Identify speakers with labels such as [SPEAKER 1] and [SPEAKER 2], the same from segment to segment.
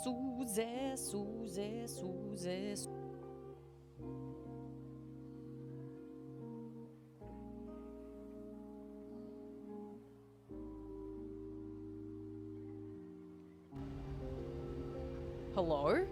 [SPEAKER 1] Suze, Suze, Suze. Hello?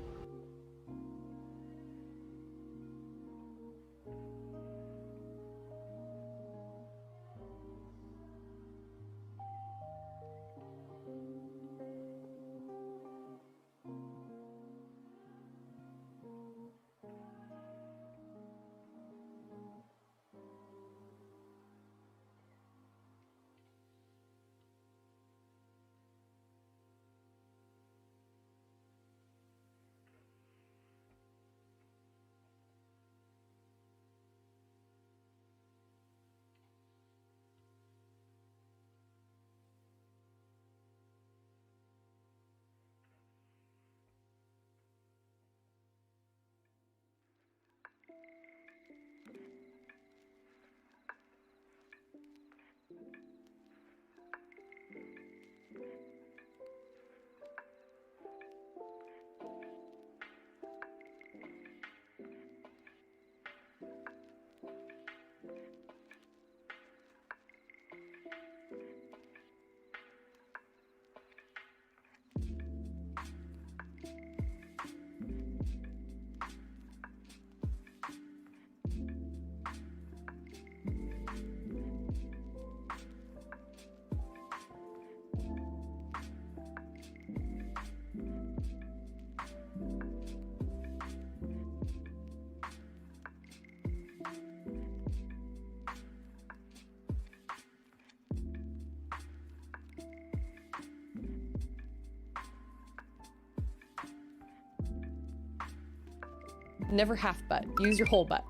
[SPEAKER 1] Never half butt. Use your whole butt.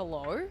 [SPEAKER 1] Hello?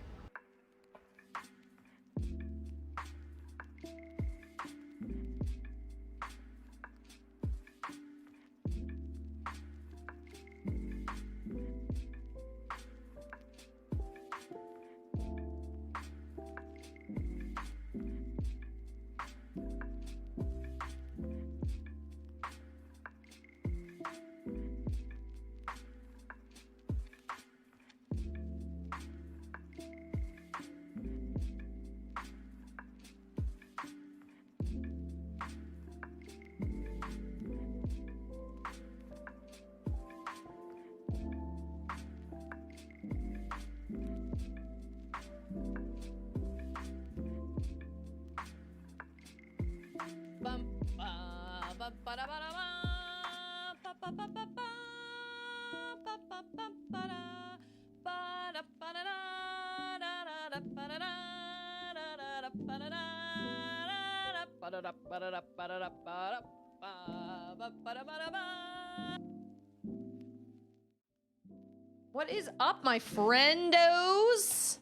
[SPEAKER 1] What is up, my friendos?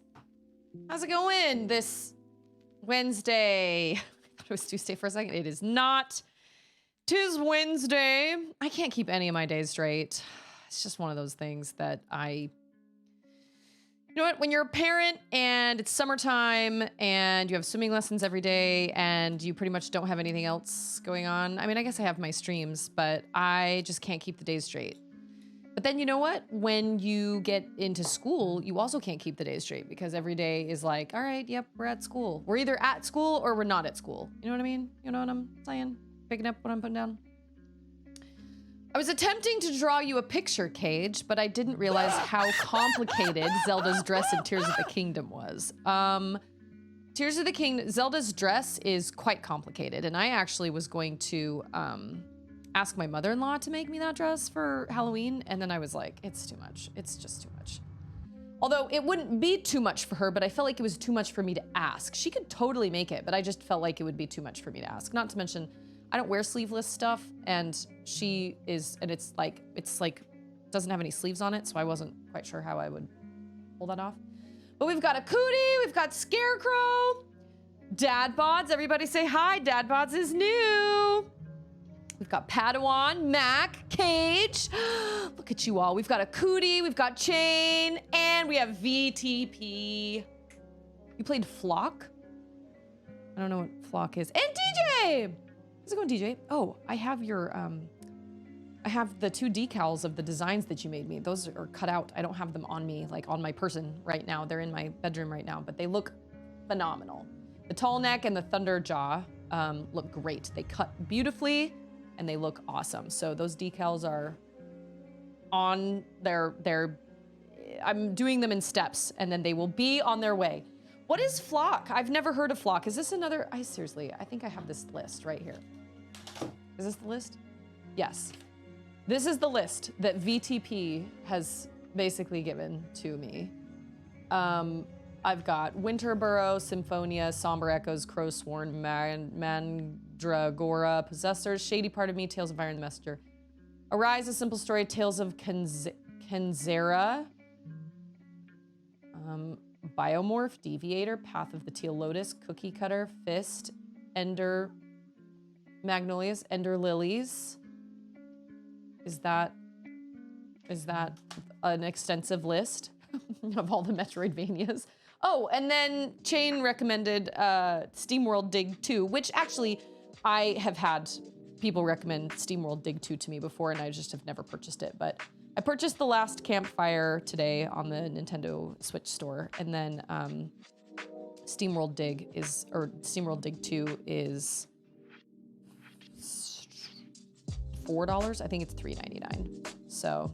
[SPEAKER 1] How's it going this Wednesday? I thought it was Tuesday for a second. It is not. 'Tis Wednesday. I can't keep any of my days straight. It's just one of those things that you know what? When you're a parent and it's summertime and you have swimming lessons every day and you pretty much don't have anything else going on. I mean, I guess I have my streams, but I just can't keep the days straight. But then you know what? When you get into school, you also can't keep the days straight because every day is like, all right, yep, we're at school. We're either at school or we're not at school. You know what I mean? You know what I'm saying? Picking up what I'm putting down? I was attempting to draw you a picture, Cage, but I didn't realize how complicated Zelda's dress in Tears of the Kingdom was. Tears of the Kingdom, Zelda's dress is quite complicated, and I actually was going to ask my mother-in-law to make me that dress for Halloween, and then I was like, it's too much. It's just too much. Although it wouldn't be too much for her, but I felt like it was too much for me to ask. She could totally make it, but I just felt like it would be too much for me to ask. Not to mention, I don't wear sleeveless stuff, and she is, and it's like, doesn't have any sleeves on it, so I wasn't quite sure how I would pull that off. But we've got a Cootie, we've got Scarecrow, Dad Bods, everybody say hi, Dad Bods is new. We've got Padawan, Mac, Cage. Look at you all. We've got a Cootie, we've got Chain, and we have VTP. You played Flock? I don't know what Flock is. And DJ! How's it going, DJ? Oh, I have your, I have the 2 decals of the designs that you made me. Those are cut out. I don't have them on me, like on my person right now. They're in my bedroom right now, but they look phenomenal. The tall neck and the thunder jaw look great. They cut beautifully and they look awesome. So those decals are on I'm doing them in steps and then they will be on their way. What is Flock? I've never heard of Flock. Is this another, seriously, I think I have this list right here. Is this the list? Yes. This is the list that VTP has basically given to me. I've got Winterborough, Symphonia, Somber Echoes, Crowsworn, Mandragora, Possessors, Shady Part of Me, Tales of Iron the Messenger, Arise, A Simple Story, Tales of Kenzera, Biomorph, Deviator, Path of the Teal Lotus, Cookie Cutter, Fist, Ender Magnolias, Ender Lilies. Is that an extensive list of all the Metroidvanias? Oh, and then Chain recommended SteamWorld Dig 2, which actually I have had people recommend SteamWorld Dig 2 to me before, and I just have never purchased it. But I purchased the last Campfire today on the Nintendo Switch store, and then SteamWorld Dig 2 is $4. I think it's $3.99. So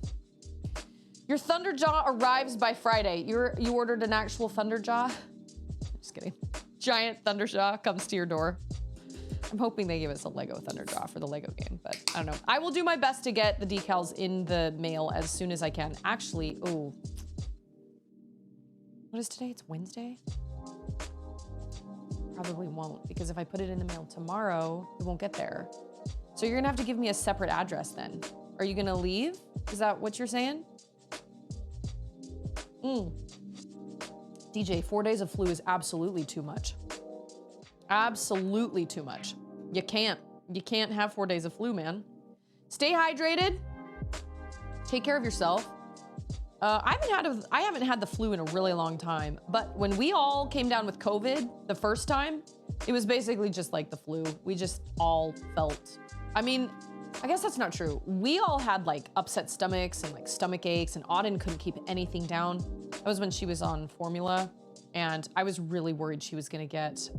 [SPEAKER 1] your Thunderjaw arrives by Friday. You ordered an actual Thunderjaw? Just kidding. Giant Thunderjaw comes to your door. I'm hoping they give us a Lego Thunderjaw for the Lego game, but I don't know. I will do my best to get the decals in the mail as soon as I can. Actually, oh. What is today? It's Wednesday? Probably won't, because if I put it in the mail tomorrow, it won't get there. So you're gonna have to give me a separate address then. Are you gonna leave? Is that what you're saying? DJ, 4 days of flu is absolutely too much. Absolutely too much. You can't have 4 days of flu, man. Stay hydrated. Take care of yourself. I haven't had the flu in a really long time, but when we all came down with COVID the first time, it was basically just like the flu. We just all felt, I mean, I guess that's not true. We all had like upset stomachs and like stomach aches, and Auden couldn't keep anything down. That was when she was on formula, and I was really worried she was gonna get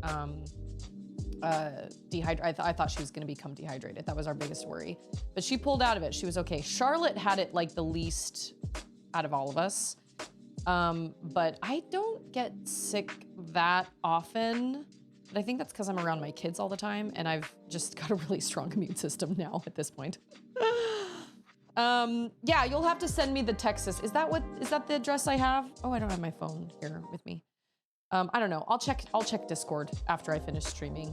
[SPEAKER 1] dehydrated. I thought she was gonna become dehydrated. That was our biggest worry. But she pulled out of it. She was okay. Charlotte had it like the least out of all of us. But I don't get sick that often. But I think that's because I'm around my kids all the time, and I've just got a really strong immune system now at this point. Yeah, you'll have to send me the Texas. Is that the address I have? Oh, I don't have my phone here with me. I don't know. I'll check Discord after I finish streaming.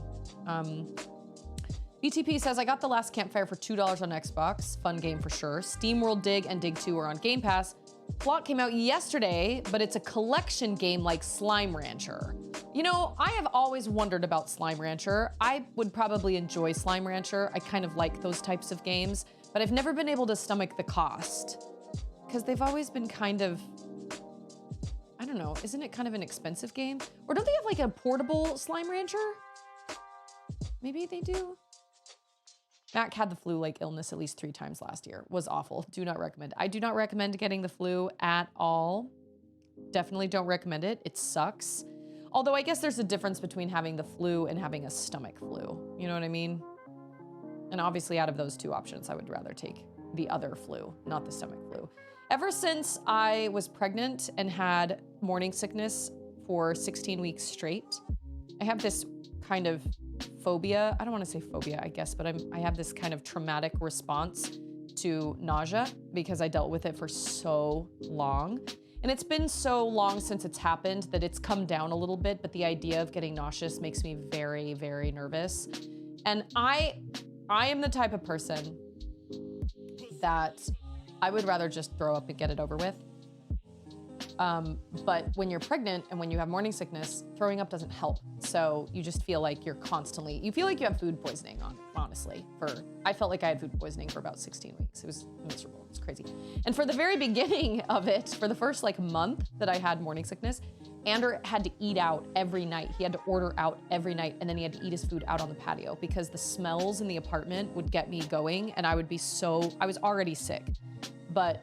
[SPEAKER 1] BTP says, I got the last Campfire for $2 on Xbox. Fun game for sure. SteamWorld Dig and Dig 2 are on Game Pass. Flock came out yesterday, but it's a collection game like Slime Rancher. You know, I have always wondered about Slime Rancher. I would probably enjoy Slime Rancher. I kind of like those types of games, but I've never been able to stomach the cost because they've always been kind of, I don't know, isn't it kind of an expensive game? Or don't they have like a portable Slime Rancher? Maybe they do. Mac had the flu-like illness at least 3 times last year. Was awful. Do not recommend. I do not recommend getting the flu at all. Definitely don't recommend it. It sucks. Although I guess there's a difference between having the flu and having a stomach flu. You know what I mean? And obviously out of those 2 options, I would rather take the other flu, not the stomach flu. Ever since I was pregnant and had morning sickness for 16 weeks straight, I have this kind of phobia. I don't want to say phobia, I guess, but I have this kind of traumatic response to nausea because I dealt with it for so long. And it's been so long since it's happened that it's come down a little bit, but the idea of getting nauseous makes me very, very nervous. And I am the type of person that I would rather just throw up and get it over with. But when you're pregnant and when you have morning sickness, throwing up doesn't help. So you just feel like you feel like you have food poisoning, honestly. I felt like I had food poisoning for about 16 weeks. It was miserable, it's crazy. And for the very beginning of it, for the first month that I had morning sickness, Andrew had to eat out every night. He had to order out every night, and then he had to eat his food out on the patio because the smells in the apartment would get me going, and I was already sick. But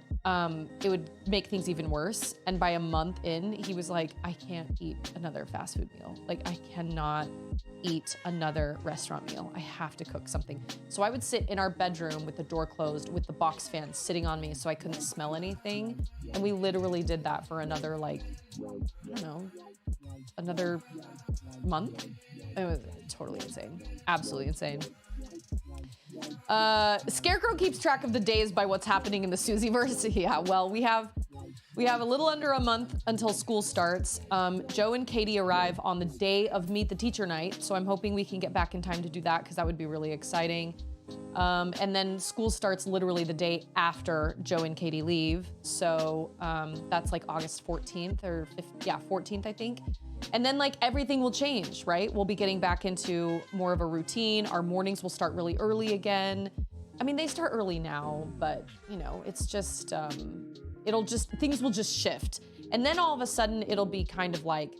[SPEAKER 1] it would make things even worse. And by a month in, he was like, I can't eat another fast food meal. Like, I cannot eat another restaurant meal. I have to cook something. So I would sit in our bedroom with the door closed with the box fan sitting on me so I couldn't smell anything. And we literally did that for another, another month. It was totally insane. Absolutely insane. Scarecrow keeps track of the days by what's happening in the Susieverse. Yeah, well, we have a little under a month until school starts. Joe and Katie arrive on the day of Meet the Teacher night, so I'm hoping we can get back in time to do that because that would be really exciting. And then school starts literally the day after Joe and Katie leave, so that's like August 14th or 14th, I think. And then everything will change, right? We'll be getting back into more of a routine. Our mornings will start really early again. I mean, they start early now, but it's just, things will just shift. And then all of a sudden it'll be kind of like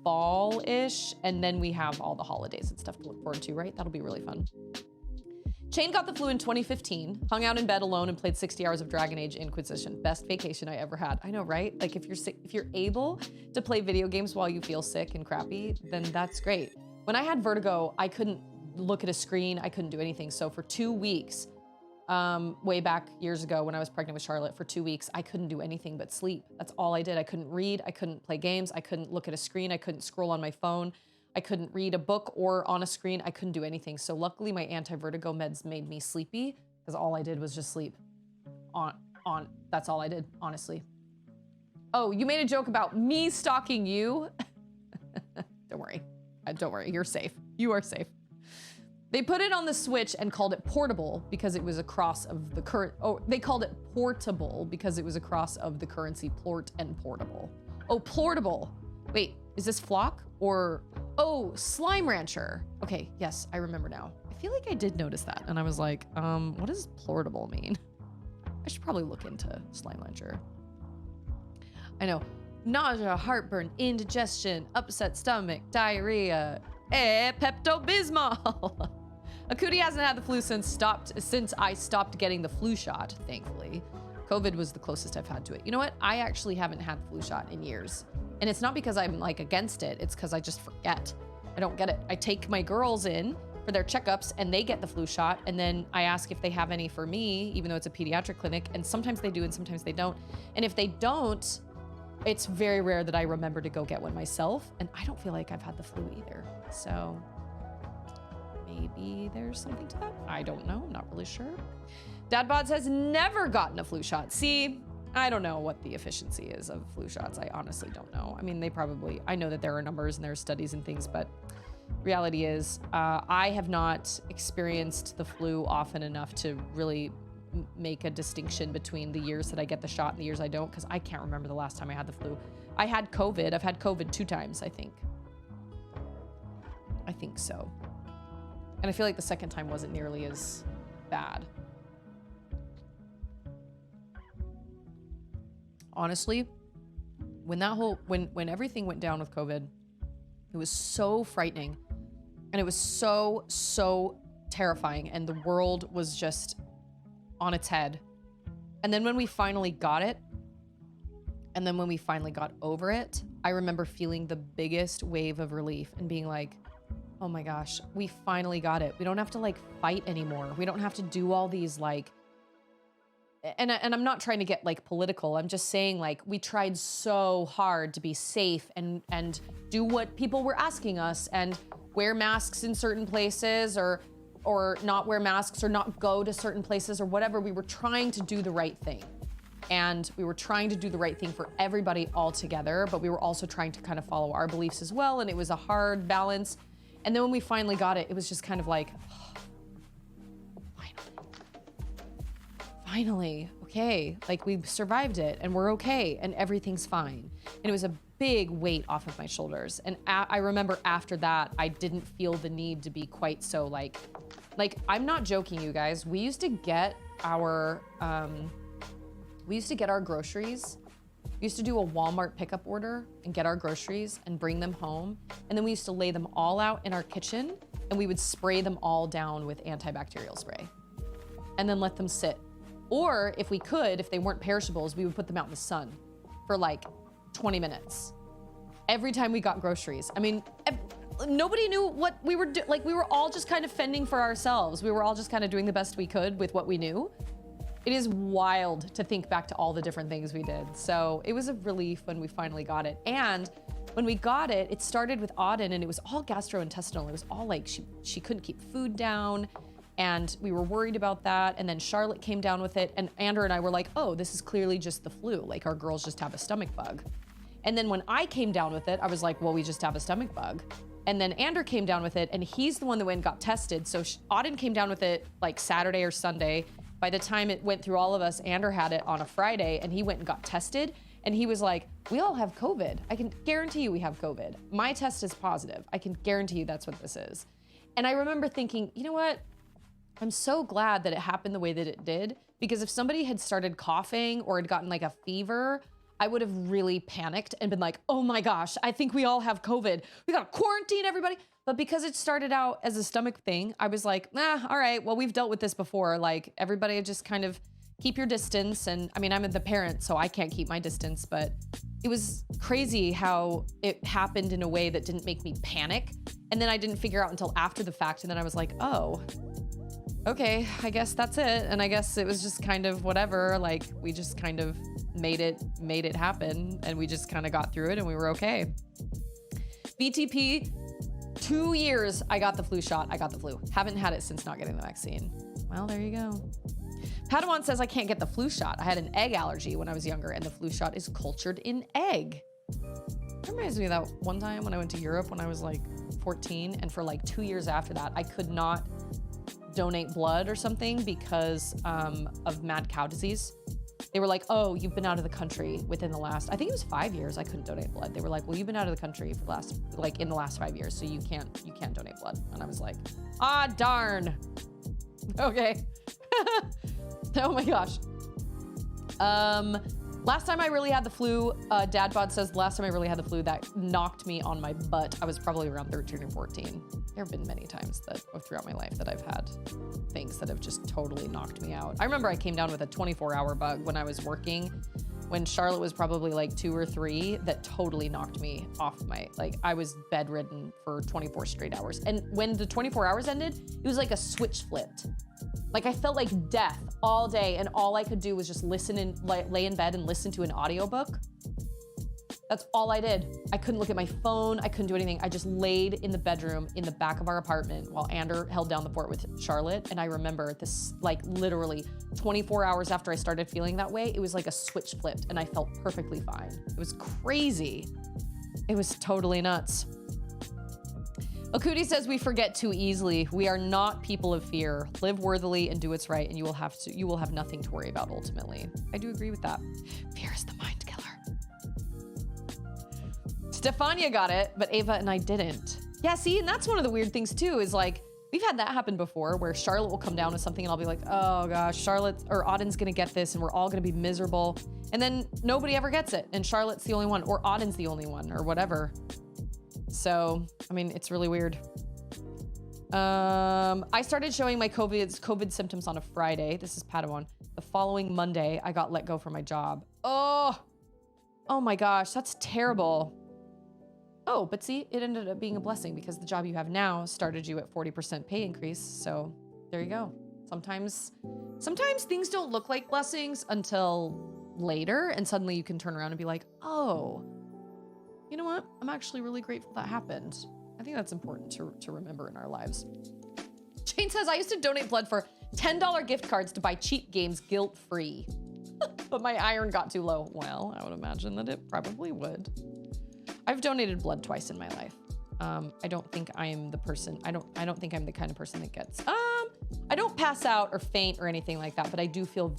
[SPEAKER 1] fall-ish. And then we have all the holidays and stuff to look forward to, right? That'll be really fun. Shane got the flu in 2015, hung out in bed alone and played 60 hours of Dragon Age Inquisition. Best vacation I ever had. I know, right? Like if you're able to play video games while you feel sick and crappy, then that's great. When I had vertigo, I couldn't look at a screen. I couldn't do anything. So for 2 weeks, way back years ago when I was pregnant with Charlotte, for 2 weeks, I couldn't do anything but sleep. That's all I did. I couldn't read. I couldn't play games. I couldn't look at a screen. I couldn't scroll on my phone. I couldn't read a book or on a screen. I couldn't do anything. So luckily my anti-vertigo meds made me sleepy because all I did was just sleep. That's all I did, honestly. Oh, you made a joke about me stalking you. Don't worry. Don't worry. You're safe. You are safe. They put it on the Switch and called it portable because it was a cross of the current. Oh, they called it portable because it was a cross of the currency plort and portable. Oh, plortable. Wait, is this Flock or, oh, Slime Rancher. Okay, yes, I remember now. I feel like I did notice that. And I was like, what does plortable mean? I should probably look into Slime Rancher. I know. Nausea, heartburn, indigestion, upset stomach, diarrhea, Pepto-Bismol. Akuti hasn't had the flu since I stopped getting the flu shot, thankfully. COVID was the closest I've had to it. You know what? I actually haven't had the flu shot in years. And it's not because I'm against it. It's because I just forget. I don't get it. I take my girls in for their checkups and they get the flu shot. And then I ask if they have any for me, even though it's a pediatric clinic. And sometimes they do and sometimes they don't. And if they don't, it's very rare that I remember to go get one myself. And I don't feel like I've had the flu either. So maybe there's something to that. I don't know. Not really sure. Dadbods has never gotten a flu shot. See, I don't know what the efficiency is of flu shots. I honestly don't know. I mean, I know that there are numbers and there are studies and things, but reality is I have not experienced the flu often enough to really make a distinction between the years that I get the shot and the years I don't, because I can't remember the last time I had the flu. I had COVID. I've had COVID 2 times, I think. I think so. And I feel like the second time wasn't nearly as bad. Honestly, when everything went down with COVID, it was so frightening. And it was so terrifying, and the world was just on its head. And then when we finally got it, and then when we finally got over it, I remember feeling the biggest wave of relief and being like, oh my gosh, we finally got it. We don't have to like fight anymore. We don't have to do all these like, and I'm not trying to get like political. I'm just saying like we tried so hard to be safe and do what people were asking us and wear masks in certain places or not wear masks or not go to certain places or whatever. We were trying to do the right thing. And we were trying to do the right thing for everybody all together, but we were also trying to kind of follow our beliefs as well. And it was a hard balance. And then when we finally got it, it was just kind of like, oh, finally, okay. Like we survived it and we're okay and everything's fine. And it was a big weight off of my shoulders. And I remember after that, I didn't feel the need to be quite so like I'm not joking, you guys. We used to get our groceries. We used to do a Walmart pickup order and get our groceries and bring them home. And then we used to lay them all out in our kitchen and we would spray them all down with antibacterial spray and then let them sit. Or if we could, if they weren't perishables, we would put them out in the sun for like 20 minutes. Every time we got groceries. I mean, nobody knew what we were doing. Like we were all just kind of fending for ourselves. We were all just kind of doing the best we could with what we knew. It is wild to think back to all the different things we did. So it was a relief when we finally got it. And when we got it, it started with Auden and it was all gastrointestinal. It was all like she couldn't keep food down and we were worried about that. And then Charlotte came down with it and Andrew and I were like, oh, this is clearly just the flu. Like our girls just have a stomach bug. And then when I came down with it, I was like, well, we just have a stomach bug. And then Andrew came down with it and he's the one that went and got tested. So Auden came down with it like Saturday or Sunday. By the time it went through all of us, Andrew had it on a Friday and he went and got tested and he was like, we all have COVID. I can guarantee you we have COVID. My test is positive. I can guarantee you that's what this is. And I remember thinking, you know what? I'm so glad that it happened the way that it did, because if somebody had started coughing or had gotten like a fever, I would have really panicked and been like, oh my gosh, I think we all have COVID. We gotta quarantine everybody. But because it started out as a stomach thing, I was like, all right, well, we've dealt with this before. Like everybody just kind of keep your distance. And I mean, I'm the parent, so I can't keep my distance, but it was crazy how it happened in a way that didn't make me panic. And then I didn't figure out until after the fact. And then I was like, oh, okay, I guess that's it. And I guess it was just kind of whatever. Like we just kind of made it happen and we just kind of got through it and we were okay. VTP, 2 years I got the flu shot. I got the flu. Haven't had it since not getting the vaccine. Well, there you go. Padawan says I can't get the flu shot. I had an egg allergy when I was younger and the flu shot is cultured in egg. That reminds me of that one time when I went to Europe when I was like 14 and for like 2 years after that, I could not donate blood or something because of mad cow disease. They were like, oh, you've been out of the country within the last, I think it was 5 years I couldn't donate blood. They were like, well, you've been out of the country for the last, like in the last 5 years, so you can't donate blood. And I was like, ah, darn. Okay. Oh my gosh. Last time I really had the flu, Dad Bod says last time I really had the flu that knocked me on my butt. I was probably around 13 or 14. There have been many times that throughout my life that I've had things that have just totally knocked me out. I remember I came down with a 24-hour bug when I was working, when Charlotte was probably like 2 or 3, that totally knocked me off my, like I was bedridden for 24 straight hours. And when the 24 hours ended, it was like a switch flipped. Like I felt like death all day and all I could do was just listen and lay in bed and listen to an audiobook. That's all I did. I couldn't look at my phone. I couldn't do anything. I just laid in the bedroom in the back of our apartment while Andrew held down the fort with Charlotte. And I remember this, like literally 24 hours after I started feeling that way, it was like a switch flipped and I felt perfectly fine. It was crazy. It was totally nuts. Okuti says we forget too easily. We are not people of fear. Live worthily and do what's right, and you will have nothing to worry about ultimately. I do agree with that. Fear is the mind killer. Stefania got it, but Ava and I didn't. Yeah, see, and that's one of the weird things too, is like, we've had that happen before where Charlotte will come down with something and I'll be like, oh gosh, Charlotte or Auden's gonna get this and we're all gonna be miserable. And then nobody ever gets it and Charlotte's the only one or Auden's the only one or whatever. So, I mean, it's really weird. I started showing my COVID symptoms on a Friday. This is Padawan. The following Monday, I got let go from my job. Oh my gosh, that's terrible. Oh, but see, it ended up being a blessing because the job you have now started you at 40% pay increase. So there you go. Sometimes things don't look like blessings until later, and suddenly you can turn around and be like, oh, you know what? I'm actually really grateful that happened. I think that's important to remember in our lives. Jane says, I used to donate blood for $10 gift cards to buy cheap games guilt-free. But my iron got too low. Well, I would imagine that it probably would. I've donated blood twice in my life. I don't think I am the person, I don't think I'm the kind of person that gets, I don't pass out or faint or anything like that, but I do feel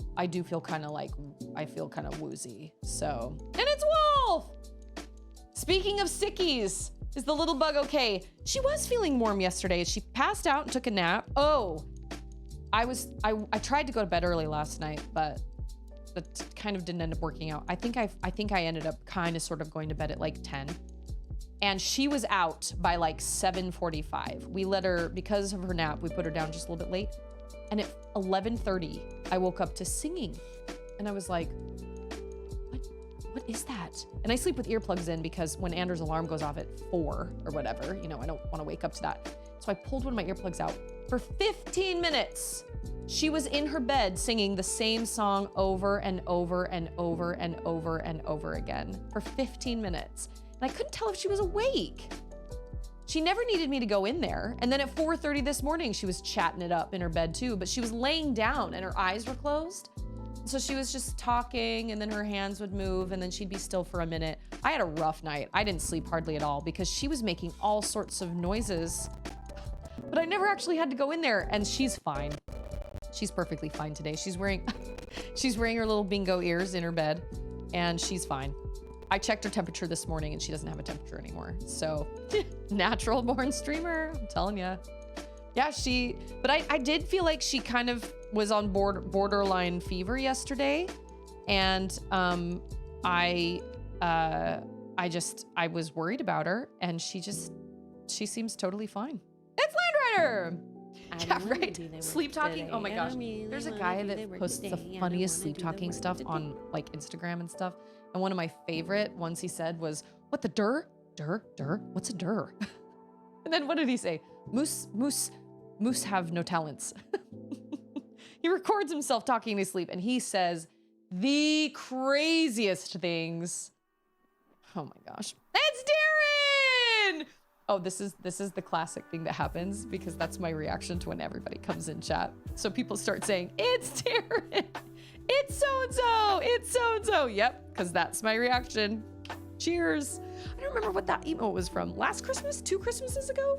[SPEAKER 1] kind of like, I feel kind of woozy. So, and it's Wolf! Speaking of sickies, is the little bug okay? She was feeling warm yesterday. She passed out and took a nap. Oh, I tried to go to bed early last night, but that kind of didn't end up working out. I think I ended up kind of sort of going to bed at like 10. And she was out by like 7:45. We let her, because of her nap, we put her down just a little bit late. And at 11:30, I woke up to singing. And I was like, what is that? And I sleep with earplugs in because when Andrew's alarm goes off at 4 or whatever, you know, I don't want to wake up to that. So I pulled one of my earplugs out. For 15 minutes, she was in her bed singing the same song over and over and over and over and over again for 15 minutes. And I couldn't tell if she was awake. She never needed me to go in there. And then at 4:30 this morning, she was chatting it up in her bed too, but she was laying down and her eyes were closed. So she was just talking and then her hands would move and then she'd be still for a minute. I had a rough night. I didn't sleep hardly at all because she was making all sorts of noises, but I never actually had to go in there, and she's fine. She's perfectly fine today. She's wearing her little bingo ears in her bed and she's fine. I checked her temperature this morning and she doesn't have a temperature anymore. So natural born streamer, I'm telling you. Yeah, but I did feel like she kind of was on borderline fever yesterday. And I was worried about her, and she seems totally fine. It's Landrider! Yeah, right. Sleep talking. Oh my gosh. There's a guy that posts the funniest sleep talking stuff on like Instagram and stuff. And one of my favorite ones he said was, what the dur? Dur? What's a dur? And then what did he say? Moose have no talents. He records himself talking in his sleep and he says the craziest things. Oh my gosh. It's Darren! Oh, this is the classic thing that happens because that's my reaction to when everybody comes in chat. So people start saying, it's Darren, it's so-and-so, it's so-and-so. Yep, because that's my reaction. Cheers. I don't remember what that emote was from. Last Christmas? 2 Christmases ago?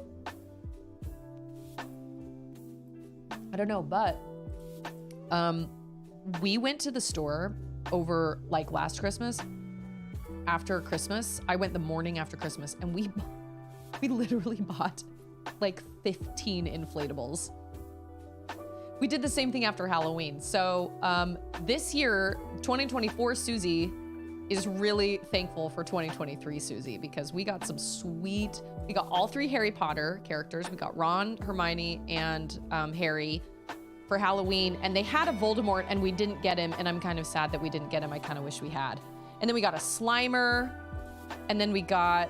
[SPEAKER 1] I don't know, but we went to the store over like last Christmas. After Christmas, I went the morning after Christmas, and we literally bought like 15 inflatables. We did the same thing after Halloween. So this year, 2024 Susie is really thankful for 2023 Susie because we got some sweet, we got all 3 Harry Potter characters. We got Ron, Hermione, and Harry for Halloween, and they had a Voldemort and we didn't get him, and I'm kind of sad that we didn't get him. I kind of wish we had. And then we got a Slimer, and then we got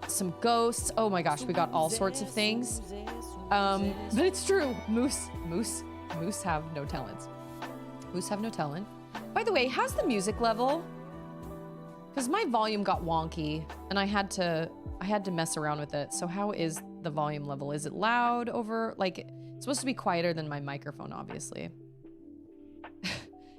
[SPEAKER 1] some ghosts. Oh my gosh, we got all sorts of things. But it's true, Moose have no talents. Moose have no talent. By the way, how's the music level? Because my volume got wonky and I had to mess around with it. So how is the volume level? Is it loud over, like, it's supposed to be quieter than my microphone, obviously.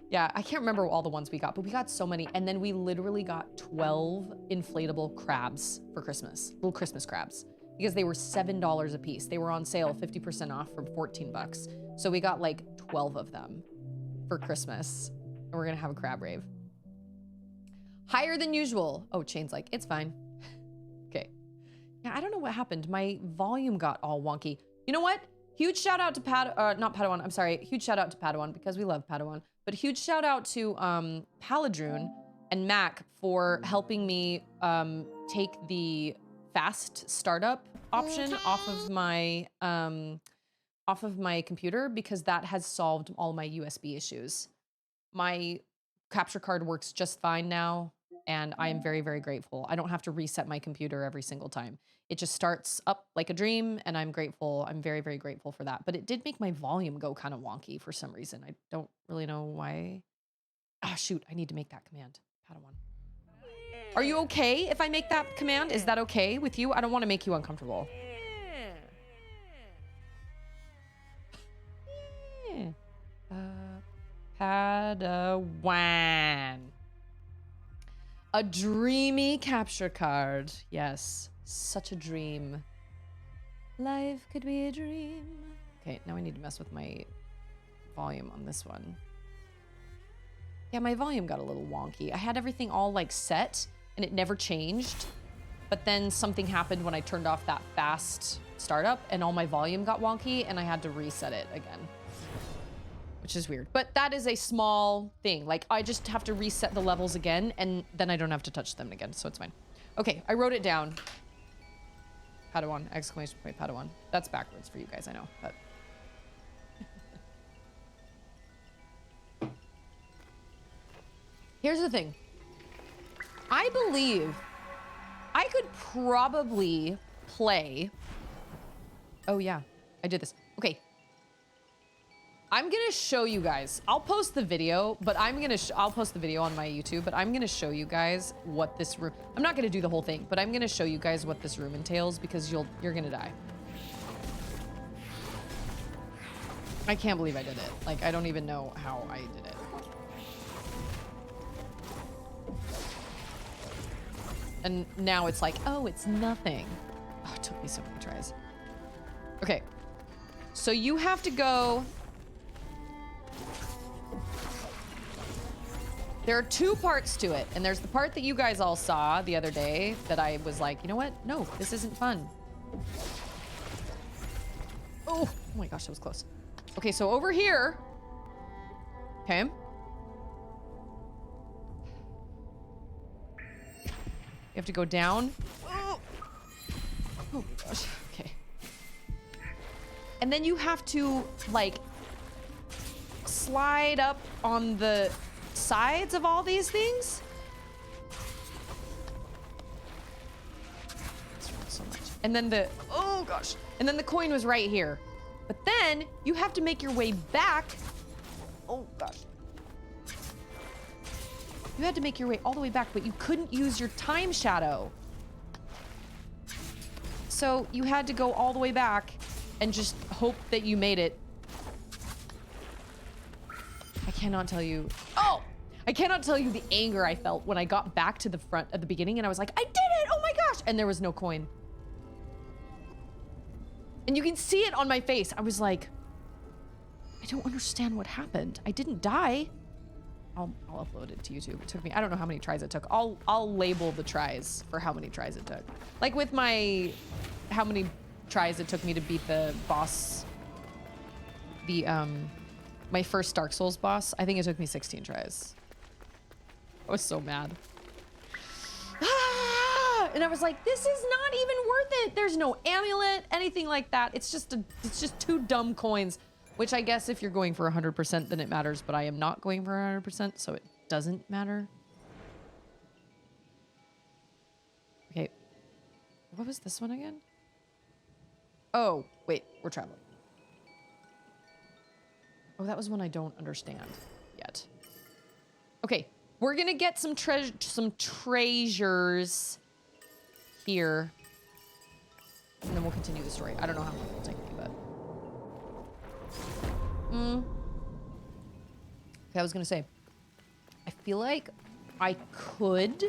[SPEAKER 1] Yeah, I can't remember all the ones we got, but we got so many. And then we literally got 12 inflatable crabs for Christmas, little Christmas crabs, because they were $7 a piece. They were on sale, 50% off from 14 bucks. So we got like 12 of them for Christmas, and we're gonna have a crab rave. Higher than usual. Oh, Chain's like, it's fine. Okay. Yeah, I don't know what happened. My volume got all wonky. You know what? Huge shout out to not Padawan, I'm sorry. Huge shout out to Padawan because we love Padawan. But huge shout out to Paladrune and Mac for helping me take the fast startup option off of my computer because that has solved all my USB issues. My capture card works just fine now, and I am very, very grateful. I don't have to reset my computer every single time. It just starts up like a dream, and I'm grateful. I'm very, very grateful for that. But it did make my volume go kind of wonky for some reason. I don't really know why. Ah, shoot, I need to make that command. Padawan. Are you okay if I make that command? Is that okay with you? I don't want to make you uncomfortable. Padawan. A dreamy capture card. Yes, such a dream. Life could be a dream. Okay, now I need to mess with my volume on this one. Yeah, my volume got a little wonky. I had everything all like set and it never changed. But then something happened when I turned off that fast startup and all my volume got wonky and I had to reset it again. Which is weird. But that is a small thing. Like I just have to reset the levels again and then I don't have to touch them again. So it's fine. Okay, I wrote it down. Padawan, exclamation point, Padawan. That's backwards for you guys, I know. But here's the thing. I believe I could probably play. Oh yeah, I did this. Okay. I'm gonna show you guys. I'll post the video, but I'll post the video on my YouTube, but I'm gonna show you guys what this room, I'm not gonna do the whole thing, but I'm gonna show you guys what this room entails because you're gonna die. I can't believe I did it. Like, I don't even know how I did it. And now it's like, oh, it's nothing. Oh, it took me so many tries. Okay. So you have to go. There are two parts to it. And there's the part that you guys all saw the other day that I was like, you know what? No, this isn't fun. Oh my gosh, that was close. Okay, so over here. Okay. You have to go down. Oh my gosh. Okay. And then you have to, like, slide up on the sides of all these things. So much. And then oh gosh. And then the coin was right here. But then you have to make your way back. Oh gosh. You had to make your way all the way back, but you couldn't use your time shadow. So you had to go all the way back and just hope that you made it. I cannot tell you. Oh! I cannot tell you the anger I felt when I got back to the front at the beginning and I was like, I did it! Oh my gosh! And there was no coin. And you can see it on my face. I was like, I don't understand what happened. I didn't die. I'll upload it to YouTube. It took me, I don't know how many tries it took. I'll label the tries for how many tries it took. Like with my, how many tries it took me to beat the boss, my first Dark Souls boss. I think it took me 16 tries. I was so mad. Ah! And I was like, this is not even worth it. There's no amulet, anything like that. It's just two dumb coins. Which I guess if you're going for 100%, then it matters, but I am not going for 100%, so it doesn't matter. Okay. What was this one again? Oh, wait, we're traveling. Oh, that was one I don't understand yet. Okay, we're gonna get some treasures here. And then we'll continue the story. I don't know how long it will take me, but... Okay, I was gonna say, I feel like I could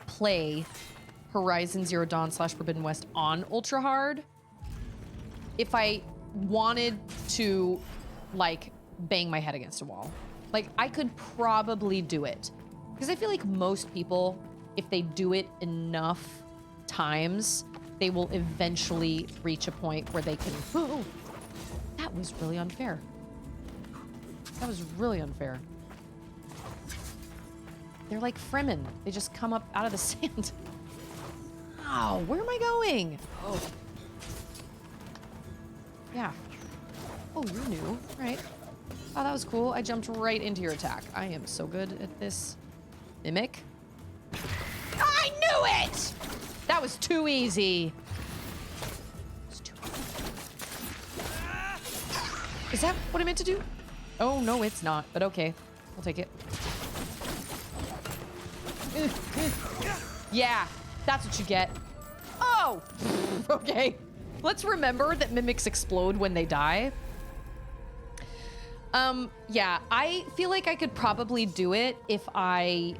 [SPEAKER 1] play Horizon Zero Dawn / Forbidden West on Ultra Hard if I wanted to, like, bang my head against a wall. Like, I could probably do it. Because I feel like most people, if they do it enough times, they will eventually reach a point where they can... Oh, that was really unfair. That was really unfair. They're like Fremen. They just come up out of the sand. Ow, where am I going? Oh. Yeah. Oh, you're new. Right. Oh, that was cool. I jumped right into your attack. I am so good at this. Mimic. I knew it! That was too easy. Is that what I meant to do? Oh, no, it's not. But okay. I'll take it. Yeah, that's what you get. Oh! Okay. Let's remember that mimics explode when they die. Yeah, I feel like I could probably do it if I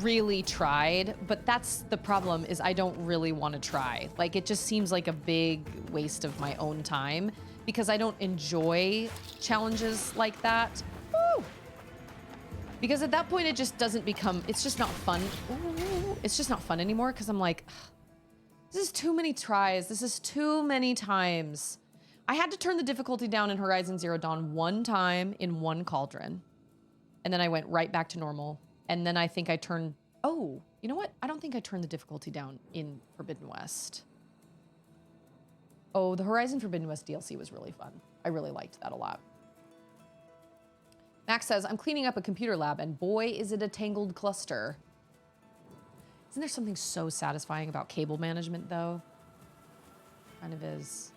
[SPEAKER 1] really tried, but that's the problem is I don't really want to try. Like, it just seems like a big waste of my own time because I don't enjoy challenges like that. Woo! Because at that point, it just doesn't become, it's just not fun. Ooh, it's just not fun anymore because I'm like, this is too many tries. This is too many times. I had to turn the difficulty down in Horizon Zero Dawn one time in one cauldron. And then I went right back to normal. And then I think I turned... Oh, you know what? I don't think I turned the difficulty down in Forbidden West. Oh, the Horizon Forbidden West DLC was really fun. I really liked that a lot. Max says, I'm cleaning up a computer lab, and boy, is it a tangled cluster. Isn't there something so satisfying about cable management, though? Kind of is.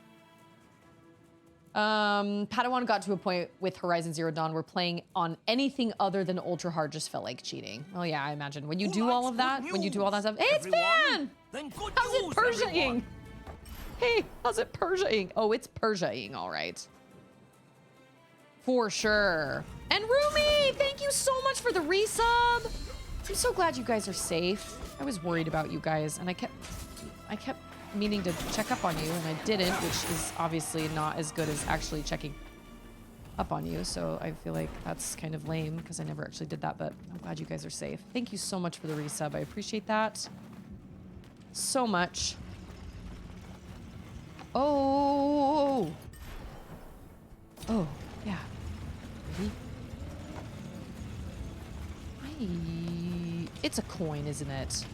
[SPEAKER 1] Padawan got to a point with Horizon Zero Dawn where playing on anything other than ultra hard just felt like cheating. Well, yeah, I imagine. When you do all of that, when you do all that stuff. Hey, it's Fan! How's it Persia-ing? Hey, how's it Persia-ing? Oh, it's Persia-ing, all right. For sure. And Rumi, thank you so much for the resub. I'm so glad you guys are safe. I was worried about you guys, and I kept meaning to check up on you, and I didn't, which is obviously not as good as actually checking up on you, so I feel like that's kind of lame because I never actually did that, but I'm glad you guys are safe. Thank you so much for the resub. I appreciate that so much. Oh, yeah. Ready? It's a coin, isn't it?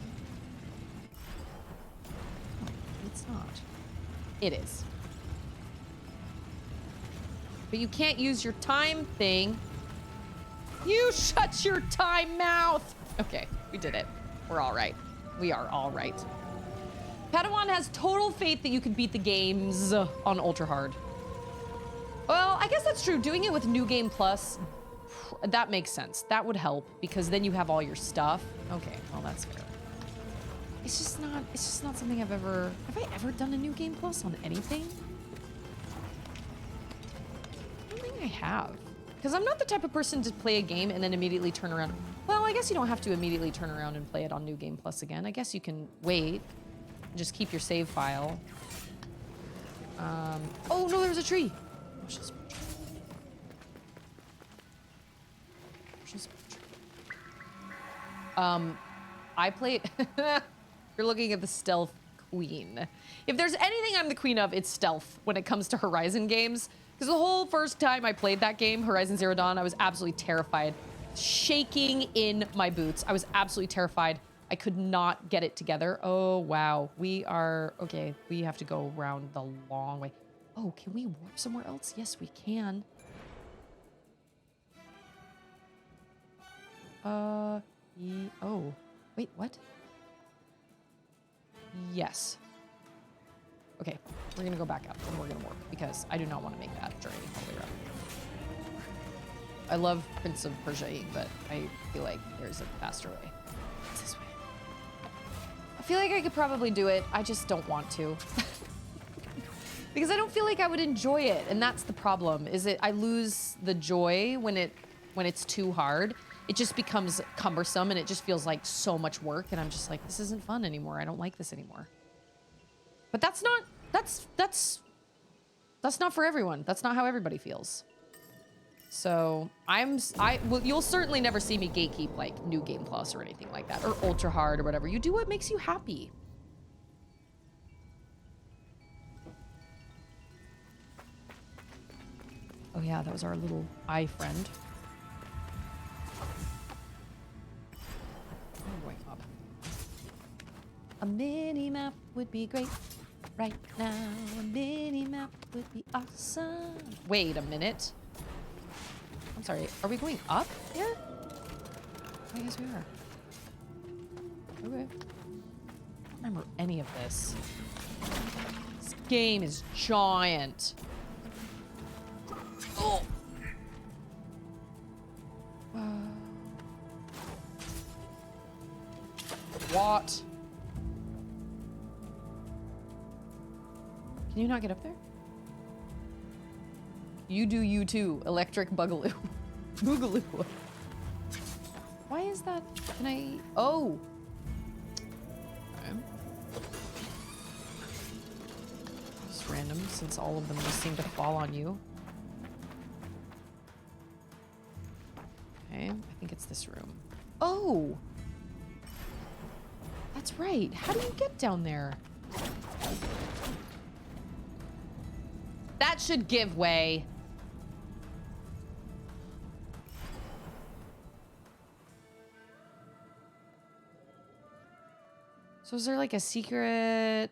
[SPEAKER 1] It's not. It is. But you can't use your time thing. You shut your time mouth. Okay, we did it. We're all right. We are all right. Padawan has total faith that you can beat the games on ultra hard. Well, I guess that's true. Doing it with New Game Plus, that makes sense. That would help because then you have all your stuff. Okay, well, that's fair. It's just not something have I ever done a New Game Plus on anything? I don't think I have. Because I'm not the type of person to play a game and then immediately turn around. Well, I guess you don't have to immediately turn around and play it on New Game Plus again. I guess you can wait and just keep your save file. Oh no, there was a tree. I played... You're looking at the stealth queen. If there's anything I'm the queen of, it's stealth when it comes to Horizon games. Because the whole first time I played that game, Horizon Zero Dawn, I was absolutely terrified. Shaking in my boots. I was absolutely terrified. I could not get it together. Oh, wow. We are... Okay, we have to go around the long way. Oh, can we warp somewhere else? Yes, we can. Oh. Wait, what? Yes. Okay, we're gonna go back up and we're gonna warp because I do not want to make that journey all the way around. I love Prince of Persia, but I feel like there's a faster way. It's this way. I feel like I could probably do it. I just don't want to. Because I don't feel like I would enjoy it, and that's the problem. Is it I lose the joy when it's too hard. It just becomes cumbersome and it just feels like so much work and I'm just like, this isn't fun anymore. I don't like this anymore. But that's not for everyone. That's not how everybody feels. So well, you'll certainly never see me gatekeep like New Game Plus or anything like that, or ultra hard or whatever. You do what makes you happy. Oh yeah, that was our little eye friend. I'm going up. A mini map would be great right now. A mini map would be awesome. Wait a minute. I'm sorry. Are we going up here? I guess we are. Okay. I don't remember any of this. This game is giant. Oh. What? Can you not get up there? You do you too, electric boogaloo. Boogaloo. Why is that? Can I? Oh. Okay. Just random, since all of them just seem to fall on you. Okay, I think it's this room. Oh! That's right. How do you get down there? That should give way. So is there like a secret?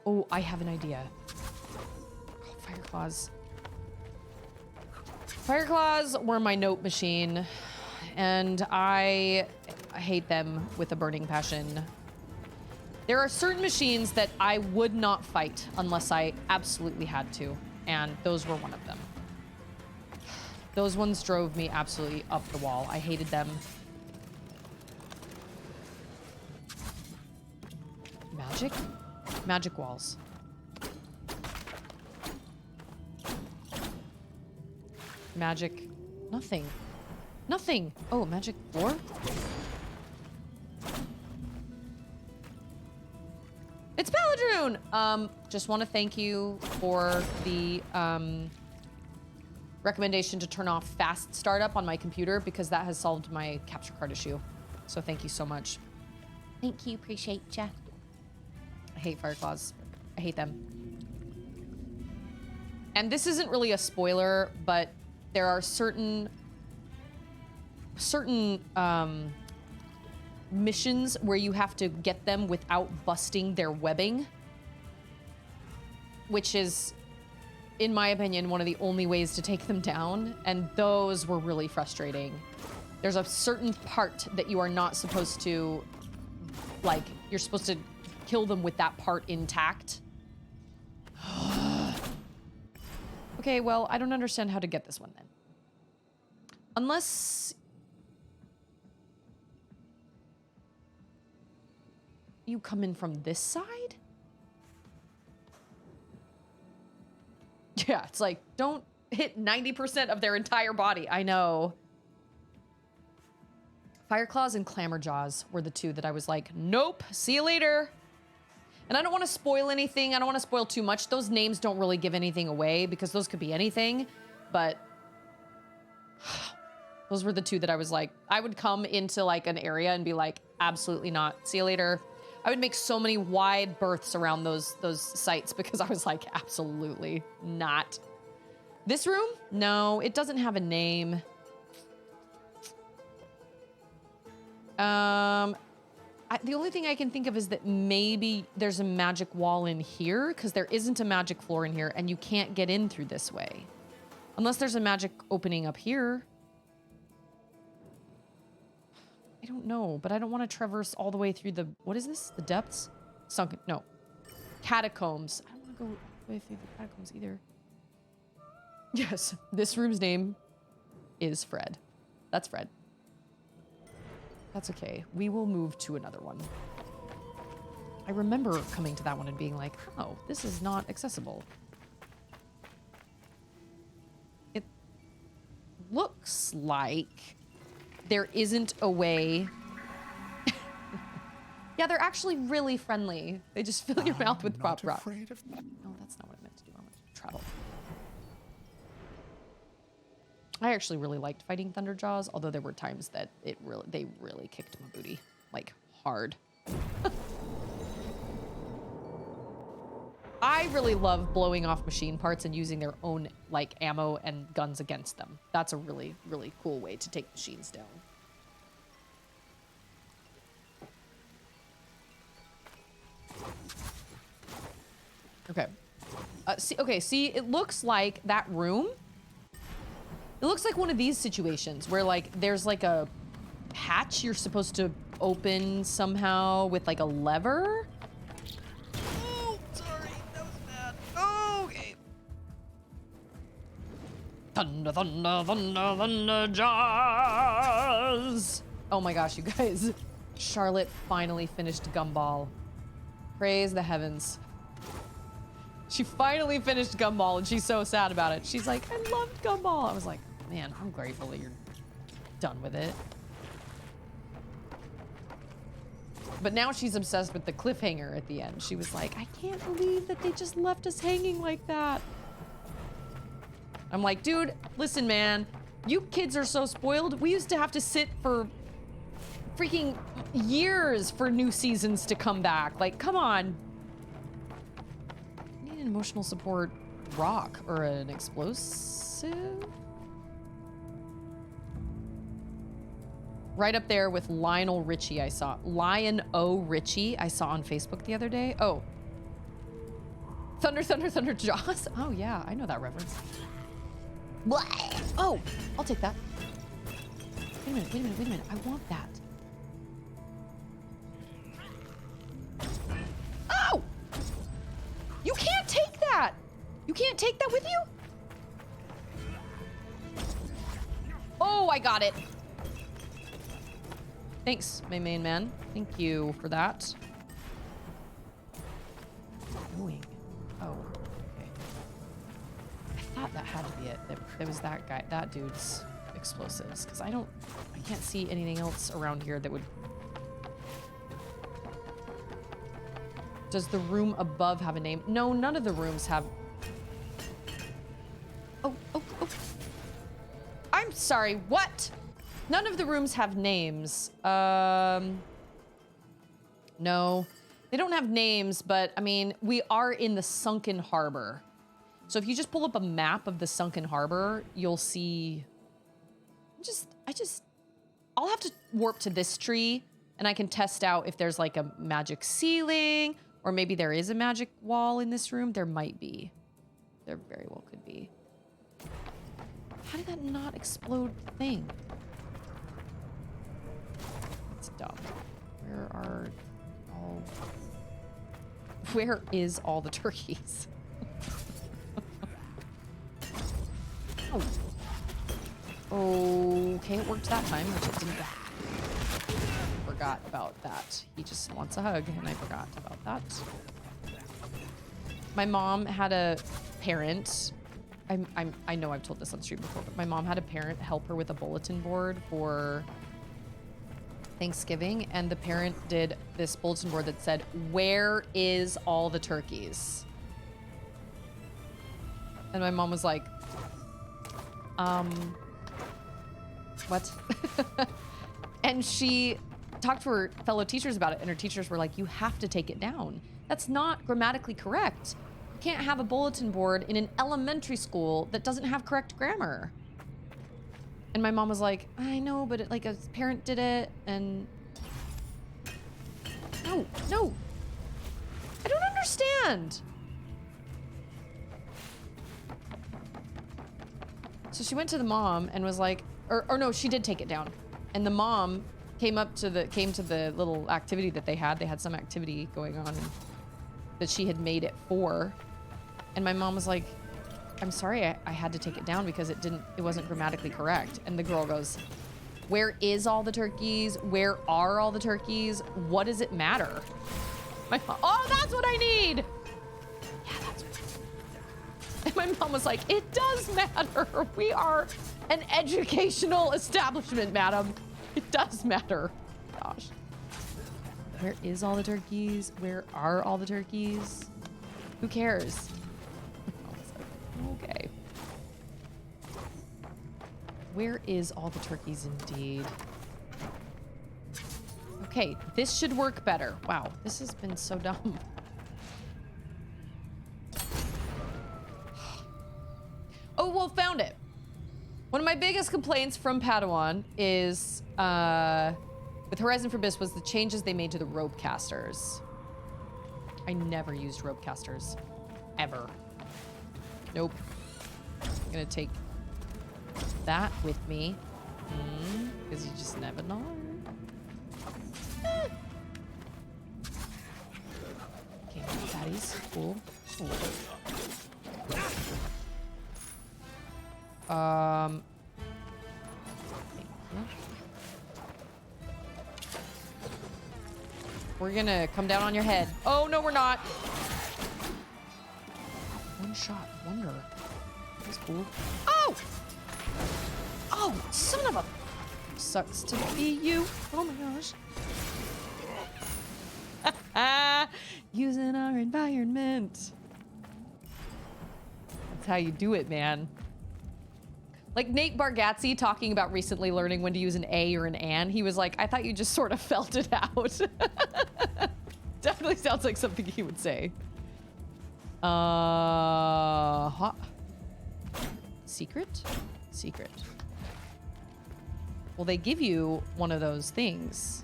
[SPEAKER 1] Oh, I have an idea. Oh, fire claws. Fire claws were my note machine, and I hate them with a burning passion. There are certain machines that I would not fight unless I absolutely had to, and those were one of them. Those ones drove me absolutely up the wall. I hated them. Magic? Magic walls. Magic. Nothing. Nothing. Oh, magic floor? It's Paladroon! Just want to thank you for the, recommendation to turn off fast startup on my computer because that has solved my capture card issue. So thank you so much. Thank you. Appreciate ya. I hate fire claws. I hate them. And this isn't really a spoiler, but there are certain missions where you have to get them without busting their webbing, which is, in my opinion, one of the only ways to take them down, and those were really frustrating. There's a certain part that you are not supposed to, like, you're supposed to kill them with that part intact. Okay, well, I don't understand how to get this one then. Unless you come in from this side? Yeah, it's like, don't hit 90% of their entire body. I know. Fireclaws and Clamorjaws were the two that I was like, nope, see you later. And I don't want to spoil anything. I don't want to spoil too much. Those names don't really give anything away because those could be anything. But those were the two that I was like, I would come into like an area and be like, absolutely not. See you later. I would make so many wide berths around those sites because I was like, absolutely not. This room? No, it doesn't have a name. The only thing I can think of is that maybe there's a magic wall in here because there isn't a magic floor in here and you can't get in through this way. Unless there's a magic opening up here. I don't know, but I don't want to traverse all the way through the, what is this? The depths? Sunken, no. Catacombs. I don't want to go all the way through the catacombs either. Yes, this room's name is Fred. That's Fred. That's okay. We will move to another one. I remember coming to that one and being like, oh, this is not accessible. It looks like there isn't a way. Yeah, they're actually really friendly. They just fill your mouth with pop rock. No, that's not what I meant to do. I meant to travel. I actually really liked fighting Thunderjaws, although there were times that they really kicked my booty, like hard. I really love blowing off machine parts and using their own like ammo and guns against them. That's a really, really cool way to take machines down. Okay. See, it looks like that room. It looks like one of these situations where, like, there's like a hatch you're supposed to open somehow with like a lever. Oh, sorry, that was bad. Oh, okay. Thunder, thunder, thunder, thunder, jars. Oh my gosh, you guys. Charlotte finally finished Gumball. Praise the heavens. She finally finished Gumball, and she's so sad about it. She's like, I loved Gumball. I was like, man, I'm grateful that you're done with it. But now she's obsessed with the cliffhanger at the end. She was like, I can't believe that they just left us hanging like that. I'm like, dude, listen, man. You kids are so spoiled. We used to have to sit for freaking years for new seasons to come back. Like, come on. I need an emotional support rock or an explosive. Right up there with Lionel Richie I saw. Lion-O Richie I saw on Facebook the other day. Oh. Thunder, thunder, thunder, Jaws. Oh, yeah, I know that reference. Blah. Oh, I'll take that. Wait a minute, wait a minute, wait a minute. I want that. Oh! You can't take that! You can't take that with you? Oh, I got it. Thanks, my main man. Thank you for that. Doing. Oh, okay. I thought that had to be it. That was that guy, that dude's explosives. Because I can't see anything else around here that would. Does the room above have a name? No, none of the rooms have. Oh. I'm sorry, what? None of the rooms have names. No, they don't have names, but I mean, we are in the sunken harbor. So if you just pull up a map of the sunken harbor, you'll see, I'll have to warp to this tree and I can test out if there's like a magic ceiling or maybe there is a magic wall in this room. There might be. There very well could be. How did that not explode the thing? Dumb. Where is all the turkeys? Oh. Okay, it worked that time, which it didn't. Forgot about that. He just wants a hug, and I forgot about that. My mom had a parent. I know I've told this on stream before, but my mom had a parent help her with a bulletin board for Thanksgiving, and the parent did this bulletin board that said, "Where is all the turkeys?" And my mom was like, what? And she talked to her fellow teachers about it, and her teachers were like, you have to take it down. That's not grammatically correct. You can't have a bulletin board in an elementary school that doesn't have correct grammar. And my mom was like, I know, but a parent did it, and no, I don't understand. So she went to the mom and was like, or no, she did take it down. And the mom came to the little activity that they had. They had some activity going on that she had made it for. And my mom was like, I'm sorry, I had to take it down because it wasn't grammatically correct. And the girl goes, where is all the turkeys? Where are all the turkeys? What does it matter? My mom, oh, that's what I need. Yeah, that's what. And my mom was like, it does matter. We are an educational establishment, madam. It does matter. Gosh. Where is all the turkeys? Where are all the turkeys? Who cares? Okay. Where is all the turkeys indeed? Okay, this should work better. Wow, this has been so dumb. Oh, well, found it. One of my biggest complaints from Padawan is, with Horizon Forbidden was the changes they made to the rope casters. I never used rope casters. ever. Nope. I'm gonna take that with me. Because you just never know. Okay, patties. Cool. Ooh. Thank you. We're gonna come down on your head. Oh, no, we're not. One shot wonder. That's cool. Oh! Oh, son of a... Sucks to be you. Oh my gosh. Using our environment. That's how you do it, man. Like Nate Bargatze talking about recently learning when to use an A or an and. He was like, I thought you just sort of felt it out. Definitely sounds like something he would say. Secret? Secret. Well, they give you one of those things.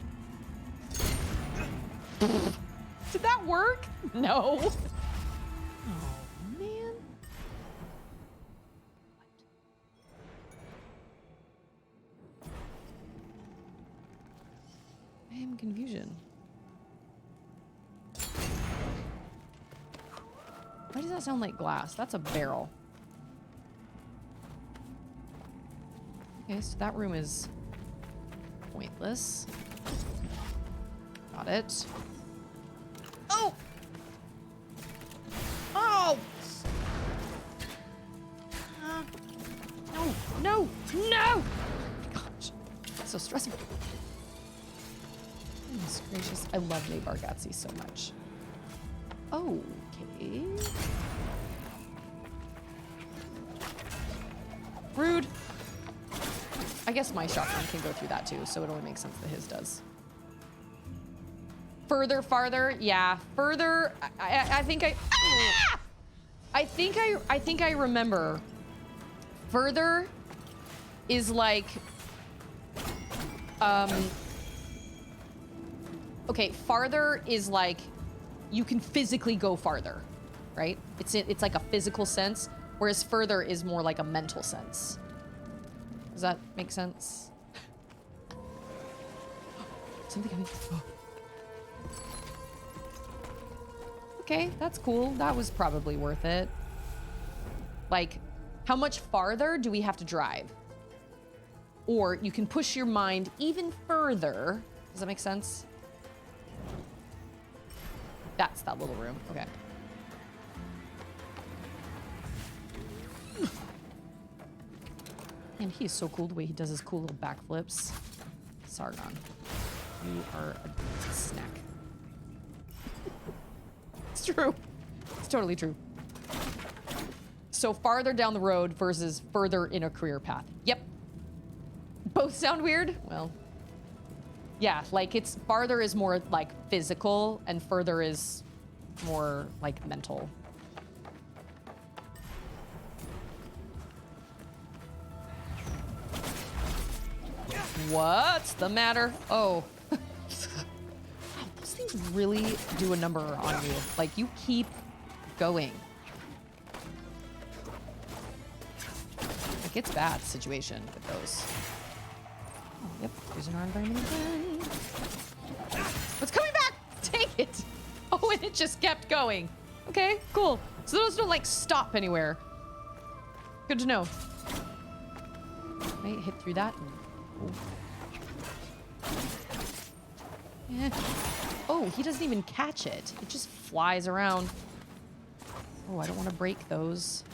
[SPEAKER 1] Did that work? No. Oh, man. I am confusion. Why does that sound like glass? That's a barrel. Okay, so that room is pointless. Got it. Oh! Oh! No! No! No! Gosh. So stressful. Goodness gracious. I love Nate Bargatze so much. Okay. Rude. I guess my shotgun can go through that too, so it only makes sense that his does. Further, farther, yeah. Further, I think I think I remember. Further is like, okay, farther is like, you can physically go farther, right? It's like a physical sense, whereas further is more like a mental sense. Does that make sense? Something coming. Oh. Okay, that's cool. That was probably worth it. Like, how much farther do we have to drive? Or you can push your mind even further. Does that make sense? That's that little room. Okay. And he is so cool the way he does his cool little backflips. Sargon, you are a snack. It's true. It's totally true. So farther down the road versus further in a career path. Yep. Both sound weird? Well, yeah, like it's farther is more like physical and further is more like mental. What's the matter? Oh. Wow, those things really do a number on you. Like, you keep going. Like, it's a bad situation with those. Oh, yep, there's an environment again. What's coming back? Take it. Oh, and it just kept going. Okay, cool. So those don't, like, stop anywhere. Good to know. Right, hit through that. Yeah. Oh, he doesn't even catch it. It just flies around. Oh, I don't want to break those.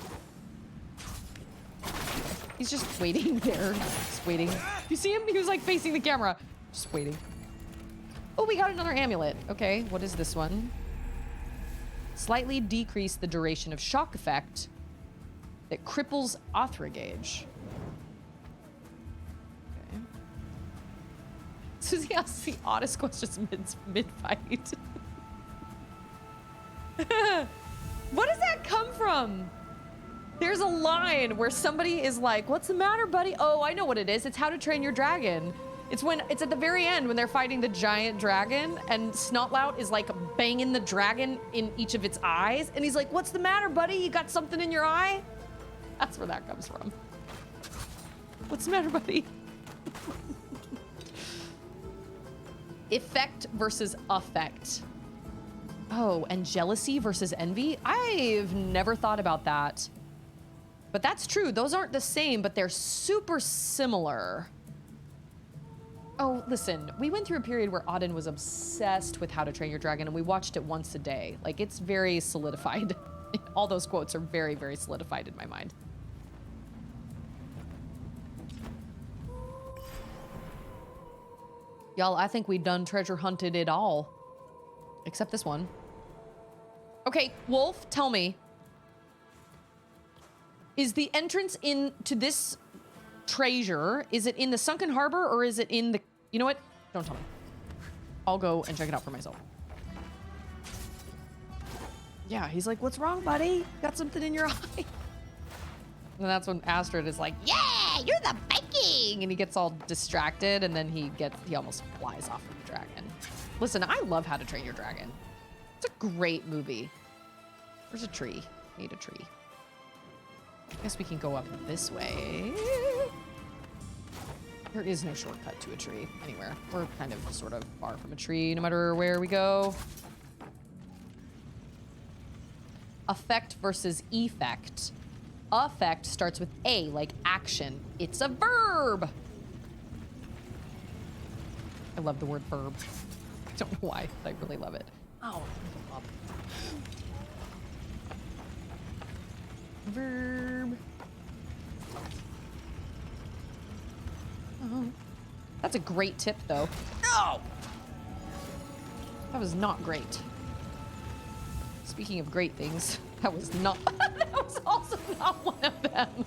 [SPEAKER 1] He's just waiting there. Just waiting. You see him? He was like facing the camera. Just waiting. Oh, we got another amulet. Okay, what is this one? Slightly decrease the duration of shock effect that cripples Othra gauge. Susie asks the oddest questions mid-fight. What does that come from? There's a line where somebody is like, what's the matter, buddy? Oh, I know what it is. It's How to Train Your Dragon. It's at the very end when they're fighting the giant dragon and Snotlout is like banging the dragon in each of its eyes. And he's like, what's the matter, buddy? You got something in your eye? That's where that comes from. What's the matter, buddy? Effect versus affect. Oh, and jealousy versus envy? I've never thought about that. But that's true. Those aren't the same, but they're super similar. Oh, listen, we went through a period where Auden was obsessed with How to Train Your Dragon, and we watched it once a day. Like, it's very solidified. All those quotes are very, very solidified in my mind. Y'all, I think we done treasure hunted it all. Except this one. Okay, Wolf, tell me. Is the entrance into this treasure, is it in the sunken harbor or is it in the... You know what? Don't tell me. I'll go and check it out for myself. Yeah, he's like, what's wrong, buddy? Got something in your eye. And that's when Astrid is like, yeah, you're the Viking! And he gets all distracted and then he almost flies off of the dragon. Listen, I love How to Train Your Dragon. It's a great movie. Where's a tree? Need a tree. I guess we can go up this way. There is no shortcut to a tree anywhere. We're kind of sort of far from a tree no matter where we go. Affect versus effect. Affect starts with A, like action. It's a verb. I love the word verb. I don't know why, but I really love it. Oh, up. Verb. Oh. That's a great tip, though. No! That was not great. Speaking of great things, that was not... that was also not one of them.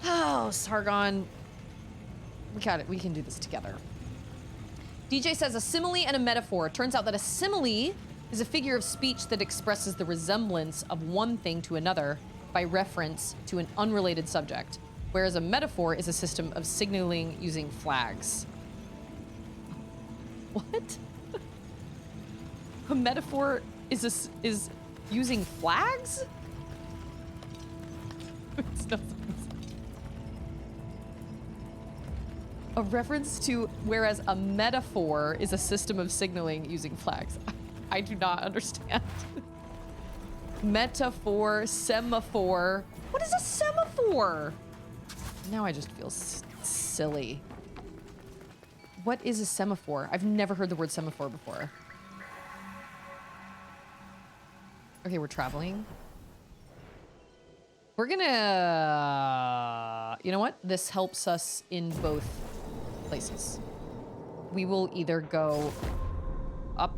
[SPEAKER 1] Oh, Sargon. We got it. We can do this together. DJ says a simile and a metaphor. It turns out that a simile is a figure of speech that expresses the resemblance of one thing to another by reference to an unrelated subject, whereas a metaphor is a system of signaling using flags. What? A metaphor is using flags? It's not a reference to, whereas a metaphor is a system of signaling using flags. I do not understand. Metaphor, semaphore. What is a semaphore? Now I just feel silly. What is a semaphore? I've never heard the word semaphore before. Okay, we're traveling. We're gonna... You know what? This helps us in both places. We will either go up...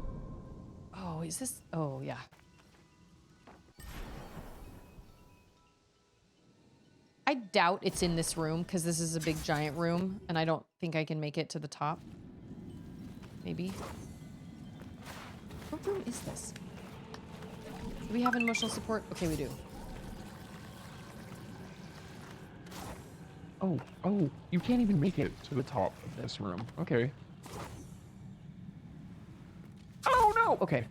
[SPEAKER 1] Oh, is this... Oh, yeah. I doubt it's in this room because this is a big giant room and I don't think I can make it to the top. Maybe. What room is this? Do we have emotional support? Okay, we do.
[SPEAKER 2] Oh, you can't even make it to the top of this room. Okay. Oh, no! Okay.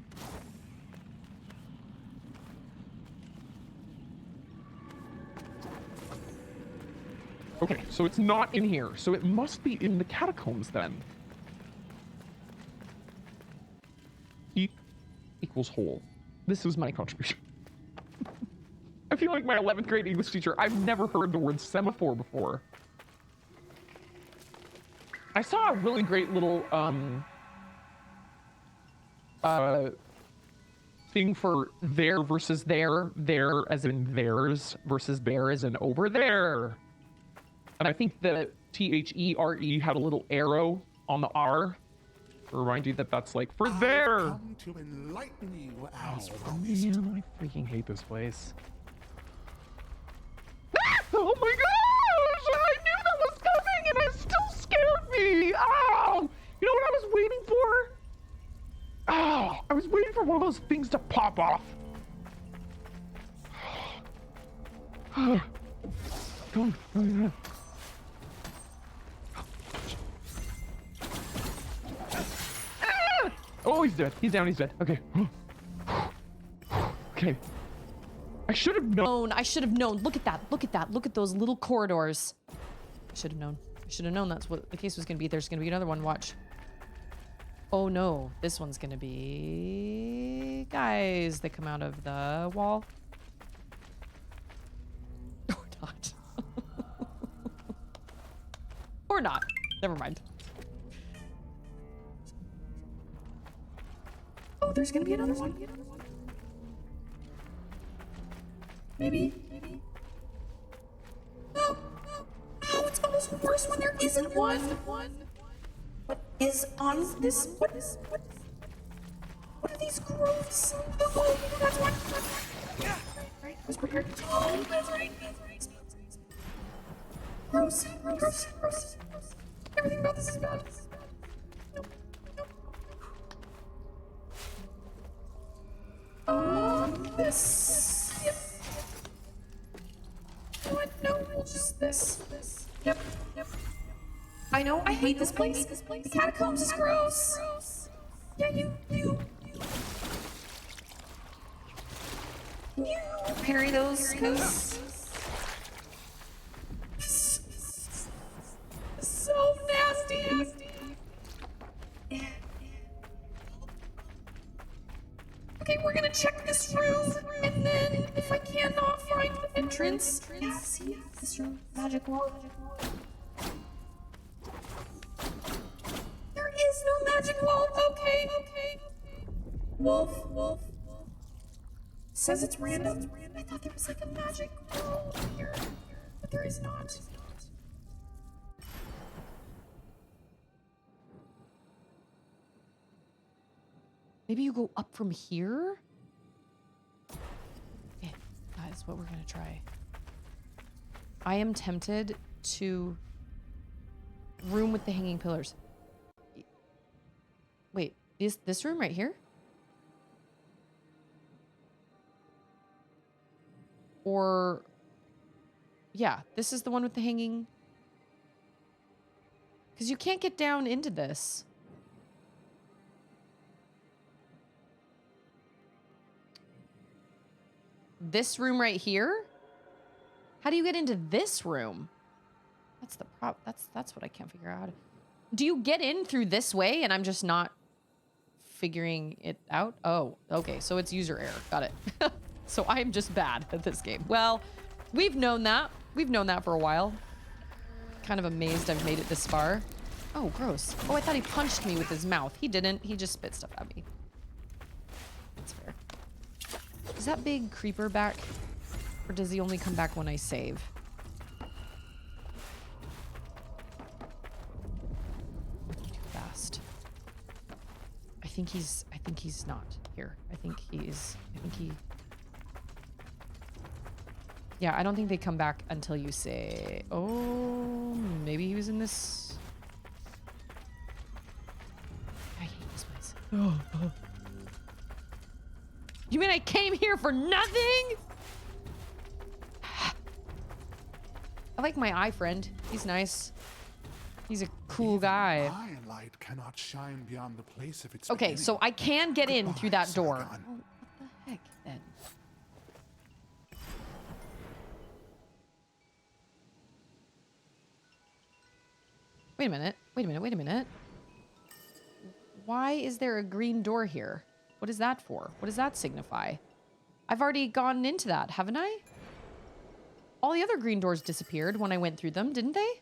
[SPEAKER 2] Okay, so it's not in here. So it must be in the catacombs then. Heap equals whole. This is my contribution. I feel like my 11th grade English teacher, I've never heard the word semaphore before. I saw a really great little, thing for there versus there as in theirs versus there as in over there. And I think the THERE had a little arrow on the R to remind you that that's like for there.
[SPEAKER 3] Come to enlighten you as promised.
[SPEAKER 2] Man, I freaking hate this place. Oh my gosh! I knew that was coming and it still scared me! Oh! You know what I was waiting for? Oh, I was waiting for one of those things to pop off. Come on. he's dead. He's down. He's dead. Okay. Okay. I should have known.
[SPEAKER 1] I should have known. Look at that. Look at that. Look at those little corridors. I should have known. I should have known that's what the case was going to be. There's going to be another one. Watch. Oh no. This one's going to be guys that come out of the wall. Or not. Or not. Never mind. Oh, there's going to be another one. Maybe. No, it's almost worse when there isn't one. What is on this? What are these growths? Oh, that's one. Right. I was prepared. Oh, that's right. Gross. Everything about this is bad. Nope. This. Yep. What? No, we'll just this. Yep. I know, I hate this place. The catacombs is gross. Yeah, you. Parry those, cause so nasty. Okay, we're gonna check this room, and then if I cannot find the entrance, yes, this room, magic wall. There is no magic wall. Okay. Wolf. Says it's random. I thought there was like a magic wall here, but there is not. Maybe you go up from here? Okay, that's what we're gonna try. I am tempted to room with the hanging pillars. Wait, is this room right here? Or, yeah, this is the one with the hanging. Because you can't get down into this. This room right here? How do you get into this room? That's the that's what I can't figure out. Do you get in through this way and I'm just not figuring it out? Oh, okay. So it's user error. Got it. So I'm just bad at this game. Well, we've known that. We've known that for a while. Kind of amazed I've made it this far. Oh, gross. Oh, I thought he punched me with his mouth. He didn't. He just spit stuff at me. That's fair. Is that big creeper back? Or does he only come back when I save? Too fast. I think he's not here. I think he... Yeah, I don't think they come back until you say... Oh, maybe he was in this... I hate this place. You mean I came here for nothing? I like my eye friend. He's nice. He's a cool guy.
[SPEAKER 3] My light cannot shine beyond the place of its
[SPEAKER 1] Okay,
[SPEAKER 3] beginning.
[SPEAKER 1] so I can get in through that door.
[SPEAKER 3] Sargon.
[SPEAKER 1] Oh, what the heck then? Wait a minute. Why is there a green door here? What is that for? What does that signify? I've already gone into that, haven't I? All the other green doors disappeared when I went through them, didn't they?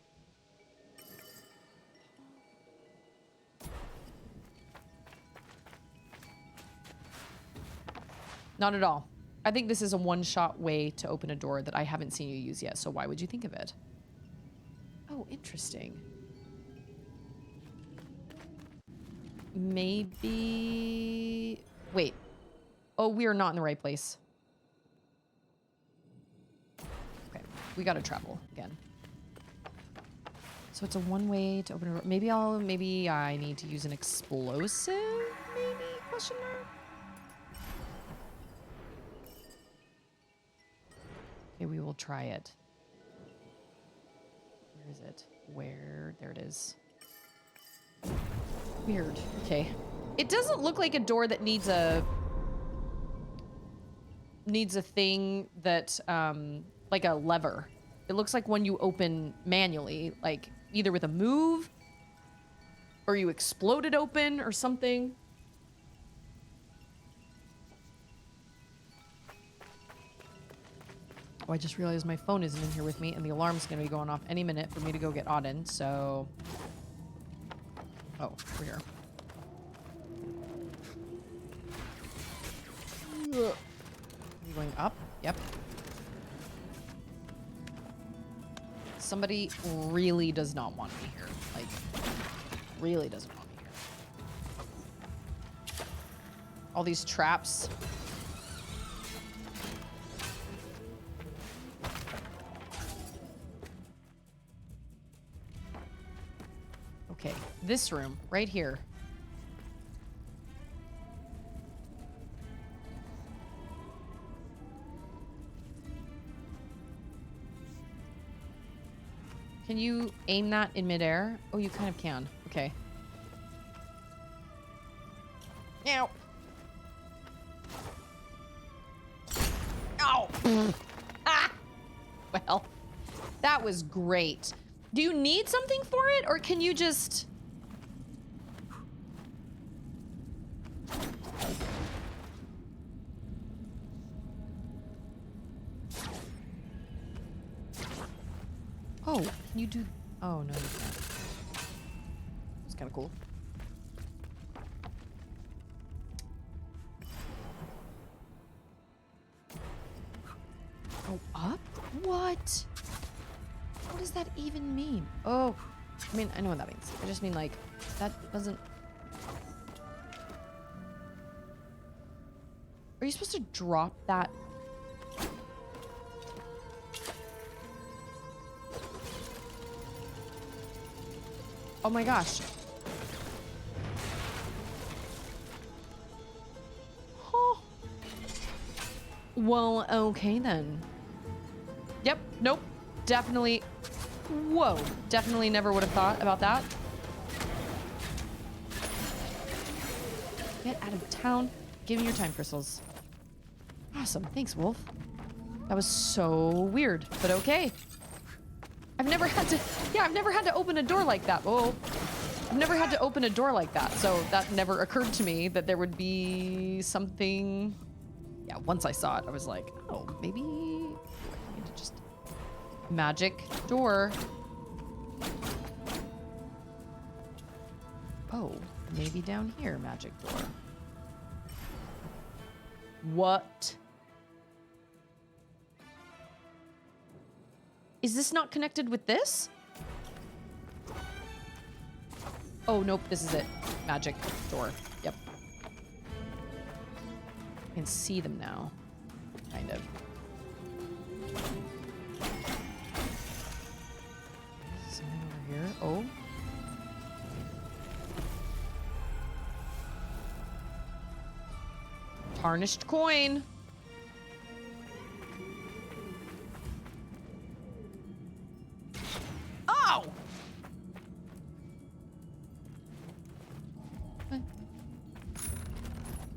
[SPEAKER 1] Not at all. I think this is a one-shot way to open a door that I haven't seen you use yet, so why would you think of it? Oh, interesting. Maybe... Wait. Oh, we are not in the right place. Okay, we gotta travel again. So it's a one-way to open a door. Maybe I need to use an explosive? Maybe? Question mark? Okay, we will try it. Where is it? There it is. Weird. Okay. It doesn't look like a door that needs a thing that like a lever. It looks like one you open manually, like either with a move or you explode it open or something. Oh, I just realized my phone isn't in here with me and the alarm's gonna be going off any minute for me to go get Auden, so... Oh, we're here. Are you going up? Yep. Somebody really does not want me here. Like, really doesn't want me here. All these traps. Okay, this room, right here. Can you aim that in midair? Oh, you kind of can. Okay. Ow. Ow. Ah. Well, that was great. Do you need something for it, or can you just... Oh, can you do... Oh, no, you can't. It's kind of cool. Oh, up? What? What does that even mean? Oh, I mean, I know what that means. I just mean, like, that doesn't... Are you supposed to drop that? Oh my gosh. Oh. Well, okay then. Yep, nope. Definitely. Whoa. Definitely never would have thought about that. Get out of town. Give me your time crystals. Awesome. Thanks, Wolf. That was so weird, but okay. I've never had to... Yeah, I've never had to open a door like that. Oh. I've never had to open a door like that, so that never occurred to me that there would be something... Yeah, once I saw it, I was like, oh, maybe... I need to just... Magic door. Oh, maybe down here, magic door. What? Is this not connected with this? Oh, nope, this is it. Magic door. Yep. I can see them now. Kind of. Something over here. Oh. Tarnished coin. Oh! What?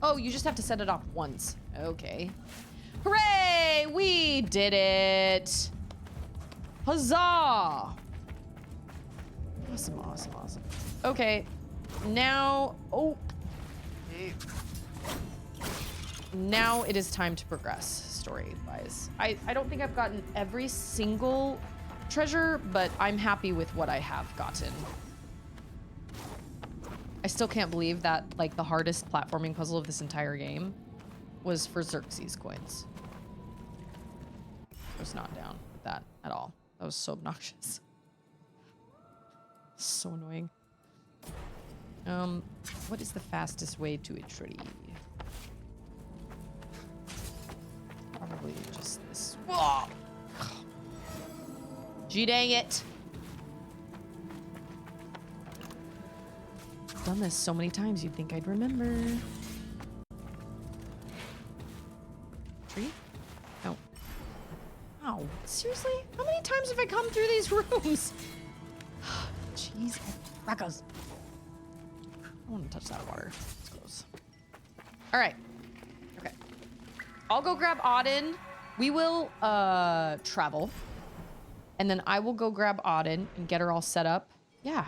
[SPEAKER 1] Oh, you just have to set it off once. Okay. Hooray! We did it! Huzzah! Awesome, awesome, awesome. Okay. Now... Oh. Now it is time to progress, story-wise. I don't think I've gotten every single treasure, but I'm happy with what I have gotten. I still can't believe that, like, the hardest platforming puzzle of this entire game was for Xerxes coins. I was not down with that at all. That was so obnoxious. So annoying. What is the fastest way to a tree? Probably just this. Whoa! Gee dang it. I've done this so many times you'd think I'd remember. Tree? No. Oh, seriously? How many times have I come through these rooms? Jeez, crackers. I don't want to touch that water. It's All right. Okay. I'll go grab Auden. We will travel. And then I will go grab Auden and get her all set up. Yeah.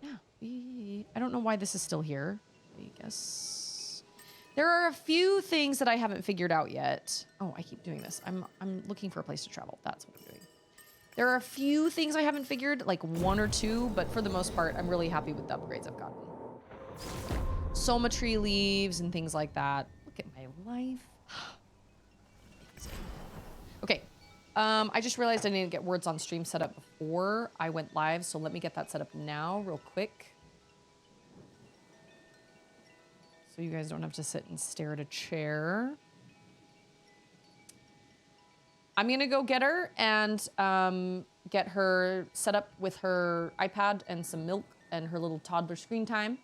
[SPEAKER 1] Yeah. I don't know why this is still here. I guess there are a few things that I haven't figured out yet. Oh, I keep doing this. I'm looking for a place to travel. That's what I'm doing. There are a few things I haven't figured, like 1 or 2, but for the most part, I'm really happy with the upgrades I've gotten. Somatree leaves and things like that. Look at my life. Okay. I just realized I need to get words on stream set up before I went live, so let me get that set up now real quick. So you guys don't have to sit and stare at a chair. I'm gonna go get her and get her set up with her iPad and some milk and her little toddler screen time.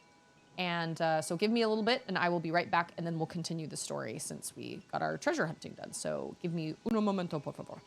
[SPEAKER 1] And so give me a little bit and I will be right back and then we'll continue the story since we got our treasure hunting done. So give me uno momento, por favor.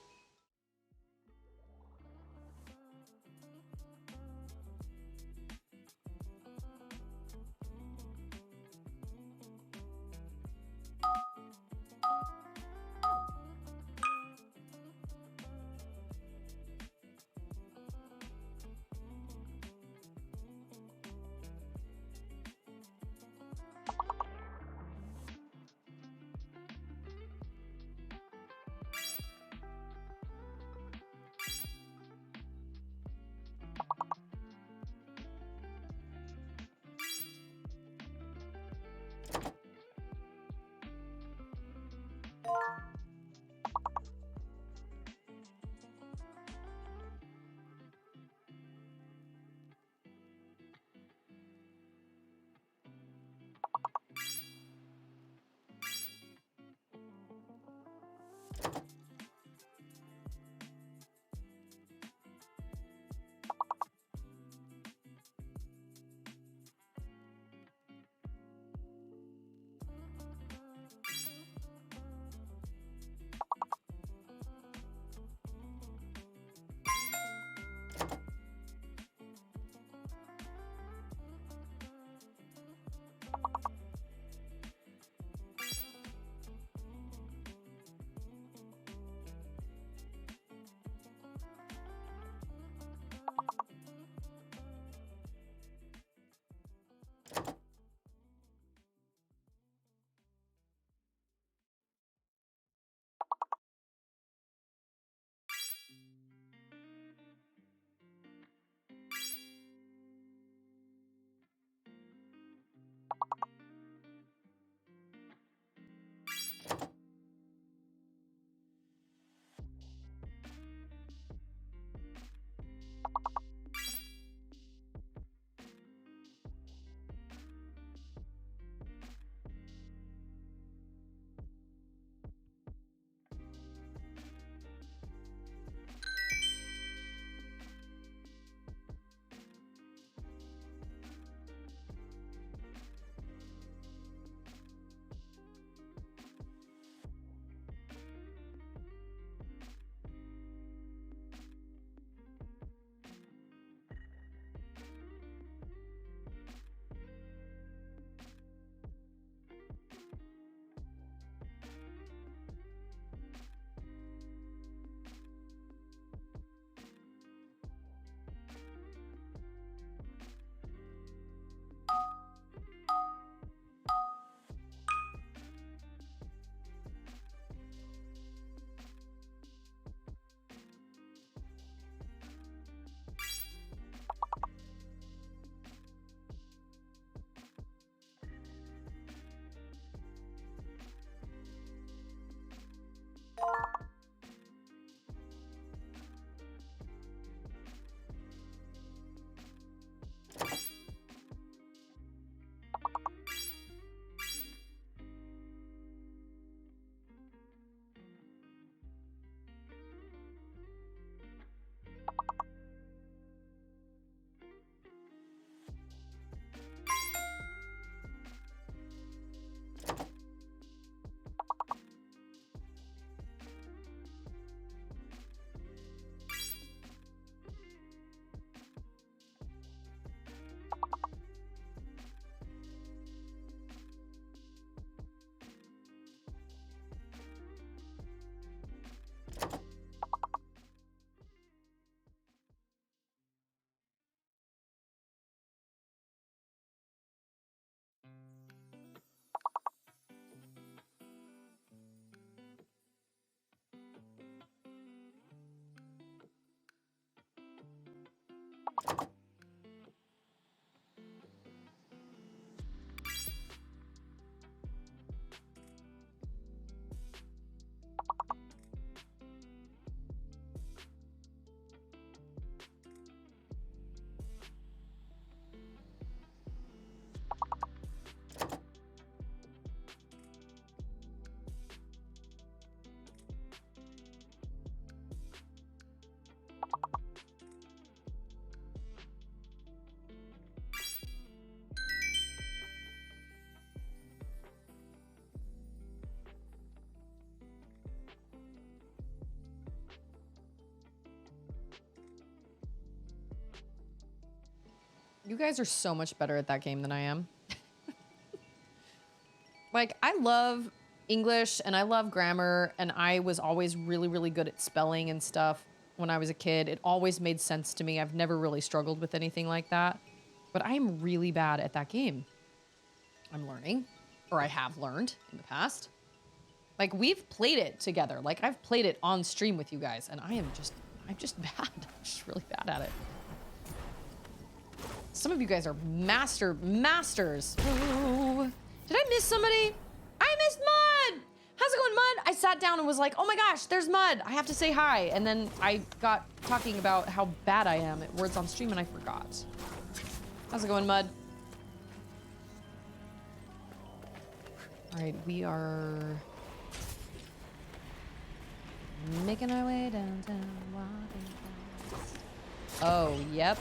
[SPEAKER 1] You guys are so much better at that game than I am. Like, I love English and I love grammar, and I was always really, really good at spelling and stuff when I was a kid. It always made sense to me. I've never really struggled with anything like that. But I am really bad at that game. I'm learning, or I have learned in the past. Like, we've played it together. Like, I've played it on stream with you guys, and I'm just bad. I'm just really bad at it. Some of you guys are masters. Ooh. Did I miss somebody? I missed Mud! How's it going, Mud? I sat down and was like, oh my gosh, there's Mud. I have to say hi. And then I got talking about how bad I am at words on stream and I forgot. How's it going, Mud? All right, we are making our way downtown, walking fast. Oh, yep.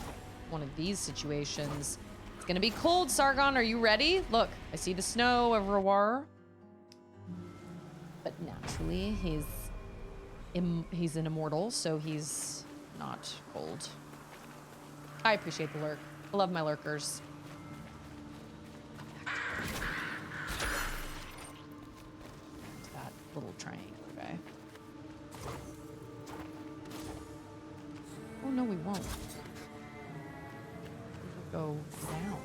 [SPEAKER 1] One of these situations. It's gonna be cold, Sargon. Are you ready? Look, I see the snow everywhere. But naturally, he's an immortal, so he's not cold. I appreciate the lurk. I love my lurkers. That little triangle guy. Oh no, we won't. Go down.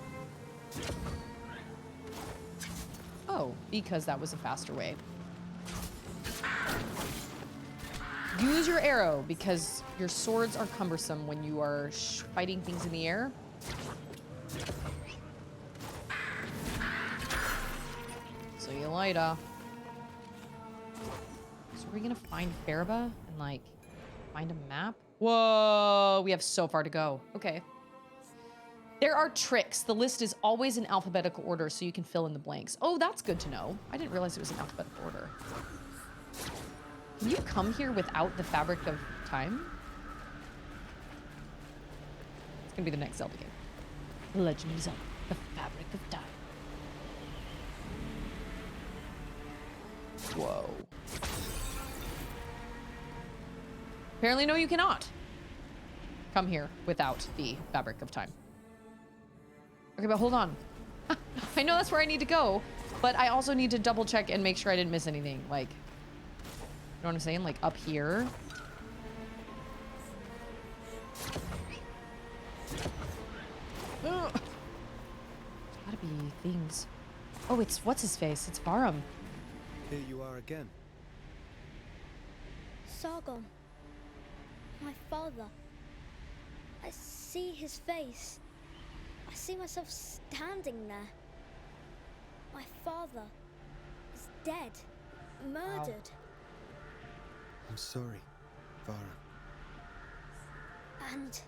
[SPEAKER 1] Oh, because that was a faster way. Use your arrow because your swords are cumbersome when you are fighting things in the air. See you later. So we're gonna find Faraba and like find a map? Whoa, we have so far to go. Okay. There are tricks. The list is always in alphabetical order, so you can fill in the blanks. Oh, that's good to know. I didn't realize it was in alphabetical order. Can you come here without the fabric of time? It's gonna be the next Zelda game. Legend of Zelda, the fabric of time. Whoa. Apparently, no, you cannot come here without the fabric of time. Okay, but hold on. I know that's where I need to go, but I also need to double check and make sure I didn't miss anything. Like, you know what I'm saying? Like up here. There's gotta be things. Oh, it's what's his face? It's Varum.
[SPEAKER 4] Here you are again.
[SPEAKER 5] Sargon. My father. I see his face. I see myself standing there. My father is dead. Murdered.
[SPEAKER 4] I'm sorry, Vara.
[SPEAKER 5] And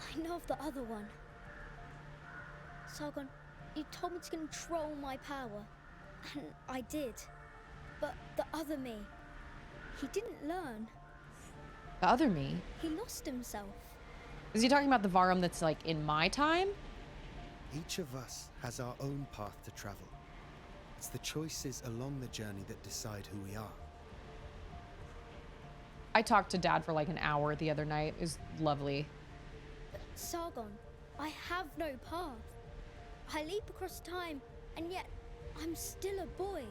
[SPEAKER 5] I know of the other one. Sargon, you told me to control my power. And I did. But the other me, he didn't learn.
[SPEAKER 1] The other me?
[SPEAKER 5] He lost himself.
[SPEAKER 1] Is he talking about the Varum that's like in my time?
[SPEAKER 4] Each of us has our own path to travel. It's the choices along the journey that decide who we are.
[SPEAKER 1] I talked to Dad for like an hour the other night. It was lovely.
[SPEAKER 5] But Sargon, I have no path. I leap across time, and yet I'm still a boy.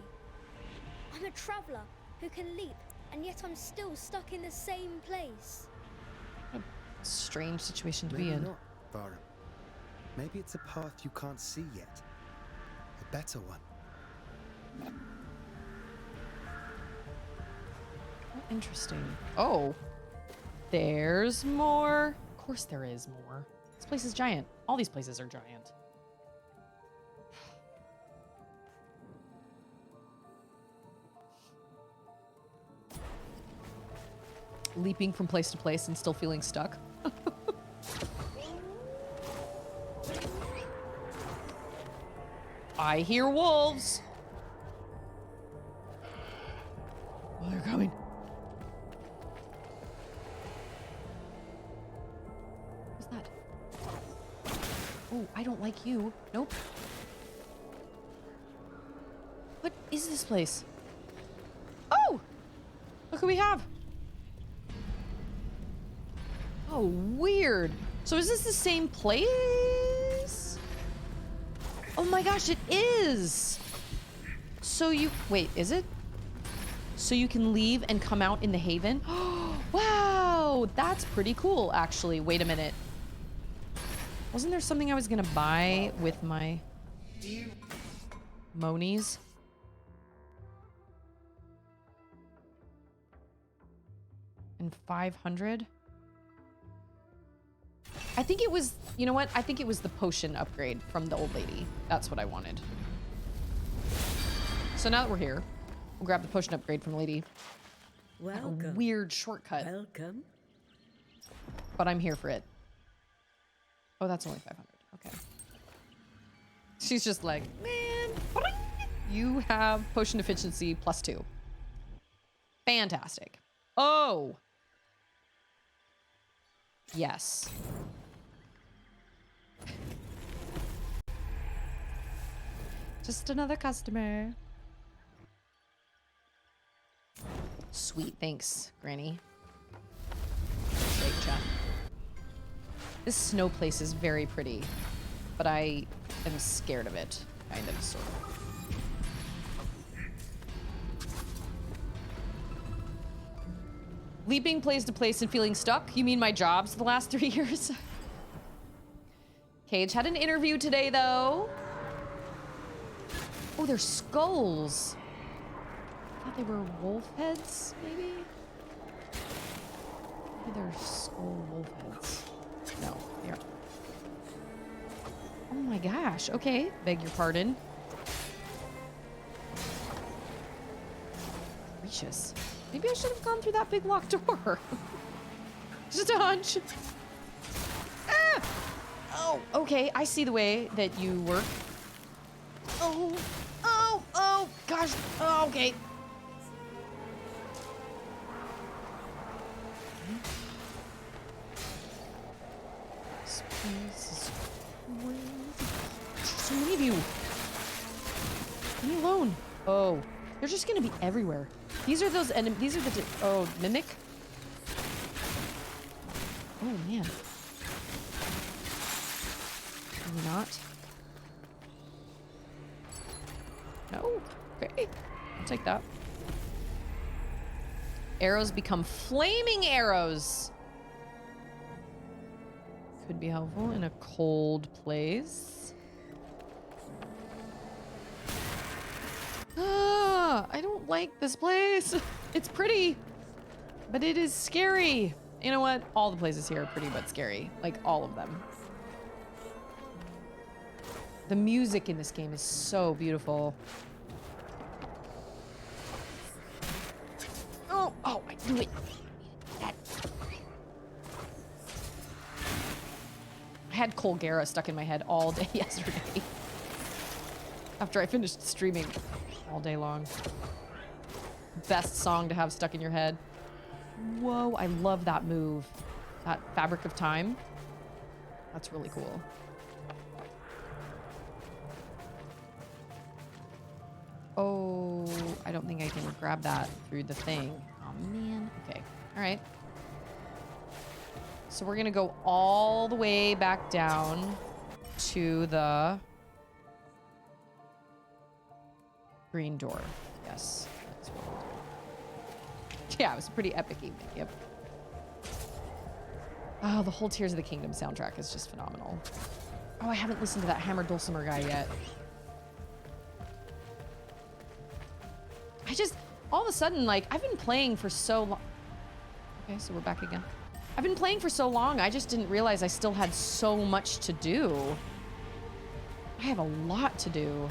[SPEAKER 5] I'm a traveler who can leap, and yet I'm still stuck in the same place.
[SPEAKER 1] Strange situation to
[SPEAKER 4] Maybe
[SPEAKER 1] be in.
[SPEAKER 4] not, Vara. Maybe it's a path you can't see yet. A better one.
[SPEAKER 1] Interesting. Oh, there's more course there is more. This place is giant. All these places are giant. Leaping from place to place and still feeling stuck. I hear wolves. Oh, they're coming. What's that? Oh, I don't like you. Nope. What is this place? Oh! Look who we have. Oh, weird. So is this the same place? Oh my gosh, it is. So you, wait, is it? So you can leave and come out in the haven? Wow, that's pretty cool, actually. Wait a minute. Wasn't there something I was gonna buy with my monies? And 500? I think it was, you know what? I think it was the potion upgrade from the old lady. That's what I wanted. So now that we're here, we'll grab the potion upgrade from the lady.
[SPEAKER 6] Welcome.
[SPEAKER 1] A weird shortcut,
[SPEAKER 6] Welcome.
[SPEAKER 1] but I'm here for it. Oh, that's only 500. Okay. She's just like, man, you have potion efficiency +2. Fantastic. Oh. Yes. Just another customer. Sweet, thanks, Granny. Appreciate ya. This snow place is very pretty, but I am scared of it, kind of, sort of. Leaping place to place and feeling stuck? You mean my jobs the last 3 years? Cage had an interview today, though. Oh, they're skulls. I thought they were wolf heads, maybe? Maybe they're skull wolf heads. No, they are. Oh my gosh. Okay, beg your pardon. Gracious. Maybe I should have gone through that big locked door. Just a hunch. Ah! Oh, okay. I see the way that you work. Oh, oh, oh, gosh. Oh, okay. This place is crazy. So many of you. Leave me alone. Oh, they're just gonna be everywhere. These are those enemies. These are the. Oh, mimic. Oh man. Maybe not. No. Okay. I'll take that. Arrows become flaming arrows. Could be helpful in a cold place. Ah, I don't like this place. It's pretty, but it is scary. You know what? All the places here are pretty but scary. Like, all of them. The music in this game is so beautiful. Oh, oh, I knew it. That. I had Colgera stuck in my head all day yesterday. After I finished streaming all day long. Best song to have stuck in your head. Whoa, I love that move. That Fabric of Time. That's really cool. Oh, I don't think I can grab that through the thing. Oh, man. Okay. All right. So we're going to go all the way back down to the green door. Yes. That's what we'll do. Yeah, it was a pretty epic evening. Yep. Oh, the whole Tears of the Kingdom soundtrack is just phenomenal. Oh, I haven't listened to that Hammer Dulcimer guy yet. I just, all of a sudden, like, I've been playing for so long. Okay, so we're back again. I've been playing for so long, I just didn't realize I still had so much to do. I have a lot to do.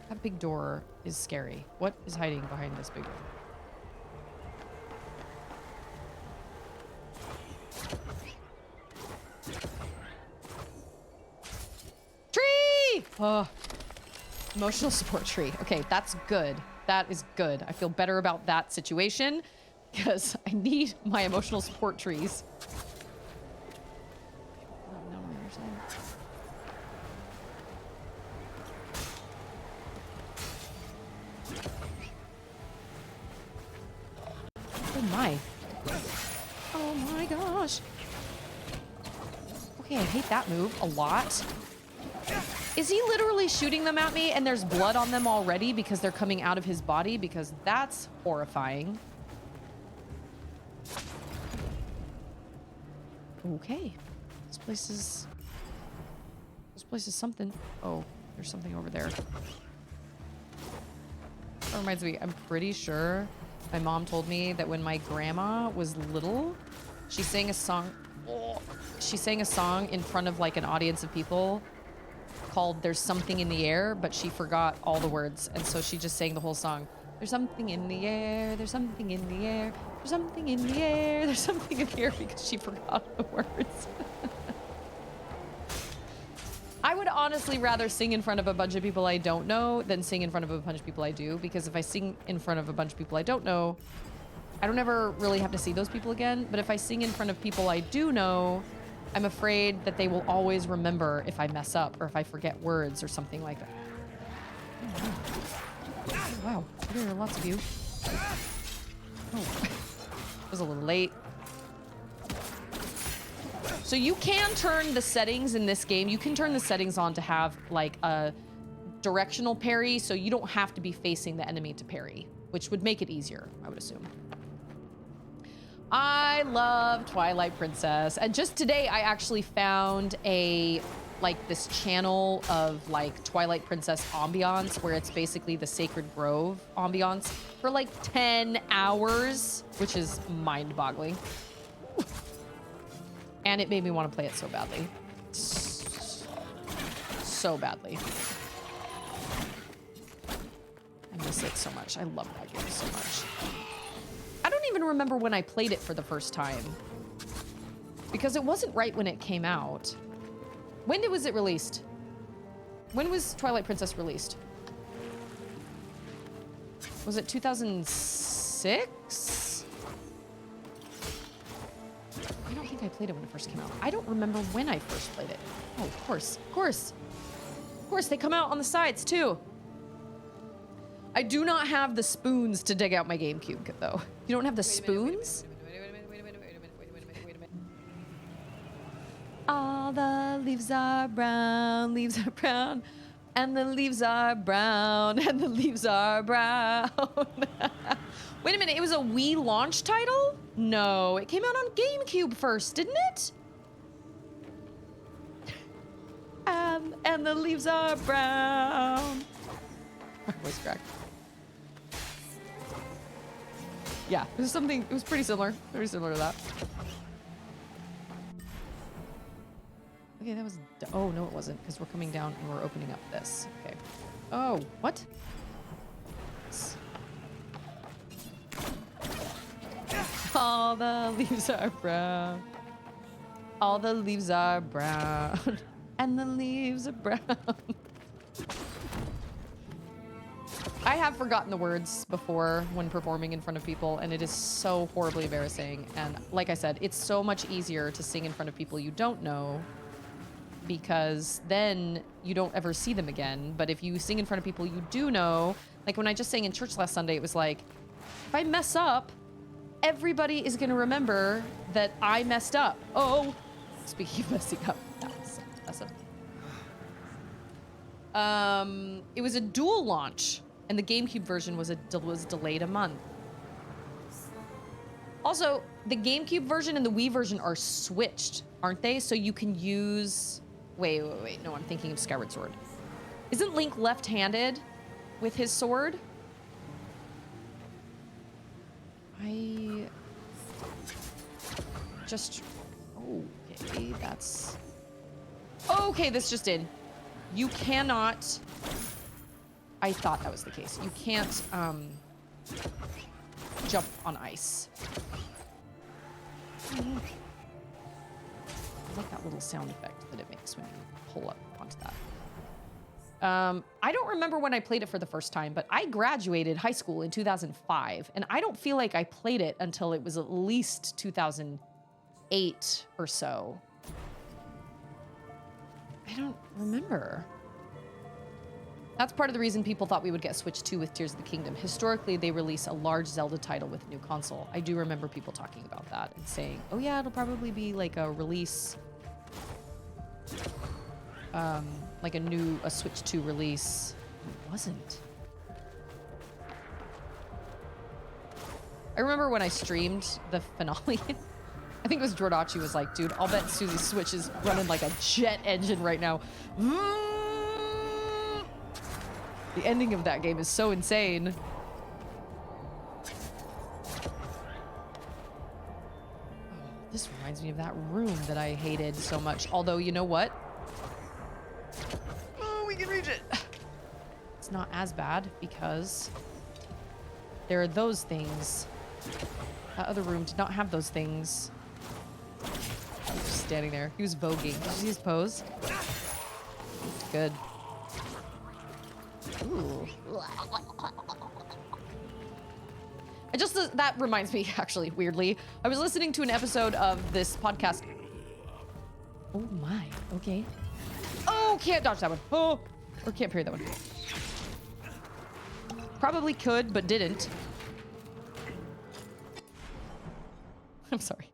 [SPEAKER 1] That big door is scary. What is hiding behind this big door? Tree! Oh. Emotional support tree. Okay, that's good. That is good. I feel better about that situation because I need my emotional support trees. Oh, no, on the other side. Oh my. Oh my gosh. Okay, I hate that move a lot. Is he literally shooting them at me and there's blood on them already because they're coming out of his body? Because that's horrifying. Okay. This place is something. Oh, there's something over there. That reminds me, I'm pretty sure my mom told me that when my grandma was little, she sang a song. Oh, she sang a song in front of like an audience of people called There's Something in the Air, but she forgot all the words, and so she just sang the whole song. There's something in the air, there's something in the air, there's something in the air, there's something in the air, because she forgot the words. I would honestly rather sing in front of a bunch of people I don't know than sing in front of a bunch of people I do, because if I sing in front of a bunch of people I don't know, I don't ever really have to see those people again, but if I sing in front of people I do know, I'm afraid that they will always remember if I mess up or if I forget words or something like that. Oh, wow. There are lots of you. Oh. It was a little late. So you can turn the settings in this game. You can turn the settings on to have like a directional parry, so you don't have to be facing the enemy to parry, which would make it easier, I would assume. I love Twilight Princess. And just today, I actually found this channel of like Twilight Princess ambiance where it's basically the Sacred Grove ambiance for like 10 hours, which is mind-boggling. And it made me want to play it so badly. So badly. I miss it so much. I love that game so much. I don't even remember when I played it for the first time. Because it wasn't right when it came out. When was it released? When was Twilight Princess released? Was it 2006? I don't think I played it when it first came out. I don't remember when I first played it. Oh, of course. Of course. Of course, they come out on the sides, too. I do not have the spoons to dig out my GameCube, though. You don't have the spoons?
[SPEAKER 5] Wait a minute.
[SPEAKER 1] All the leaves are brown, and the leaves are brown, and the leaves are brown. Wait a minute, it was a Wii launch title? No, it came out on GameCube first, didn't it? And the leaves are brown. My voice cracked. Yeah, it was pretty similar. Very similar to that. Okay, that was, oh no it wasn't, because we're coming down and we're opening up this. Okay. Oh, what? All the leaves are brown. All the leaves are brown. And the leaves are brown. I have forgotten the words before when performing in front of people, and it is so horribly embarrassing. And like I said, it's so much easier to sing in front of people you don't know, because then you don't ever see them again. But if you sing in front of people you do know, like when I just sang in church last Sunday, it was like, if I mess up, everybody is going to remember that I messed up. Oh, speaking of messing up, that was mess up. It was a dual launch, and the GameCube version was delayed a month. Also, the GameCube version and the Wii version are switched, aren't they? So you can use... Wait. No, I'm thinking of Skyward Sword. Isn't Link left-handed with his sword? I just... Okay, that's... Okay, this just in. You cannot... I thought that was the case. You can't, jump on ice. I like that little sound effect that it makes when you pull up onto that. I don't remember when I played it for the first time, but I graduated high school in 2005, and I don't feel like I played it until it was at least 2008 or so. I don't remember. That's part of the reason people thought we would get Switch 2 with Tears of the Kingdom. Historically, they release a large Zelda title with a new console. I do remember people talking about that and saying, oh yeah, it'll probably be like a release, like a Switch 2 release. It wasn't. I remember when I streamed the finale, I think it was Jordachi was like, dude, I'll bet Susie's Switch is running like a jet engine right now. The ending of that game is so insane. Oh, this reminds me of that room that I hated so much. Although, you know what? Oh, we can reach it. It's not as bad because there are those things. That other room did not have those things. He was just standing there. He was voguing. Did you see his pose? Good. Ooh. That reminds me, actually, weirdly. I was listening to an episode of this podcast. Oh my, okay. Oh, can't dodge that one. Oh, or can't parry that one. Probably could, but didn't. I'm sorry.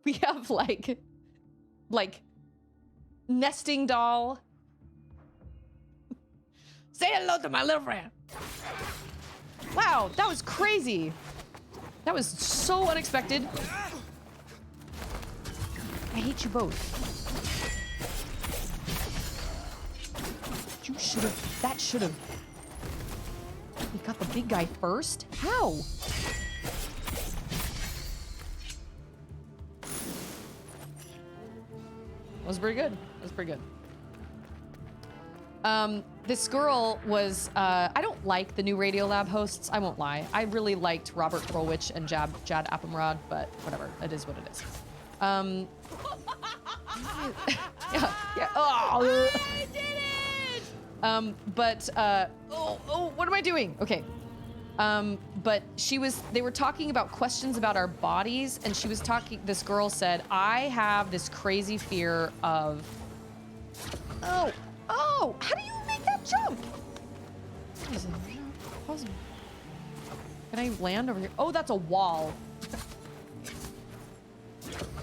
[SPEAKER 1] We have like nesting doll. Say hello to my little friend. Wow, that was crazy. That was so unexpected. I hate you both. You should have, that should have. We got the big guy first? How? That was pretty good. That was pretty good. This girl was, I don't like the new Radiolab hosts, I won't lie. I really liked Robert Krulwich and Jad Appamrod, but whatever, it is what it is. Yeah. Oh, I did it! What am I doing? Okay. But they were talking about questions about our bodies, and she was talking, this girl said, I have this crazy fear of, oh, how do you make that jump? What is it? Can I land over here? Oh, that's a wall.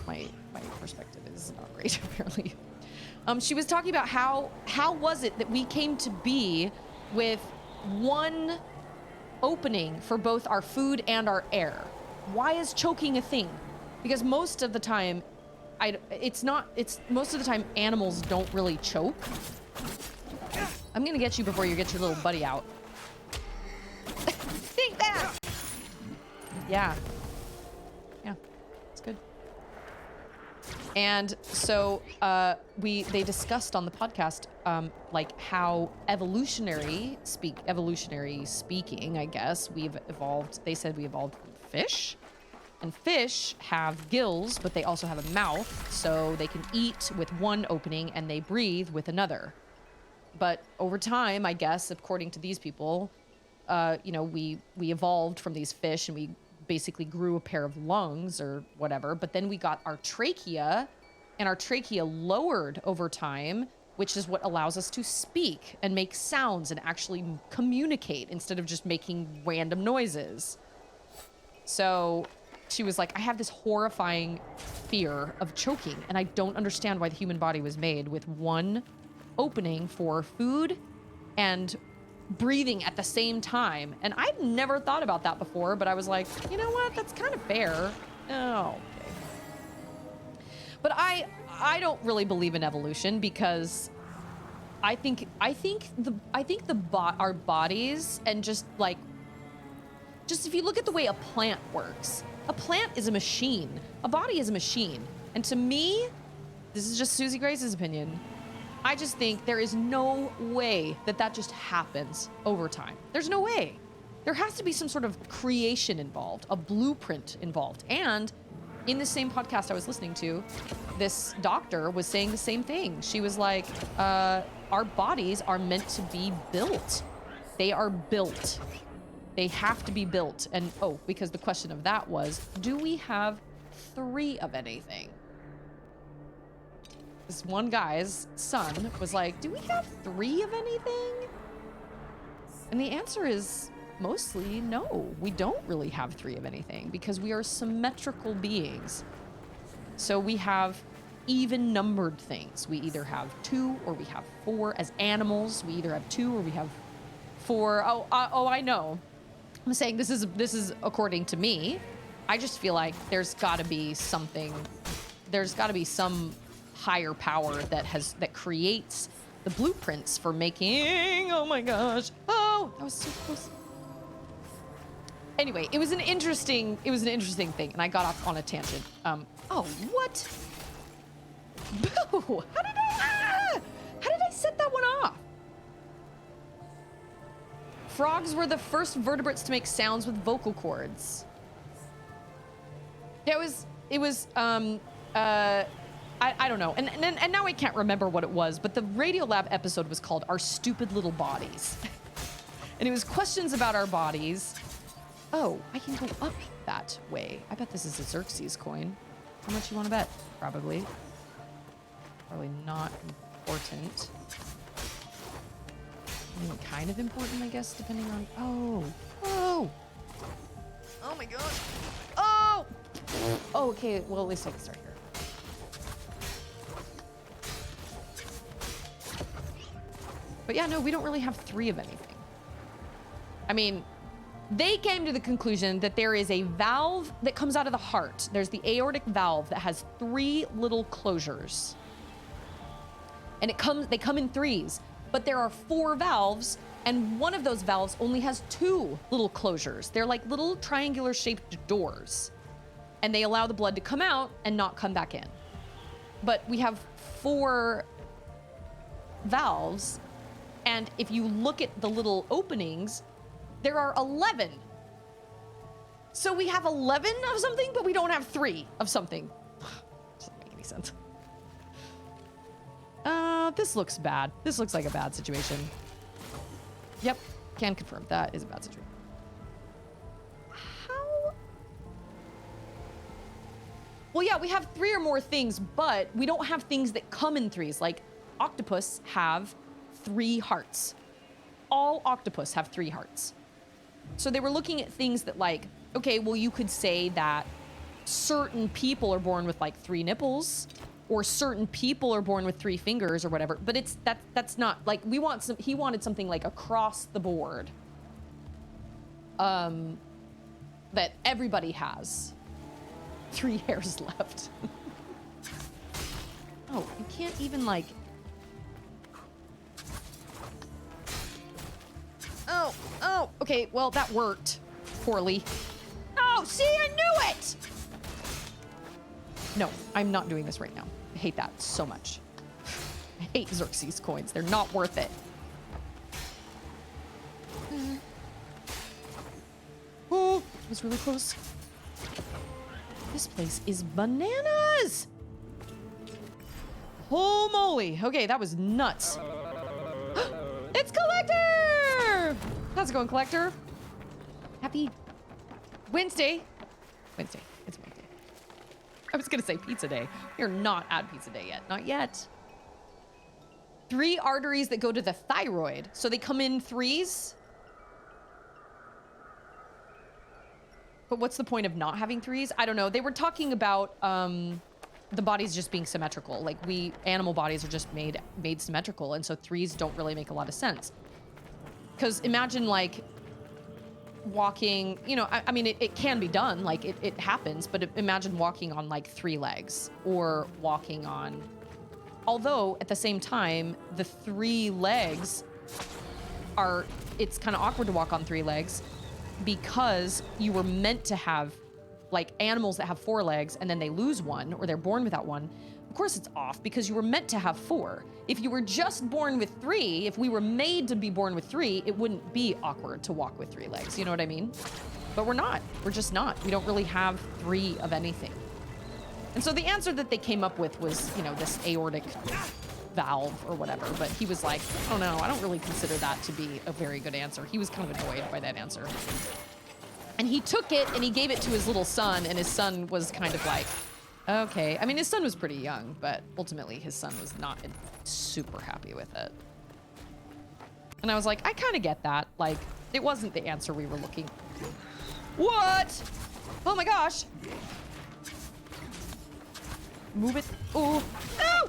[SPEAKER 1] My perspective is not great, apparently. She was talking about how was it that we came to be with one opening for both our food and our air? Why is choking a thing? Because most of the time, most of the time animals don't really choke. I'm gonna get you before you get your little buddy out. Take that! Yeah, it's good. And so they discussed on the podcast like how evolutionary speaking, I guess, we've evolved. They said we evolved from fish, and fish have gills, but they also have a mouth, so they can eat with one opening and they breathe with another. But over time, I guess, according to these people, we evolved from these fish and we basically grew a pair of lungs or whatever, but then we got our trachea, and our trachea lowered over time, which is what allows us to speak and make sounds and actually communicate instead of just making random noises. So she was like, I have this horrifying fear of choking, and I don't understand why the human body was made with one opening for food and breathing at the same time. And I'd never thought about that before, but I was like, you know what? That's kind of fair. Oh, okay. But I don't really believe in evolution because I think our bodies and just like just if you look at the way a plant works, a plant is a machine. A body is a machine. And to me, this is just Susie Grace's opinion, I just think there is no way that that just happens over time. There's no way. There has to be some sort of creation involved, a blueprint involved. And in the same podcast I was listening to, this doctor was saying the same thing. She was like, our bodies are meant to be built. They are built. They have to be built. And oh, because the question of that was, do we have 3 of anything? This one guy's son was like, do we have 3 of anything? And the answer is mostly no. We don't really have 3 of anything because we are symmetrical beings. So we have even numbered things. We either have 2 or we have 4. As animals, we either have 2 or we have 4. Oh, I know. I'm saying this is according to me. I just feel like there's got to be something. There's got to be some higher power that creates the blueprints for making. Oh my gosh! Oh, that was so close. Anyway, it was an interesting thing, and I got off on a tangent. Oh, what? Boo! How did I set that one off? Frogs were the first vertebrates to make sounds with vocal cords. It was I don't know. And now I can't remember what it was, but the Radiolab episode was called Our Stupid Little Bodies. And it was questions about our bodies. Oh, I can go up that way. I bet this is a Xerxes coin. How much you want to bet? Probably not important. I mean, kind of important, I guess, depending on... Oh my gosh. Oh, okay. Well, at least I can start here. But yeah, no, we don't really have 3 of anything. I mean, they came to the conclusion that there is a valve that comes out of the heart. There's the aortic valve that has 3 little closures. And they come in 3s, but there are 4 valves, and one of those valves only has 2 little closures. They're like little triangular shaped doors. And they allow the blood to come out and not come back in. But we have 4 valves, and if you look at the little openings, there are 11. So we have 11 of something, but we don't have 3 of something. Doesn't make any sense. This looks bad. This looks like a bad situation. Yep, can confirm that is a bad situation. How? Well, yeah, we have 3 or more things, but we don't have things that come in 3s. Like octopus have 3 hearts. All octopus have 3 hearts. So they were looking at things that, like, okay, well, you could say that certain people are born with like 3 nipples, or certain people are born with 3 fingers or whatever, but that's not like he wanted something like across the board that everybody has 3 hairs left. Oh, you can't even like oh, okay, well, that worked poorly. Oh, see, I knew it! No, I'm not doing this right now. I hate that so much. I hate Xerxes coins. They're not worth it. Oh, that was really close. This place is bananas! Oh moly. Okay, that was nuts. It's Collector! How's it going, Collector? Happy Wednesday. It's Wednesday. I was gonna say pizza day. We're not at pizza day yet. Not yet. 3 arteries that go to the thyroid. So they come in 3s. But what's the point of not having 3s? I don't know. They were talking about the bodies just being symmetrical. Like animal bodies are just made symmetrical. And so 3s don't really make a lot of sense. Because imagine like walking, you know, I mean, it can be done, like it happens, but imagine walking on like 3 legs or walking on, although at the same time, the 3 legs it's kind of awkward to walk on 3 legs. because you were meant to have like animals that have 4 legs and then they lose one or they're born without one. Of course it's off because you were meant to have 4. If you were just born with 3, if we were made to be born with 3, it wouldn't be awkward to walk with 3 legs. You know what I mean? But we're not. We're just not. We don't really have 3 of anything. And so the answer that they came up with was, you know, this aortic valve or whatever. But he was like, oh no, I don't really consider that to be a very good answer. He was kind of annoyed by that answer. And he took it and he gave it to his little son, and his son was kind of like, okay. I mean, his son was pretty young, but ultimately his son was not super happy with it. And I was like, I kind of get that. Like, it wasn't the answer we were looking. What? Oh my gosh. Move it. Oh, no!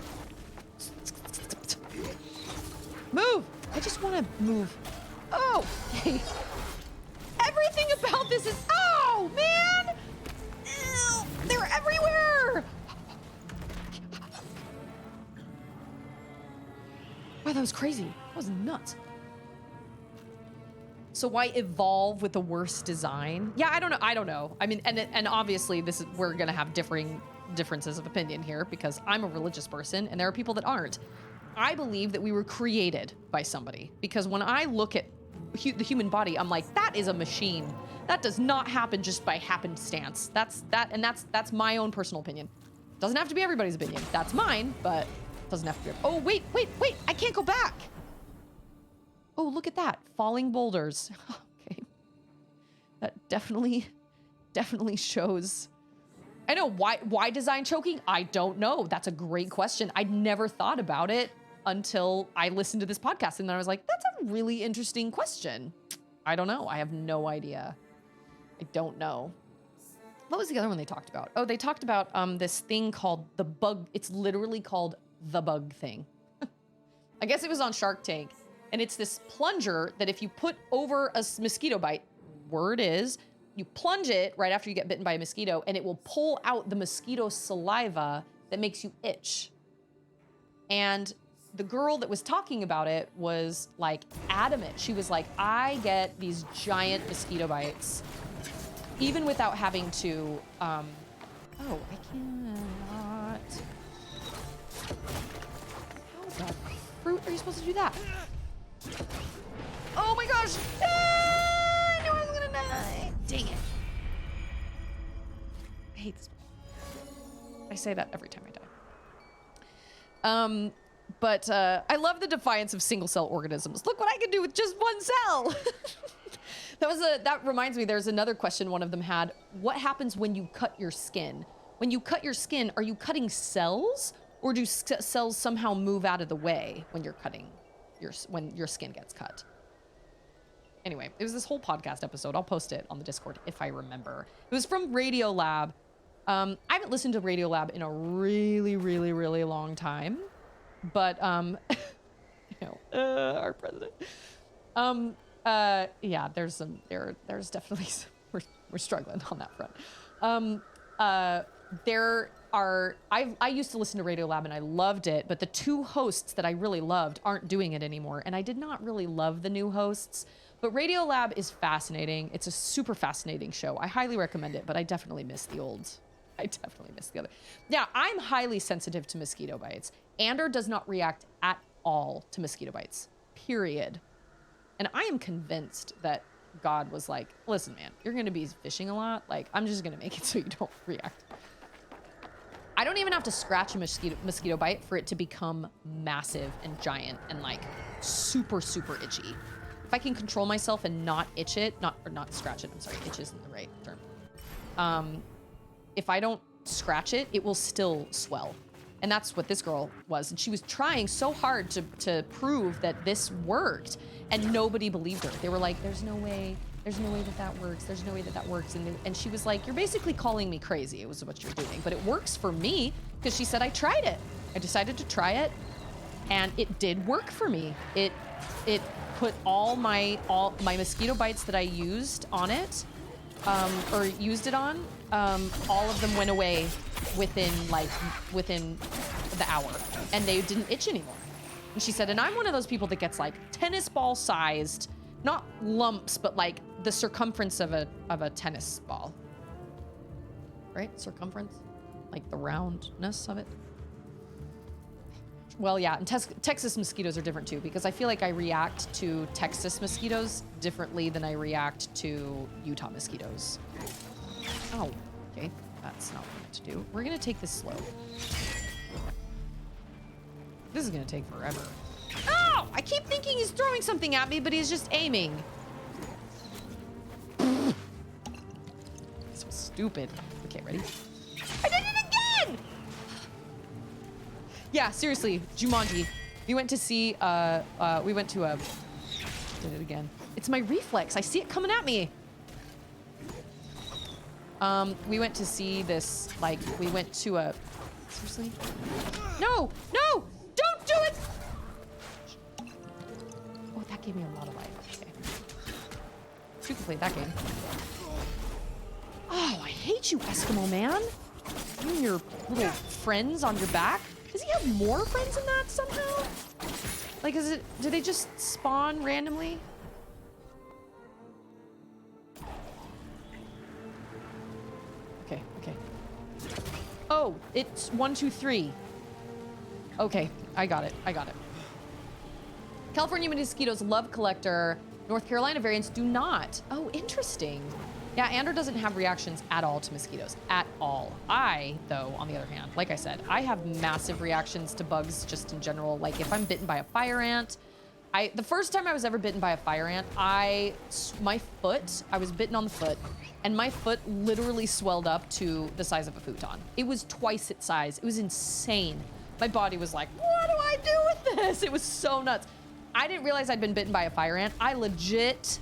[SPEAKER 1] Move. I just want to move. Oh. Everything about this is, oh, man. Ew, they're everywhere. Wow, that was crazy. That was nuts. So why evolve with the worst design? Yeah, I don't know. I mean, and obviously we're gonna have differences of opinion here because I'm a religious person and there are people that aren't. I believe that we were created by somebody because when I look at the human body, I'm like, that is a machine. That does not happen just by happenstance. That's my own personal opinion. Doesn't have to be everybody's opinion. That's mine, but doesn't have to be. Oh, wait, I can't go back. Oh, look at that. Falling boulders. Okay. That definitely shows. I know, why design choking? I don't know. That's a great question. I'd never thought about it until I listened to this podcast, and then I was like, that's a really interesting question. I don't know. I have no idea. I don't know. What was the other one they talked about? Oh, they talked about this thing called the bug. It's literally called the bug thing. I guess it was on Shark Tank. And it's this plunger that if you put over a mosquito bite, word is, you plunge it right after you get bitten by a mosquito, and it will pull out the mosquito saliva that makes you itch. And the girl that was talking about it was like adamant. She was like, I get these giant mosquito bites, even without having to, oh, I cannot. How the fruit are you supposed to do that? Oh my gosh! Ah, I knew I was gonna die. Dang it. I hate this. I say that every time I die. But I love the defiance of single cell organisms. Look what I can do with just one cell. That reminds me, there's another question one of them had. What happens when you cut your skin? When you cut your skin, are you cutting cells, or do cells somehow move out of the way when you're cutting when your skin gets cut? Anyway, it was this whole podcast episode. I'll post it on the Discord if I remember. It was from Radiolab. I haven't listened to Radiolab in a really, really, really long time. But, you know, our president. Yeah, there's definitely some, we're struggling on that front. I used to listen to Radiolab and I loved it, but the 2 hosts that I really loved aren't doing it anymore. And I did not really love the new hosts, but Radiolab is fascinating. It's a super fascinating show. I highly recommend it, but I definitely miss the other. Yeah, I'm highly sensitive to mosquito bites. Ander does not react at all to mosquito bites, period. And I am convinced that God was like, listen, man, you're going to be fishing a lot. Like, I'm just going to make it so you don't react. I don't even have to scratch a mosquito bite for it to become massive and giant and like super, super itchy. If I can control myself and not itch it, not scratch it, I'm sorry, itch isn't the right term. If I don't scratch it, it will still swell. And that's what this girl was. And she was trying so hard to prove that this worked, and nobody believed her. They were like, there's no way that works. There's no way that works. And she was like, you're basically calling me crazy. It was what you're doing, but it works for me, because she said, I tried it. I decided to try it, and it did work for me. It put all my mosquito bites that I used on it, or used it on, all of them went away within the hour, and they didn't itch anymore. And she said, and I'm one of those people that gets like tennis ball sized not lumps, but like the circumference of a tennis ball. Right? Circumference? Like the roundness of it. Well, yeah, and Texas mosquitoes are different too, because I feel like I react to Texas mosquitoes differently than I react to Utah mosquitoes. Oh, okay. That's not what I meant to do. We're gonna take this slow. This is gonna take forever. Oh! I keep thinking he's throwing something at me, but he's just aiming. So stupid. Okay, ready? I did it again! Yeah, seriously, Jumanji. We went to see, did it again. It's my reflex. I see it coming at me. We went to see this, like, we went to a, seriously? No, no, don't do it! Oh, that gave me a lot of life. Okay. You can play that game. Oh, I hate you, Eskimo man. You and your little friends on your back. Does he have more friends than that somehow? Like, do they just spawn randomly? Okay, okay. Oh, it's 1, 2, 3. Okay, I got it. California mosquitoes love collector. North Carolina variants do not. Oh, interesting. Yeah, Andrew doesn't have reactions at all to mosquitoes. At all. I, though, on the other hand, like I said, I have massive reactions to bugs just in general. Like if I'm bitten by a fire ant, the first time I was ever bitten by a fire ant, I was bitten on the foot, and my foot literally swelled up to the size of a futon. It was twice its size. It was insane. My body was like, what do I do with this? It was so nuts. I didn't realize I'd been bitten by a fire ant. I legit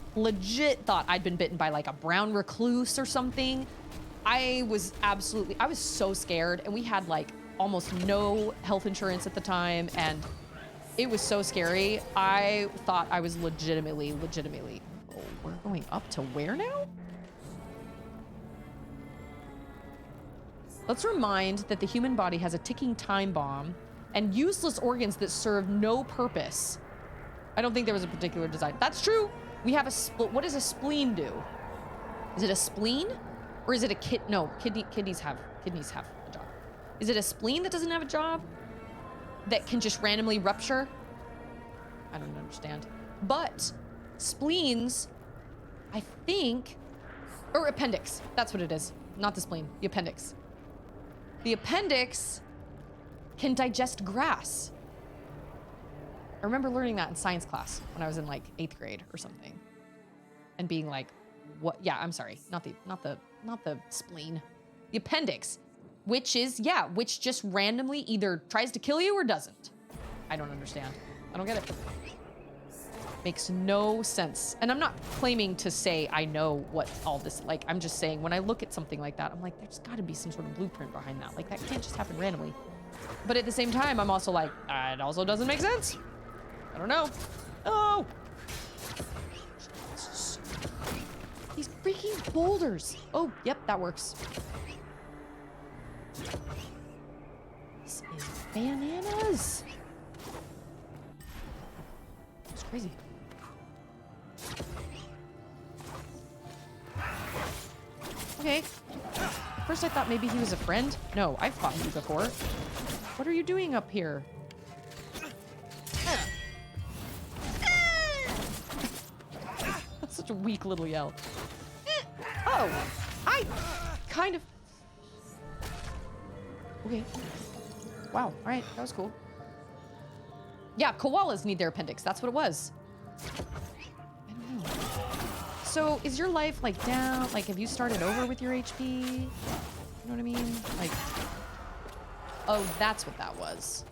[SPEAKER 1] thought I'd been bitten by like a brown recluse or something. I was so scared, and we had like almost no health insurance at the time, and it was so scary. I thought I was legitimately, oh, we're going up to where now? Let's remind that the human body has a ticking time bomb and useless organs that serve no purpose. I don't think there was a particular design. That's true. We have what does a spleen do? Is it a spleen? Or is it a no, kidneys have a job. Is it a spleen that doesn't have a job? That can just randomly rupture? I don't understand. But spleens, I think, or appendix. That's what it is. Not the spleen, the appendix. The appendix can digest grass. I remember learning that in science class when I was in like 8th grade or something, and being like, "What? Yeah, I'm sorry, not the spleen, the appendix, which just randomly either tries to kill you or doesn't." I don't understand. I don't get it. Makes no sense. And I'm not claiming to say I know what all this, like, I'm just saying when I look at something like that, I'm like, there's got to be some sort of blueprint behind that. Like, that can't just happen randomly. But at the same time, I'm also like, it also doesn't make sense. I don't know. Oh! These freaking boulders. Oh, yep, that works. This is bananas. It's crazy. Okay. First I thought maybe he was a friend. No, I've fought you before. What are you doing up here? That's such a weak little yell. Oh, I kind of... Okay. Wow, all right, that was cool. Yeah, koalas need their appendix. That's what it was. I don't know. So is your life like down? Like, have you started over with your HP? You know what I mean? Like, oh, that's what that was.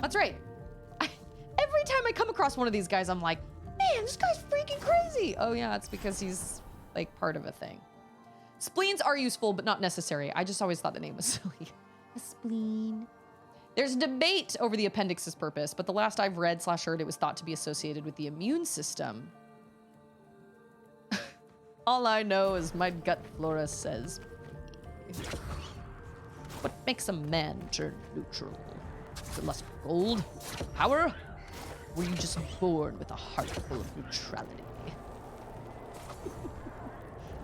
[SPEAKER 1] That's right. Every time I come across one of these guys, I'm like, man, this guy's freaking crazy. Oh yeah, it's because he's like part of a thing. Spleens are useful, but not necessary. I just always thought the name was silly. A spleen. There's a debate over the appendix's purpose, but the last I've read / heard, it was thought to be associated with the immune system. All I know is my gut flora says. What makes a man turn neutral? The lust for gold? Power? Were you just born with a heart full of neutrality?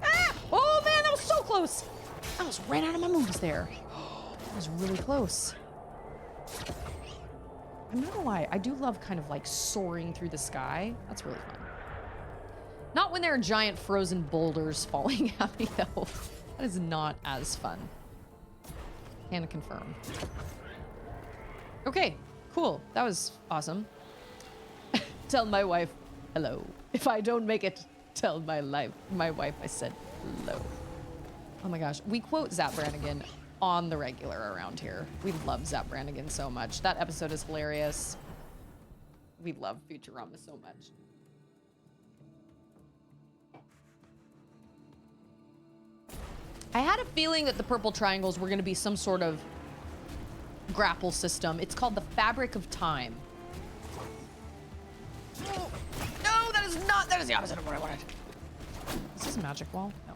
[SPEAKER 1] Ah! Oh man, that was so close! I almost ran out of my moves there. That was really close. I'm not gonna lie, I do love kind of like soaring through the sky. That's really fun. Not when there are giant frozen boulders falling at me though. That is not as fun. Can confirm. Okay, cool. That was awesome. Tell my wife hello. If I don't make it, tell my wife I said hello. Oh my gosh, we quote Zap Brannigan on the regular around here. We love Zap Brannigan so much. That episode is hilarious. We love Futurama so much. I had a feeling that the purple triangles were going to be some sort of grapple system. It's called the Fabric of Time. Oh, no, that is not. That is the opposite of what I wanted. Is this a magic wall? No.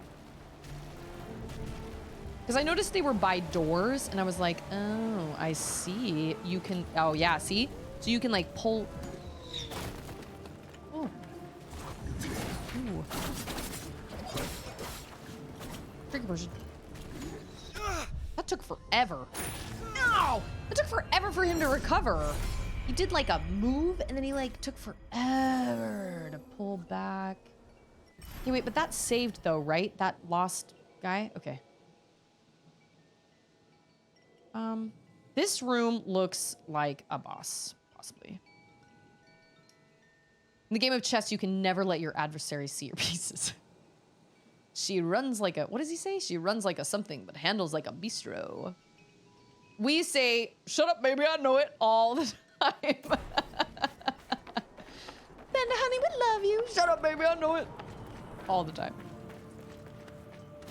[SPEAKER 1] Because I noticed they were by doors, and I was like, oh, I see. You can. Oh, yeah, see? So you can, like, pull. Oh. Ooh. Trigger potion. That took forever. No! It took forever for him to recover. He did like a move and then he like took forever to pull back. Okay, wait, but that saved though, right? That lost guy? Okay. This room looks like a boss, possibly. In the game of chess, you can never let your adversary see your pieces. She runs like a, what does he say? She runs like a something, but handles like a bistro. We say, shut up, baby, I know it, all the time. Benda, honey, we love you. Shut up, baby, I know it. All the time.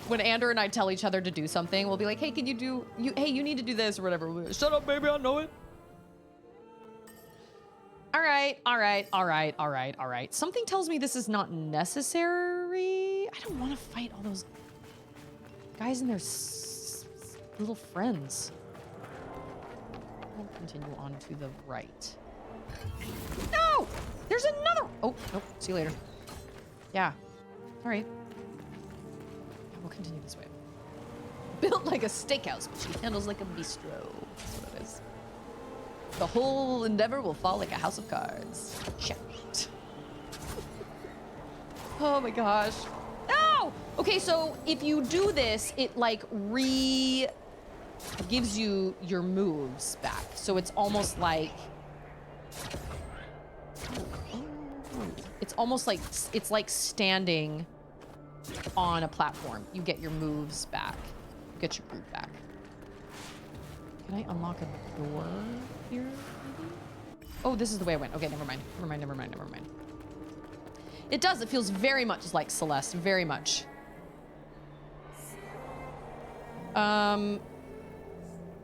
[SPEAKER 1] When Andrew and I tell each other to do something, we'll be like, hey, can you do, hey, you need to do this or whatever. We'll be like, shut up, baby, I know it. All right, all right, all right, all right, all right. Something tells me this is not necessary. I don't want to fight all those guys and their little friends. We'll continue on to the right. No! There's another! Oh, nope. See you later. Yeah. All right. Yeah, we'll continue this way. Built like a steakhouse, but she handles like a bistro. That's what it is. The whole endeavor will fall like a house of cards. Check. Oh my gosh. No! Okay, so if you do this, it like gives you your moves back. So it's almost like it's like standing on a platform. You get your moves back. You get your group back. Can I unlock a door here, maybe? Oh, this is the way I went. Okay, never mind. Never mind, never mind, never mind. It does. It feels very much like Celeste. Very much.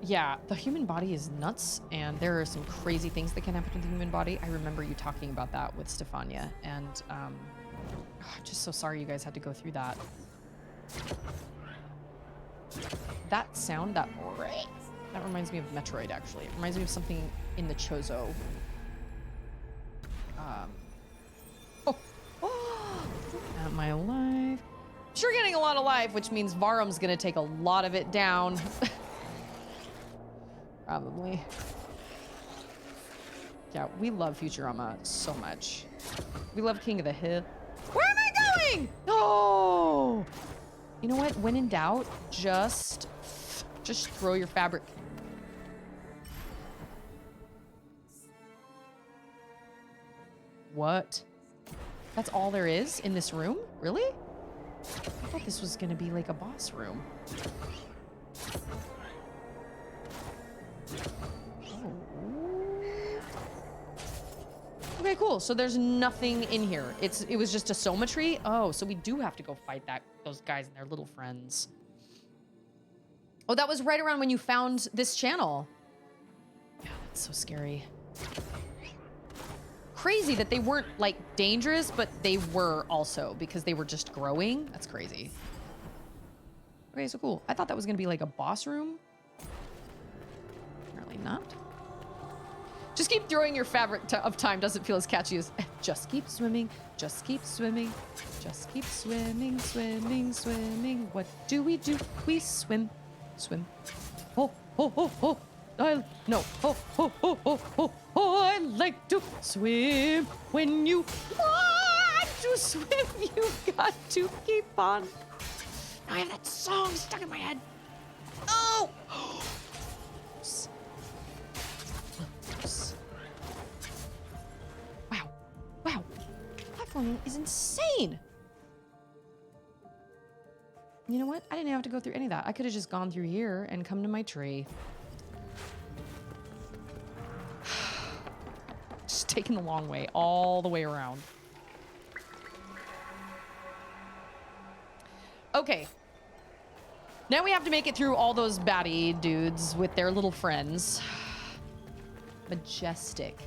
[SPEAKER 1] Yeah, the human body is nuts, and there are some crazy things that can happen to the human body. I remember you talking about that with Stefania, and I'm just so sorry you guys had to go through that. That sound, that reminds me of Metroid, actually. It reminds me of something in the Chozo. At my life. Sure, getting a lot of life, which means Varum's gonna take a lot of it down. Probably. Yeah, we love Futurama so much. We love King of the Hill. Where am I going? Oh! You know what? When in doubt, just throw your fabric. What? That's all there is in this room? Really? I thought this was gonna be like a boss room. Okay, cool. So there's nothing in here. It was just a soma tree. Oh, so we do have to go fight those guys and their little friends. Oh, that was right around when you found this channel. Yeah, that's so scary. Crazy that they weren't like dangerous, but they were also because they were just growing. That's crazy. Okay, so cool. I thought that was gonna be like a boss room. Apparently not. Just keep throwing your fabric of time doesn't feel as catchy as just keep swimming, just keep swimming, just keep swimming, swimming, swimming. What do? We swim, swim. Oh, oh, oh, oh. No. Oh, oh, oh, oh, oh, oh. I like to swim. When you want to swim, you got to keep on. I have that song stuck in my head. Oh! Wow. Platforming is insane. You know what? I didn't have to go through any of that. I could have just gone through here and come to my tree. Just taking the long way, all the way around. Okay. Now we have to make it through all those baddie dudes with their little friends. Majestic.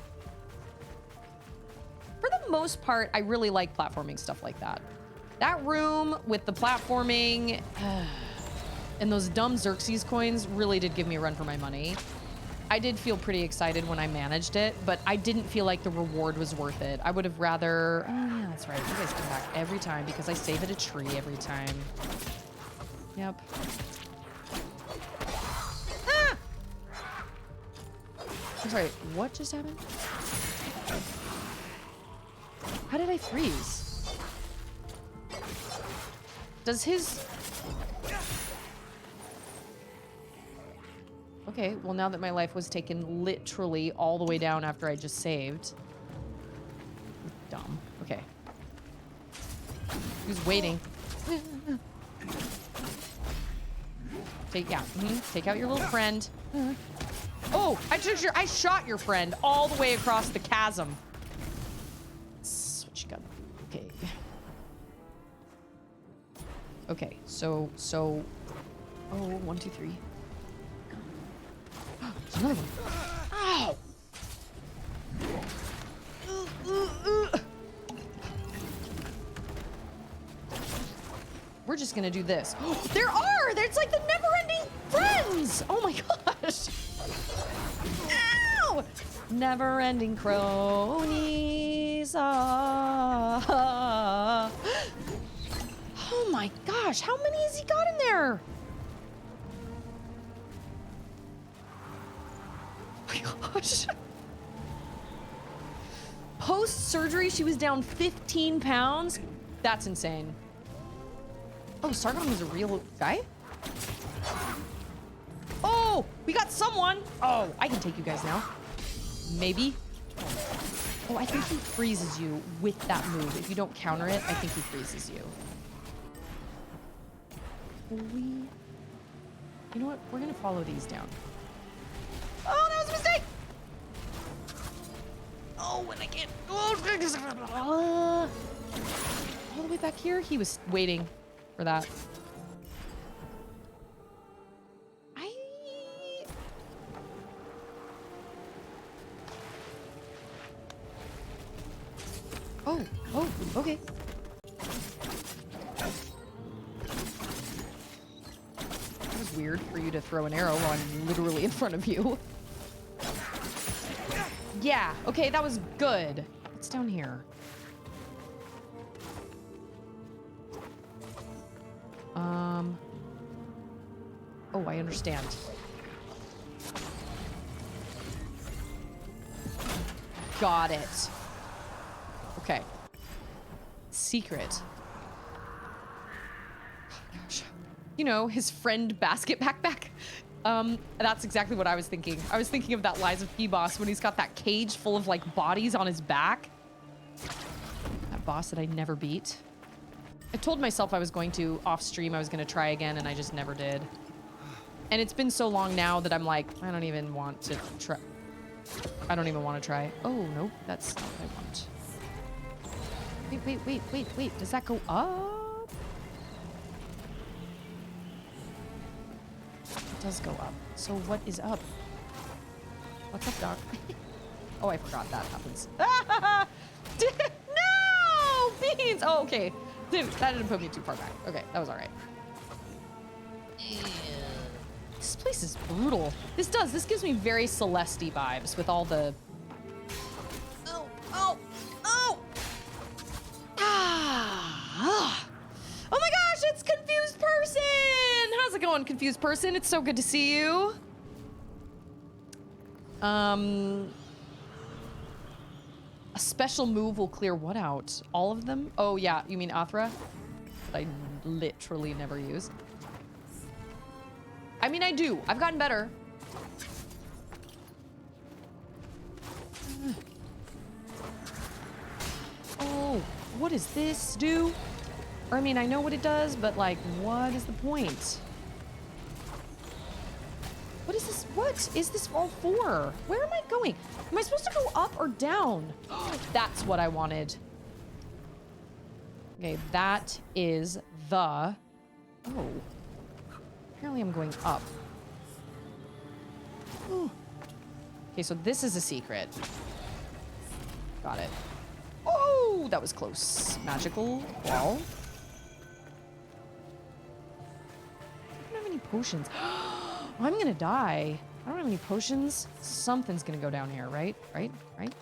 [SPEAKER 1] For the most part, I really like platforming stuff like that. That room with the platforming and those dumb Xerxes coins really did give me a run for my money. I did feel pretty excited when I managed it, but I didn't feel like the reward was worth it. I would have rather... Oh, yeah, that's right. You guys come back every time because I save at a tree every time. Yep. Ah! I'm sorry, what just happened? How did I freeze? Does his... Okay, well now that my life was taken literally all the way down after I just saved. Dumb. Okay. Who's waiting? Take out your little friend. Oh, I shot your friend all the way across the chasm. That's what you got. Okay. Okay, so oh, 1, 2, 3. There's another one. Ow! We're just gonna do this. There's like the never-ending friends! Oh my gosh! Ow! Never-ending cronies. Oh my gosh, how many has he got in there? Oh my gosh. Post-surgery, she was down 15 pounds? That's insane. Oh, Sargon was a real guy? Oh, we got someone. Oh, I can take you guys now. Maybe. Oh, I think he freezes you with that move. If you don't counter it, I think he freezes you. You know what? We're gonna follow these down. Oh, that was a mistake! Oh, and I can't. Oh, all the way back here? He was waiting for that. Oh, okay. That was weird for you to throw an arrow while I'm literally in front of you. Yeah, okay, that was good. What's down here? Oh, I understand. Got it. Okay. Secret. Oh, gosh. You know, his friend basket backpack. That's exactly what I was thinking. I was thinking of that Lies of P boss when he's got that cage full of like bodies on his back. That boss that I never beat. I told myself I was going to off stream, I was going to try again, and I just never did. And it's been so long now that I'm like, I don't even want to try. I don't even want to try. Oh, no, that's not what I want. Wait. Does that go up? It does go up. So what is up? What's up, Doc? Oh, I forgot that happens. No! Beans! Oh, okay. That didn't put me too far back. Okay, that was all right. This place is brutal. This gives me very Celeste vibes with all the on, confused person. It's so good to see you. A special move will clear what out? All of them? Oh, yeah. You mean Athra? That I literally never use. I mean, I do. I've gotten better. Oh, what does this do? Or, I mean, I know what it does, but, like, what is the point? What is this? What is this all for? Where am I going? Am I supposed to go up or down? That's what I wanted. Okay, that is the... Oh. Apparently I'm going up. Ooh. Okay, so this is a secret. Got it. Oh, that was close. Magical wall. I don't have any potions. I'm gonna die. I don't have any potions. Something's gonna go down here, right? Right? Right?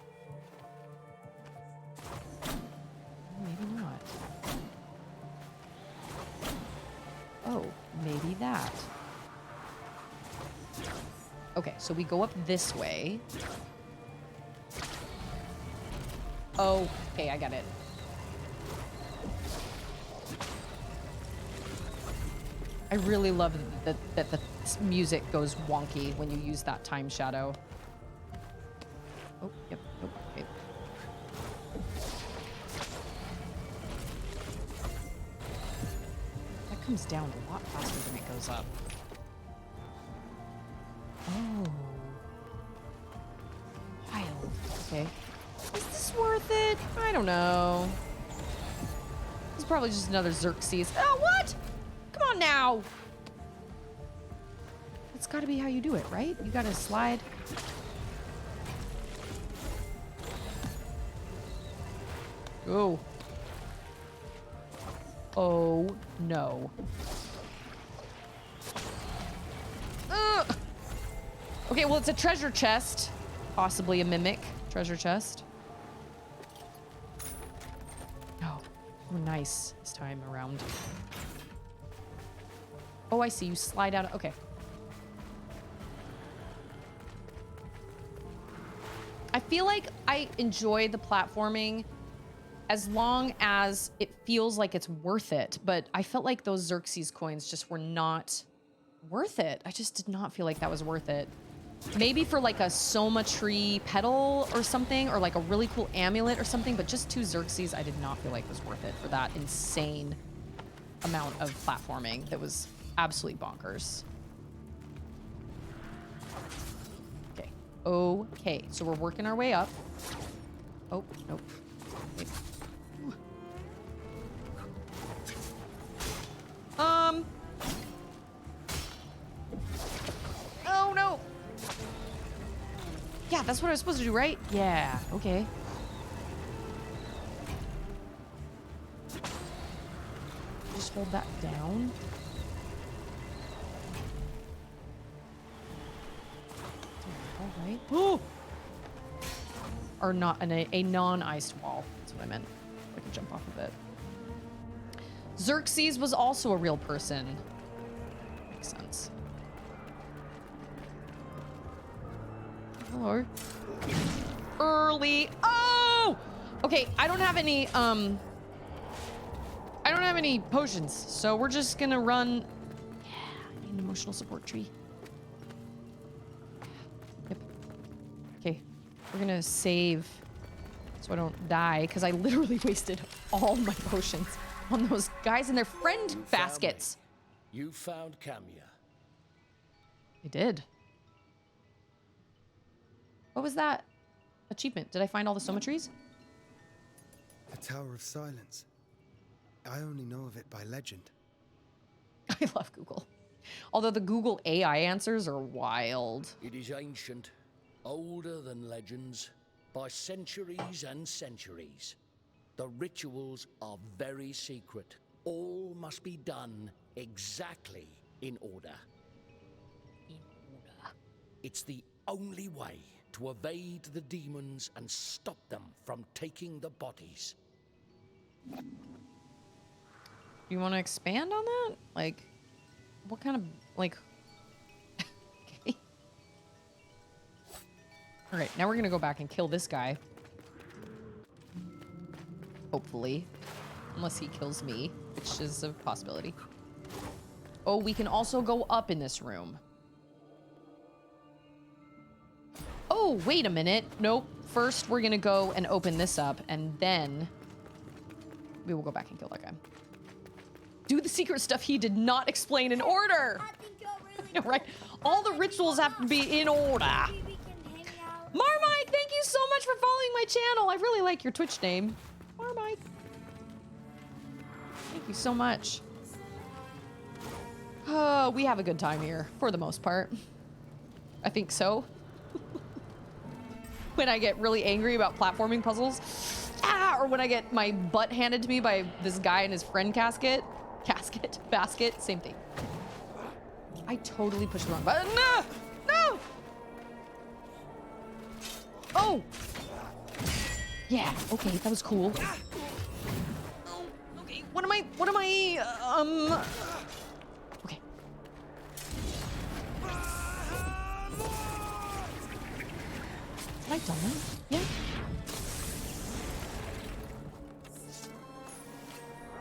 [SPEAKER 1] Maybe not. Oh, maybe that. Okay, so we go up this way. Oh, okay, I got it. I really love that the music goes wonky when you use that time shadow. Oh, yep. Oh, okay. That comes down a lot faster than it goes up. Oh. Wild. Okay. Is this worth it? I don't know. This is probably just another Xerxes. Oh, what? Come on now. That's got to be how you do it, right? You got to slide. Oh. Oh, no. Ugh. Okay, well, it's a treasure chest. Possibly a mimic treasure chest. No. Oh, nice this time around. Oh, I see. You slide out. Okay. I feel like I enjoy the platforming as long as it feels like it's worth it. But I felt like those Xerxes coins just were not worth it. I just did not feel like that was worth it. Maybe for like a Soma tree petal or something, or like a really cool amulet or something, but just 2 Xerxes I did not feel like was worth it for that insane amount of platforming that was absolutely bonkers. Okay. Okay, so we're working our way up. Oh, nope. Wait. Oh, no. Yeah, that's what I was supposed to do, right? Yeah, okay. Just hold that down. All right. Oh! Or not a non-iced wall. That's what I meant. I can jump off of it. Xerxes was also a real person. Makes sense. Hello. Early. Oh! Okay, I don't have any potions, so we're just gonna run. Yeah, I need an emotional support tree. Yep. Okay, we're gonna save so I don't die, because I literally wasted all my potions on those guys and their friend baskets.
[SPEAKER 6] You found Camia.
[SPEAKER 1] I did. What was that achievement? Did I find all the Soma trees?
[SPEAKER 4] The Tower of Silence. I only know of it by legend.
[SPEAKER 1] I love Google. Although the Google AI answers are wild.
[SPEAKER 6] It is ancient, older than legends, by centuries and centuries. The rituals are very secret. All must be done exactly in order.
[SPEAKER 1] In order.
[SPEAKER 6] It's the only way to evade the demons and stop them from taking the bodies.
[SPEAKER 1] You want to expand on that? Like, what kind of, like... Okay. Alright, now we're gonna go back and kill this guy. Hopefully. Unless he kills me, which is a possibility. Oh, we can also go up in this room. Oh, wait a minute. Nope. First, we're gonna go and open this up, and then we will go back and kill that guy. Do the secret stuff he did not explain in order.
[SPEAKER 5] I think you're really
[SPEAKER 1] Right? All the rituals have to be in order.
[SPEAKER 5] Maybe we can hang out.
[SPEAKER 1] Marmite, thank you so much for following my channel. I really like your Twitch name. Marmite. Thank you so much. Oh, we have a good time here, for the most part. I think so. When I get really angry about platforming puzzles. Ah, or when I get my butt handed to me by this guy in his friend basket, same thing. I totally pushed the wrong button. No! No! Oh! Yeah, okay, that was cool. Oh, okay, what am I, okay. Have I done that? Yeah.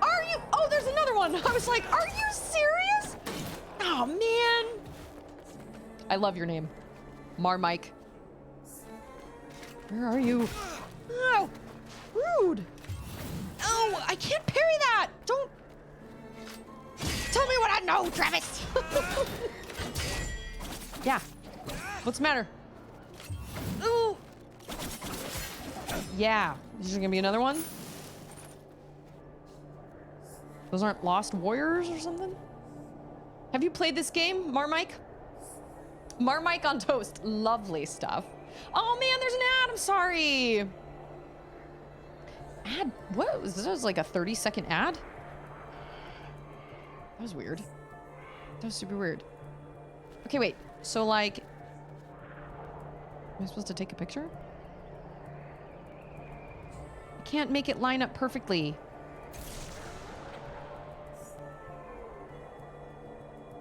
[SPEAKER 1] Are you? Oh, there's another one. I was like, are you serious? Oh, man. I love your name. Marmike. Where are you? Oh, rude. Oh, I can't parry that. Don't. Tell me what I know, Travis. Yeah. What's the matter? Ooh. Yeah. Is there gonna be another one? Those aren't Lost Warriors or something? Have you played this game, Marmike? Marmike on toast. Lovely stuff. Oh man, there's an ad. I'm sorry. Ad? What was this? Was like a 30-second ad? That was weird. That was super weird. Okay, wait. So like, am I supposed to take a picture? I can't make it line up perfectly.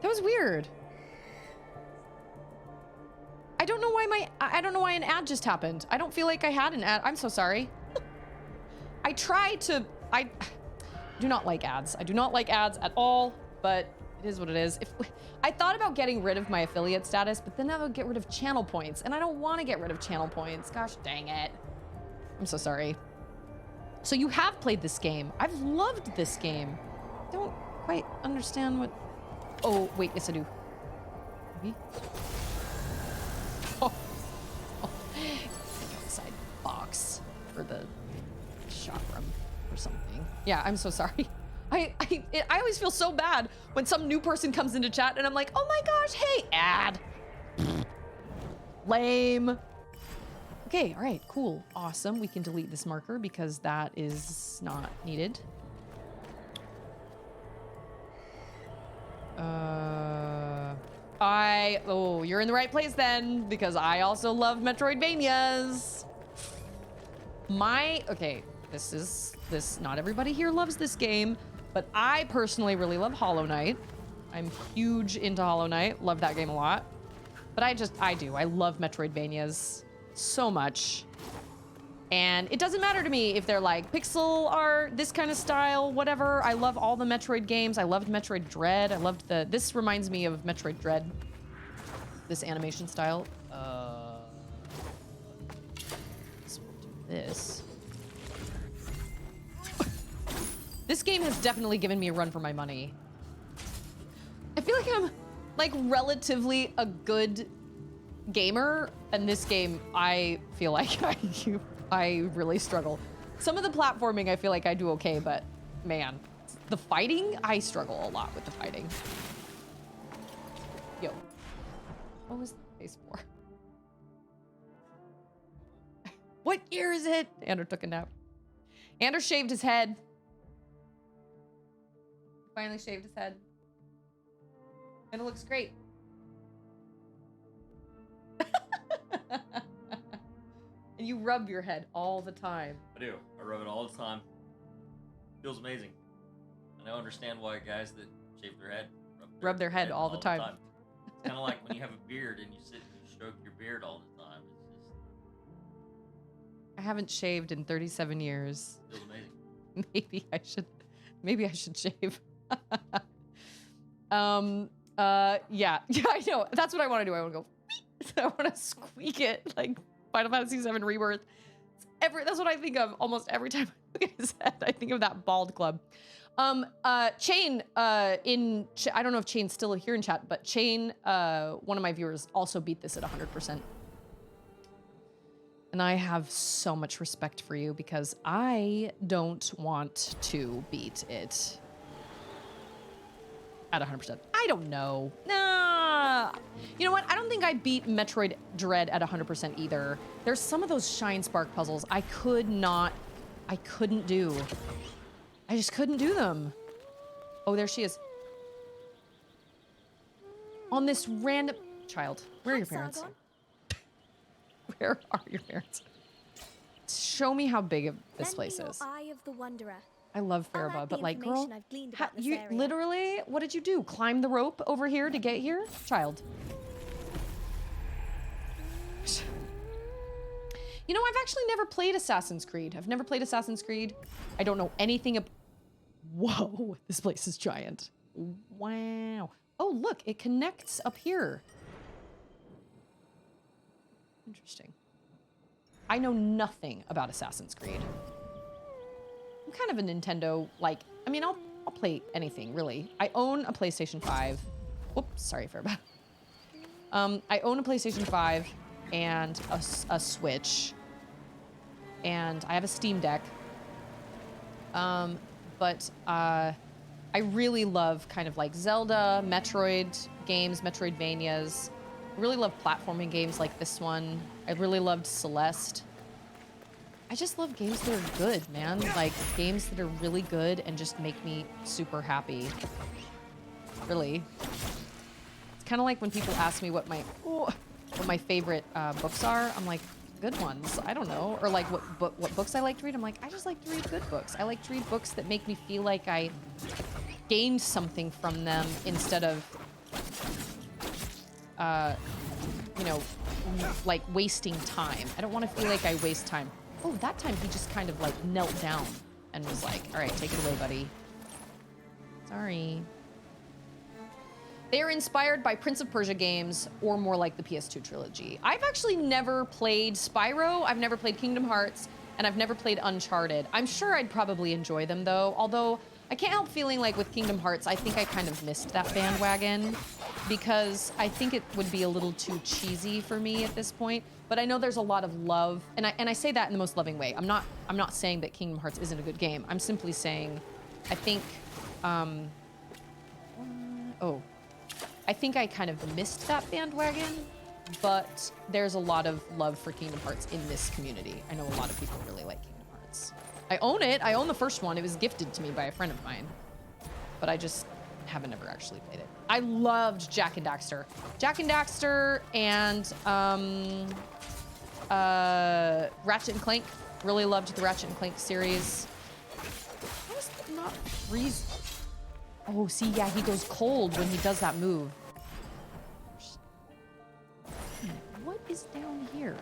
[SPEAKER 1] That was weird. I don't know why I don't know why an ad just happened. I don't feel like I had an ad. I'm so sorry. I do not like ads. I do not like ads at all, but it is what it is. If I thought about getting rid of my affiliate status, but then I would get rid of channel points, and I don't want to get rid of channel points. Gosh dang it. I'm so sorry. So you have played this game. I've loved this game. I don't quite understand what... Oh, wait, yes I do. Maybe? Oh. Outside box for the shop room or something. Yeah, I'm so sorry. I always feel so bad when some new person comes into chat and I'm like, oh my gosh, hey, ad. Lame. Okay, all right, cool, awesome. We can delete this marker because that is not needed. Oh, you're in the right place then, because I also love Metroidvanias. Okay, not everybody here loves this game, but I personally really love Hollow Knight. I'm huge into Hollow Knight, love that game a lot. But I love Metroidvanias so much. And it doesn't matter to me if they're like pixel art, this kind of style, whatever. I love all the Metroid games. I loved Metroid Dread. This reminds me of Metroid Dread. This animation style. Let's do this. This game has definitely given me a run for my money. I feel like I'm like relatively a good gamer, and this game I feel like I really struggle. Some of the platforming I feel like I do okay, but man, the fighting, I struggle a lot with the fighting. Yo, what was the face for? What year is it? Andrew took a nap. Andrew shaved his head. Finally shaved his head. And it looks great. And you rub your head all the time.
[SPEAKER 7] I do. I rub it all the time. Feels amazing. And I understand why guys that shave their head rub
[SPEAKER 1] rub their head all the time.
[SPEAKER 7] It's kind of like when you have a beard and you sit and you stroke your beard all the time. It's just
[SPEAKER 1] I haven't shaved in 37 years.
[SPEAKER 7] feels amazing.
[SPEAKER 1] Maybe I should shave. Yeah, I know. That's what I want to do. I want to go. I want to squeak it like Final Fantasy VII Rebirth. That's what I think of almost every time I look at his head. I think of that bald club. Chain, I don't know if Chain's still here in chat, but Chain, one of my viewers, also beat this at 100%. And I have so much respect for you because I don't want to beat it at 100%. I don't know. Nah. You know what? I don't think I beat Metroid Dread at 100% either. There's some of those Shine Spark puzzles I couldn't do. I just couldn't do them. Oh, there she is. On this random... Child, where are your parents?
[SPEAKER 5] Sargon.
[SPEAKER 1] Where are your parents? Show me how big this
[SPEAKER 5] Lend
[SPEAKER 1] place
[SPEAKER 5] me your
[SPEAKER 1] is.
[SPEAKER 5] Eye of the Wanderer.
[SPEAKER 1] I love
[SPEAKER 5] I'll
[SPEAKER 1] Farabah,
[SPEAKER 5] add
[SPEAKER 1] but
[SPEAKER 5] the
[SPEAKER 1] like, girl,
[SPEAKER 5] information I've gleaned about this
[SPEAKER 1] you
[SPEAKER 5] area.
[SPEAKER 1] literally, what did you do? Climb the rope over here to get here? Child. You know, I've actually never played Assassin's Creed. I've never played Assassin's Creed. I don't know anything about... Whoa, this place is giant. Wow. Oh, look, it connects up here. Interesting. I know nothing about Assassin's Creed. I'm kind of a Nintendo, like, I mean, I'll play anything, really. I own a PlayStation 5. Whoops, sorry for that. I own a PlayStation 5 and a Switch. And I have a Steam Deck. But I really love kind of like Zelda, Metroid games, Metroidvanias. I really love platforming games like this one. I really loved Celeste. I just love games that are good, man. Like games that are really good and just make me super happy. Really. It's kind of like when people ask me what my favorite books are. I'm like, good ones. I don't know. Or like what books I like to read. I'm like, I just like to read good books. I like to read books that make me feel like I gained something from them instead of you know, like wasting time. I don't want to feel like I waste time. Oh, that time he just kind of like knelt down and was like, all right, take it away, buddy. Sorry. They are inspired by Prince of Persia games or more like the PS2 trilogy. I've actually never played Spyro, I've never played Kingdom Hearts, and I've never played Uncharted. I'm sure I'd probably enjoy them though, although I can't help feeling like with Kingdom Hearts, I think I kind of missed that bandwagon because I think it would be a little too cheesy for me at this point. But I know there's a lot of love, and I say that in the most loving way. I'm not saying that Kingdom Hearts isn't a good game. I'm simply saying, I think, I think I kind of missed that bandwagon, but there's a lot of love for Kingdom Hearts in this community. I know a lot of people really like Kingdom Hearts. I own it. I own the first one. It was gifted to me by a friend of mine, but I just haven't ever actually played it. I loved Jak and Daxter. Jak and Daxter and Ratchet and Clank. Really loved the Ratchet and Clank series. How is it not freeze? Oh, see, yeah, he goes cold when he does that move. What is down here?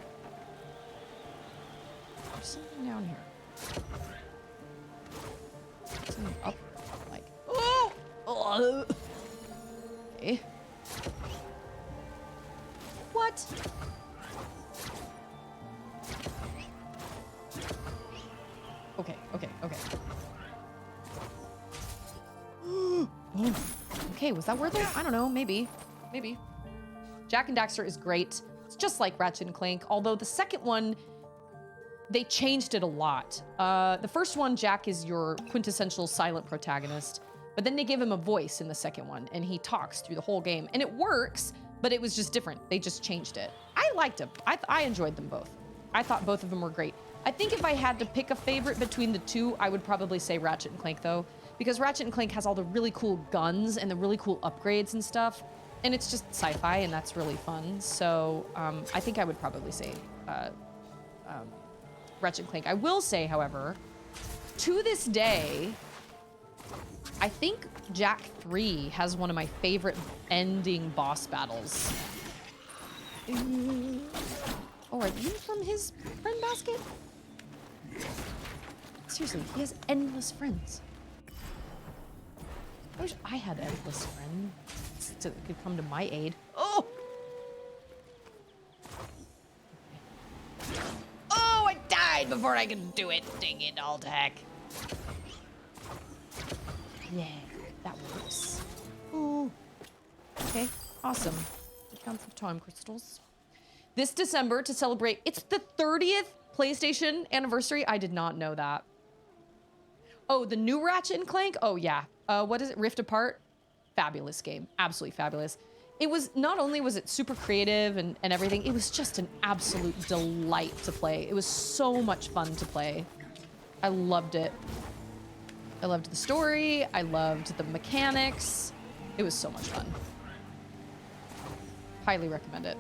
[SPEAKER 1] There's something down here. Something up, like, oh! Okay. What? Okay. Oh, okay, was that worth it? I don't know, maybe. Jak and Daxter is great. It's just like Ratchet and Clank, although the second one, they changed it a lot. The first one, Jak is your quintessential silent protagonist, but then they give him a voice in the second one, and he talks through the whole game, and it works, but it was just different. They just changed it. I liked them. I enjoyed them both. I thought both of them were great. I think if I had to pick a favorite between the two, I would probably say Ratchet and Clank, though, because Ratchet and Clank has all the really cool guns and the really cool upgrades and stuff, and it's just sci-fi, and that's really fun. So I think I would probably say Ratchet and Clank. I will say, however, to this day, I think Jack 3 has one of my favorite ending boss battles. Oh, are you from his friend basket? Seriously, he has endless friends. I wish I had endless friends that could come to my aid. Oh! Oh, I died before I could do it. Dang it, all to heck. Yeah, that works. Ooh. Okay, awesome. Counts of time crystals. This December, to celebrate, it's the 30th PlayStation anniversary. I did not know that. Oh, the new Ratchet and Clank? Oh, yeah. What is it? Rift Apart? Fabulous game. Absolutely fabulous. It was, not only was it super creative and everything, it was just an absolute delight to play. It was so much fun to play. I loved it. I loved the story. I loved the mechanics. It was so much fun. Highly recommend it.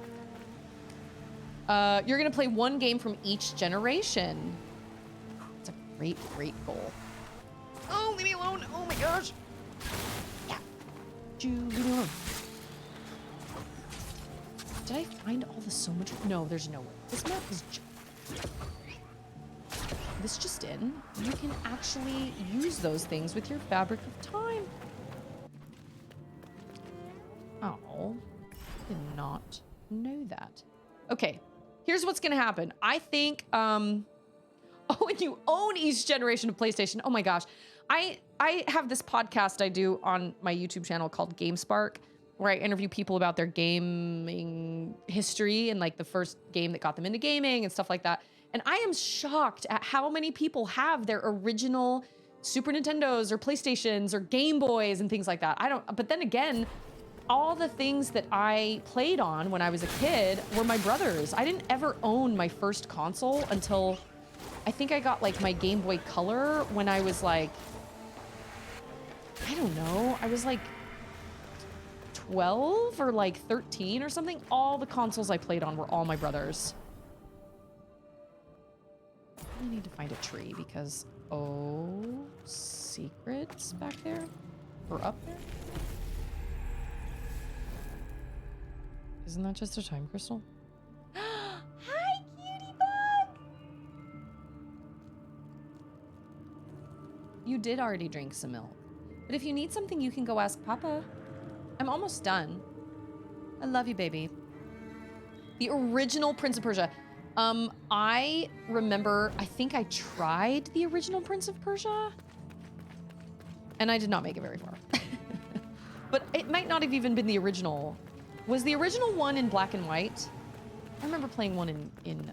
[SPEAKER 1] You're gonna play one game from each generation. It's a great, great goal. Oh, leave me alone. Oh my gosh. Yeah. Leave me alone. Did I find all the so much? No, there's no way. This map is this just in. You can actually use those things with your Fabric of Time. Oh, did not know that. Okay, here's what's gonna happen. I think, oh, and you own each generation of PlayStation. Oh my gosh. I have this podcast I do on my YouTube channel called GameSpark, where I interview people about their gaming history and like the first game that got them into gaming and stuff like that. And I am shocked at how many people have their original Super Nintendos or PlayStations or Game Boys and things like that. But then again, all the things that I played on when I was a kid were my brother's. I didn't ever own my first console until I think I got like my Game Boy Color when I was like, I don't know, I was like 12 or like 13 or something. All the consoles I played on were all my brother's. I need to find a tree because, oh, secrets back there? Or up there? Isn't that just a time crystal? Hi, cutie bug! You did already drink some milk. But if you need something, you can go ask Papa. I'm almost done. I love you, baby. The original Prince of Persia. I remember, I think I tried the original Prince of Persia. And I did not make it very far. But it might not have even been the original. Was the original one in black and white? I remember playing one in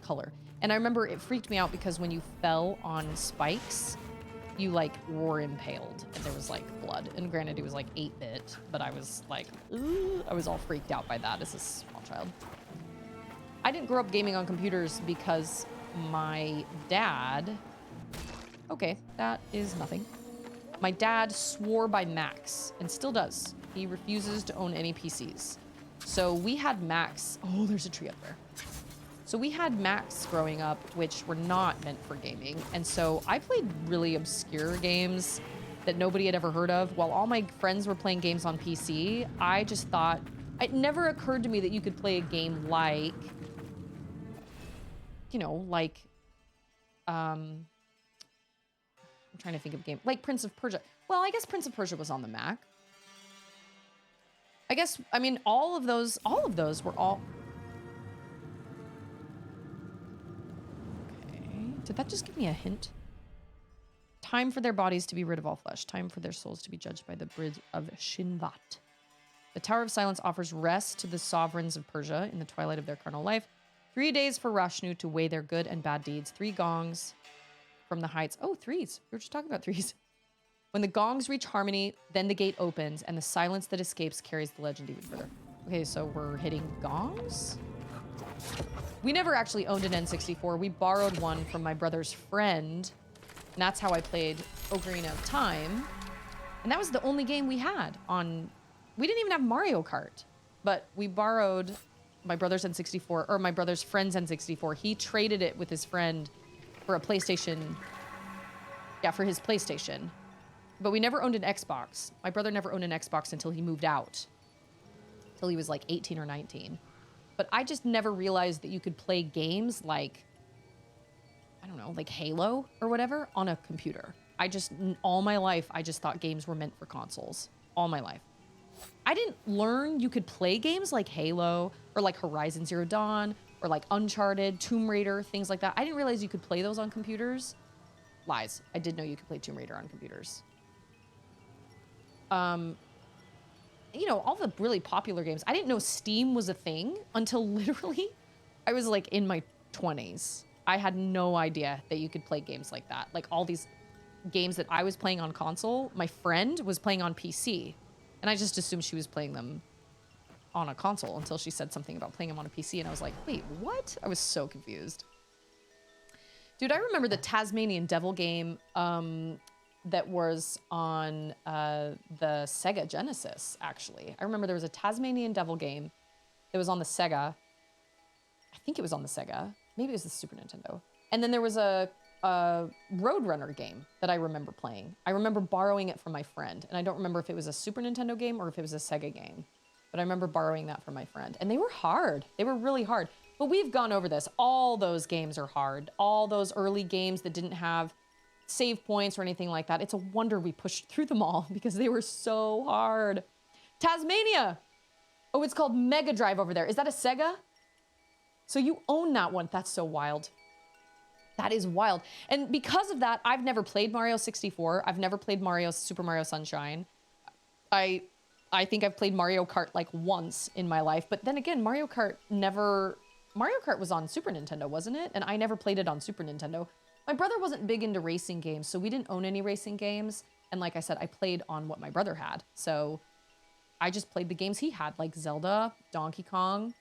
[SPEAKER 1] color. And I remember it freaked me out because when you fell on spikes, you like were impaled and there was like blood. And granted, it was like 8-bit, but I was like, ooh, I was all freaked out by that as a small child. I didn't grow up gaming on computers because my dad, okay, that is nothing. My dad swore by Macs and still does. He refuses to own any PCs. So we had Macs. Oh, there's a tree up there. So we had Macs growing up, which were not meant for gaming. And so I played really obscure games that nobody had ever heard of. While all my friends were playing games on PC, I just thought, it never occurred to me that you could play a game like, you know, like, I'm trying to think of a game, like Prince of Persia. Well, I guess Prince of Persia was on the Mac. I guess, I mean, all of those were all... Okay, did that just give me a hint? Time for their bodies to be rid of all flesh. Time for their souls to be judged by the bridge of Shinvat. The Tower of Silence offers rest to the sovereigns of Persia in the twilight of their carnal life. 3 days for Rashnu to weigh their good and bad deeds. 3 gongs from the heights. Oh, 3s. We were just talking about 3s. When the gongs reach harmony, then the gate opens, and the silence that escapes carries the legend even further. Okay, so we're hitting gongs? We never actually owned an N64. We borrowed one from my brother's friend, and that's how I played Ocarina of Time. And that was the only game we had on... We didn't even have Mario Kart, but we borrowed my brother's N64, or my brother's friend's N64. He traded it with his friend for a PlayStation. Yeah, for his PlayStation. but we never owned an Xbox. My brother never owned an Xbox until he moved out. Till he was like 18 or 19. But I just never realized that you could play games like, I don't know, like Halo or whatever on a computer. All my life, I just thought games were meant for consoles. All my life. I didn't learn you could play games like Halo or like Horizon Zero Dawn or like Uncharted, Tomb Raider, things like that. I didn't realize you could play those on computers. Lies. I did know you could play Tomb Raider on computers. You know, all the really popular games. I didn't know Steam was a thing until literally I was like in my 20s. I had no idea that you could play games like that. Like all these games that I was playing on console, my friend was playing on PC. And I just assumed she was playing them on a console until she said something about playing them on a PC. And I was like, wait, what? I was so confused. Dude, I remember the Tasmanian Devil game that was on the Sega Genesis, actually. I remember there was a Tasmanian Devil game that was on the Sega. I think it was on the Sega. Maybe it was the Super Nintendo. And then there was a Roadrunner game that I remember playing. I remember borrowing it from my friend. And I don't remember if it was a Super Nintendo game or if it was a Sega game. But I remember borrowing that from my friend. And they were hard. They were really hard. But we've gone over this. All those games are hard. All those early games that didn't have save points or anything like that. It's a wonder we pushed through them all because they were so hard. Tasmania! Oh, it's called Mega Drive over there. Is that a Sega? So you own that one. That's so wild. That is wild. And because of that, I've never played Mario 64. I've never played Super Mario Sunshine. I think I've played Mario Kart like once in my life. But then again, Mario Kart was on Super Nintendo, wasn't it? And I never played it on Super Nintendo. My brother wasn't big into racing games, so we didn't own any racing games. And like I said, I played on what my brother had. So I just played the games he had, like Zelda, Donkey Kong,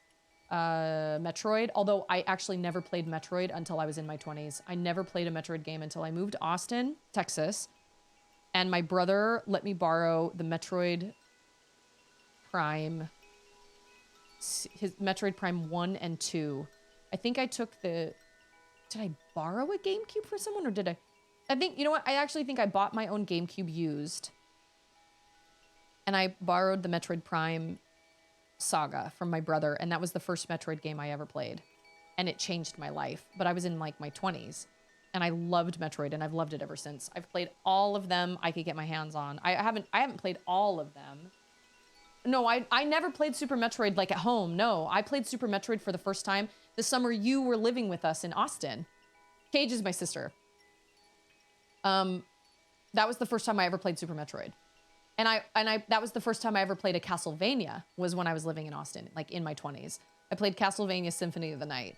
[SPEAKER 1] Metroid. Although I actually never played Metroid until I was in my 20s. I never played a Metroid game until I moved to Austin, Texas. And my brother let me borrow the Metroid Prime, his Metroid Prime 1 and 2. I think I took did I borrow a GameCube for someone or did I think, you know what? I actually think I bought my own GameCube used. And I borrowed the Metroid Prime Saga from my brother. And that was the first Metroid game I ever played. And it changed my life. But I was in like my 20s. And I loved Metroid and I've loved it ever since. I've played all of them I could get my hands on. I haven't played all of them. No, I never played Super Metroid like at home. No, I played Super Metroid for the first time the summer you were living with us in Austin. Paige is my sister. That was the first time I ever played Super Metroid. And that was the first time I ever played a Castlevania was when I was living in Austin, like in my 20s. I played Castlevania Symphony of the Night.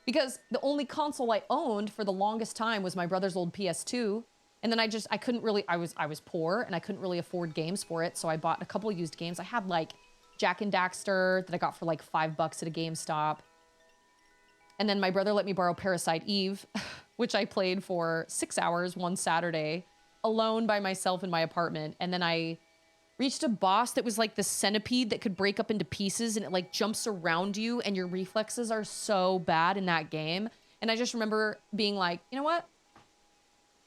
[SPEAKER 1] Because the only console I owned for the longest time was my brother's old PS2. And then I couldn't really, I was poor and I couldn't really afford games for it. So I bought a couple used games. I had like Jack and Daxter that I got for like $5 at a GameStop. And then my brother let me borrow Parasite Eve, which I played for 6 hours one Saturday alone by myself in my apartment. And then I reached a boss that was like the centipede that could break up into pieces and it like jumps around you and your reflexes are so bad in that game. And I just remember being like, you know what?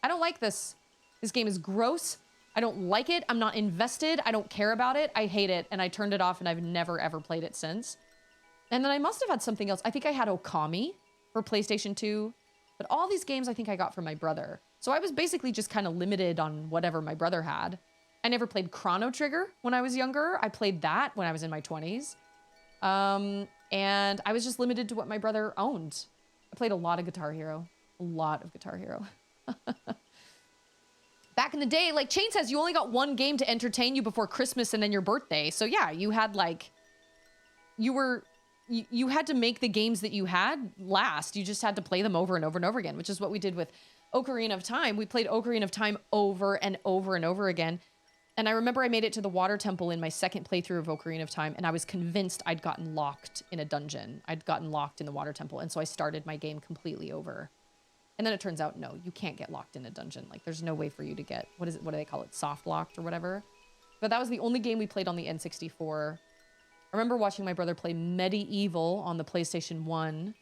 [SPEAKER 1] I don't like this. This game is gross. I don't like it. I'm not invested. I don't care about it. I hate it. And I turned it off and I've never ever played it since. And then I must have had something else. I think I had Okami for PlayStation 2. But all these games I think I got from my brother. So I was basically just kind of limited on whatever my brother had. I never played Chrono Trigger when I was younger. I played that when I was in my 20s. And I was just limited to what my brother owned. I played a lot of Guitar Hero. A lot of Guitar Hero. Back in the day, like Chain says, you only got one game to entertain you before Christmas and then your birthday. So yeah, you had like, you had to make the games that you had last. You just had to play them over and over and over again, which is what we did with Ocarina of Time. We played Ocarina of Time over and over and over again. And I remember I made it to the water temple in my second playthrough of Ocarina of Time, and I was convinced I'd gotten locked in a dungeon. I'd gotten locked in the water temple, and so I started my game completely over. And then it turns out, no, you can't get locked in a dungeon. Like, there's no way for you to get, what do they call it? Soft locked or whatever. But that was the only game we played on the N64. I remember watching my brother play Medieval on the PlayStation 1,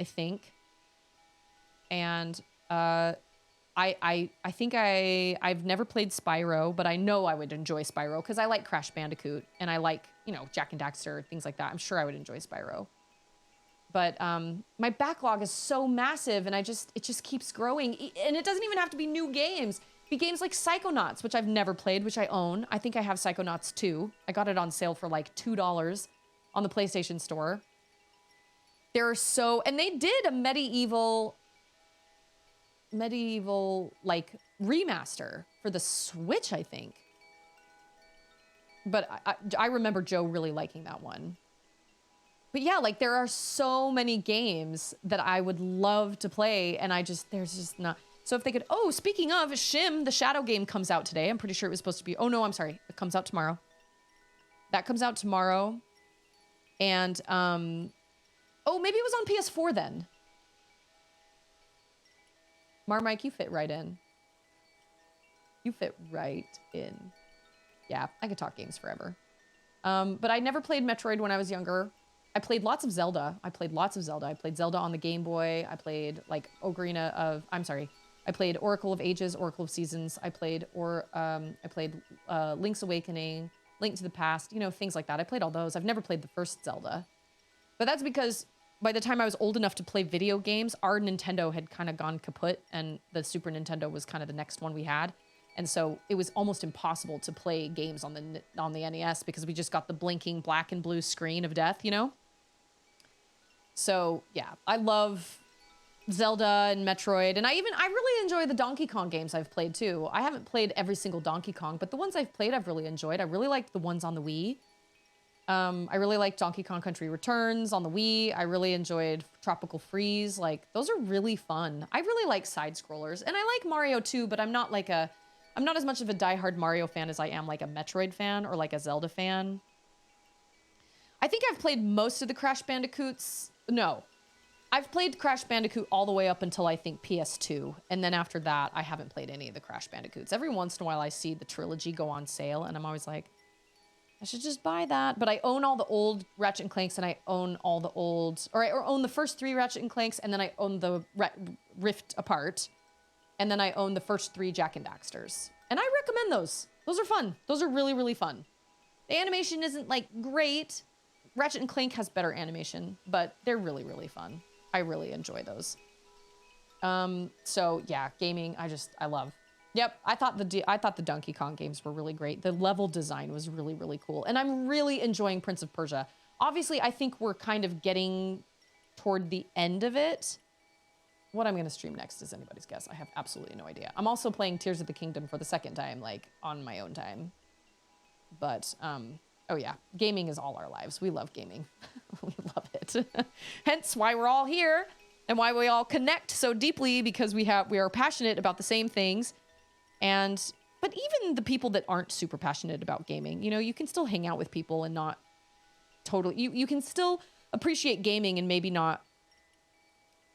[SPEAKER 1] I think. And I think I've never played Spyro, but I know I would enjoy Spyro because I like Crash Bandicoot and I like, you know, Jak and Daxter, things like that. I'm sure I would enjoy Spyro. But my backlog is so massive and it just keeps growing. And it doesn't even have to be new games. Be games like Psychonauts, which I've never played, which I own. I think I have Psychonauts 2. I got it on sale for like $2 on the PlayStation Store. And they did a medieval like remaster for the Switch, I think. But I remember Joe really liking that one. But yeah, like there are so many games that I would love to play, and there's just not. So if they could, oh, speaking of, Shim, the Shadow game comes out today. I'm pretty sure it was supposed to be, oh no, I'm sorry. It comes out tomorrow. That comes out tomorrow. And, oh, maybe it was on PS4 then. Marmike, you fit right in. You fit right in. Yeah, I could talk games forever. But I never played Metroid when I was younger. I played lots of Zelda. I played Zelda on the Game Boy. I played like I played Oracle of Ages, Oracle of Seasons. I played Link's Awakening, Link to the Past, you know, things like that. I played all those. I've never played the first Zelda. But that's because by the time I was old enough to play video games, our Nintendo had kind of gone kaput and the Super Nintendo was kind of the next one we had. And so it was almost impossible to play games on the NES because we just got the blinking black and blue screen of death, you know? So yeah, I love Zelda and Metroid, and I really enjoy the Donkey Kong games I've played too. I haven't played every single Donkey Kong, but the ones I've played I've really enjoyed. I really liked the ones on the Wii. I really liked Donkey Kong Country Returns on the Wii. I really enjoyed Tropical Freeze. Like, those are really fun. I really like side scrollers, and I like Mario too, but I'm not as much of a diehard Mario fan as I am like a Metroid fan or like a Zelda fan. I think I've played most of the Crash Bandicoots. No, I've played Crash Bandicoot all the way up until I think PS2. And then after that, I haven't played any of the Crash Bandicoots. Every once in a while, I see the trilogy go on sale and I'm always like, I should just buy that. But I own all the old Ratchet and Clanks and I own all the old, or I own the first 3 Ratchet and Clanks and then I own the Rift Apart. And then I own the first 3 Jak and Daxters. And I recommend those. Those are fun. Those are really, really fun. The animation isn't like great. Ratchet and Clank has better animation, but they're really, really fun. I really enjoy those. So yeah, gaming, I love. Yep, I thought the Donkey Kong games were really great. The level design was really, really cool. And I'm really enjoying Prince of Persia. Obviously, I think we're kind of getting toward the end of it. What I'm going to stream next is anybody's guess. I have absolutely no idea. I'm also playing Tears of the Kingdom for the second time, like, on my own time. But, oh yeah, gaming is all our lives. We love gaming. We love it. Hence why we're all here and why we all connect so deeply, because we are passionate about the same things. But even the people that aren't super passionate about gaming, you know, you can still hang out with people and not totally, you can still appreciate gaming and maybe not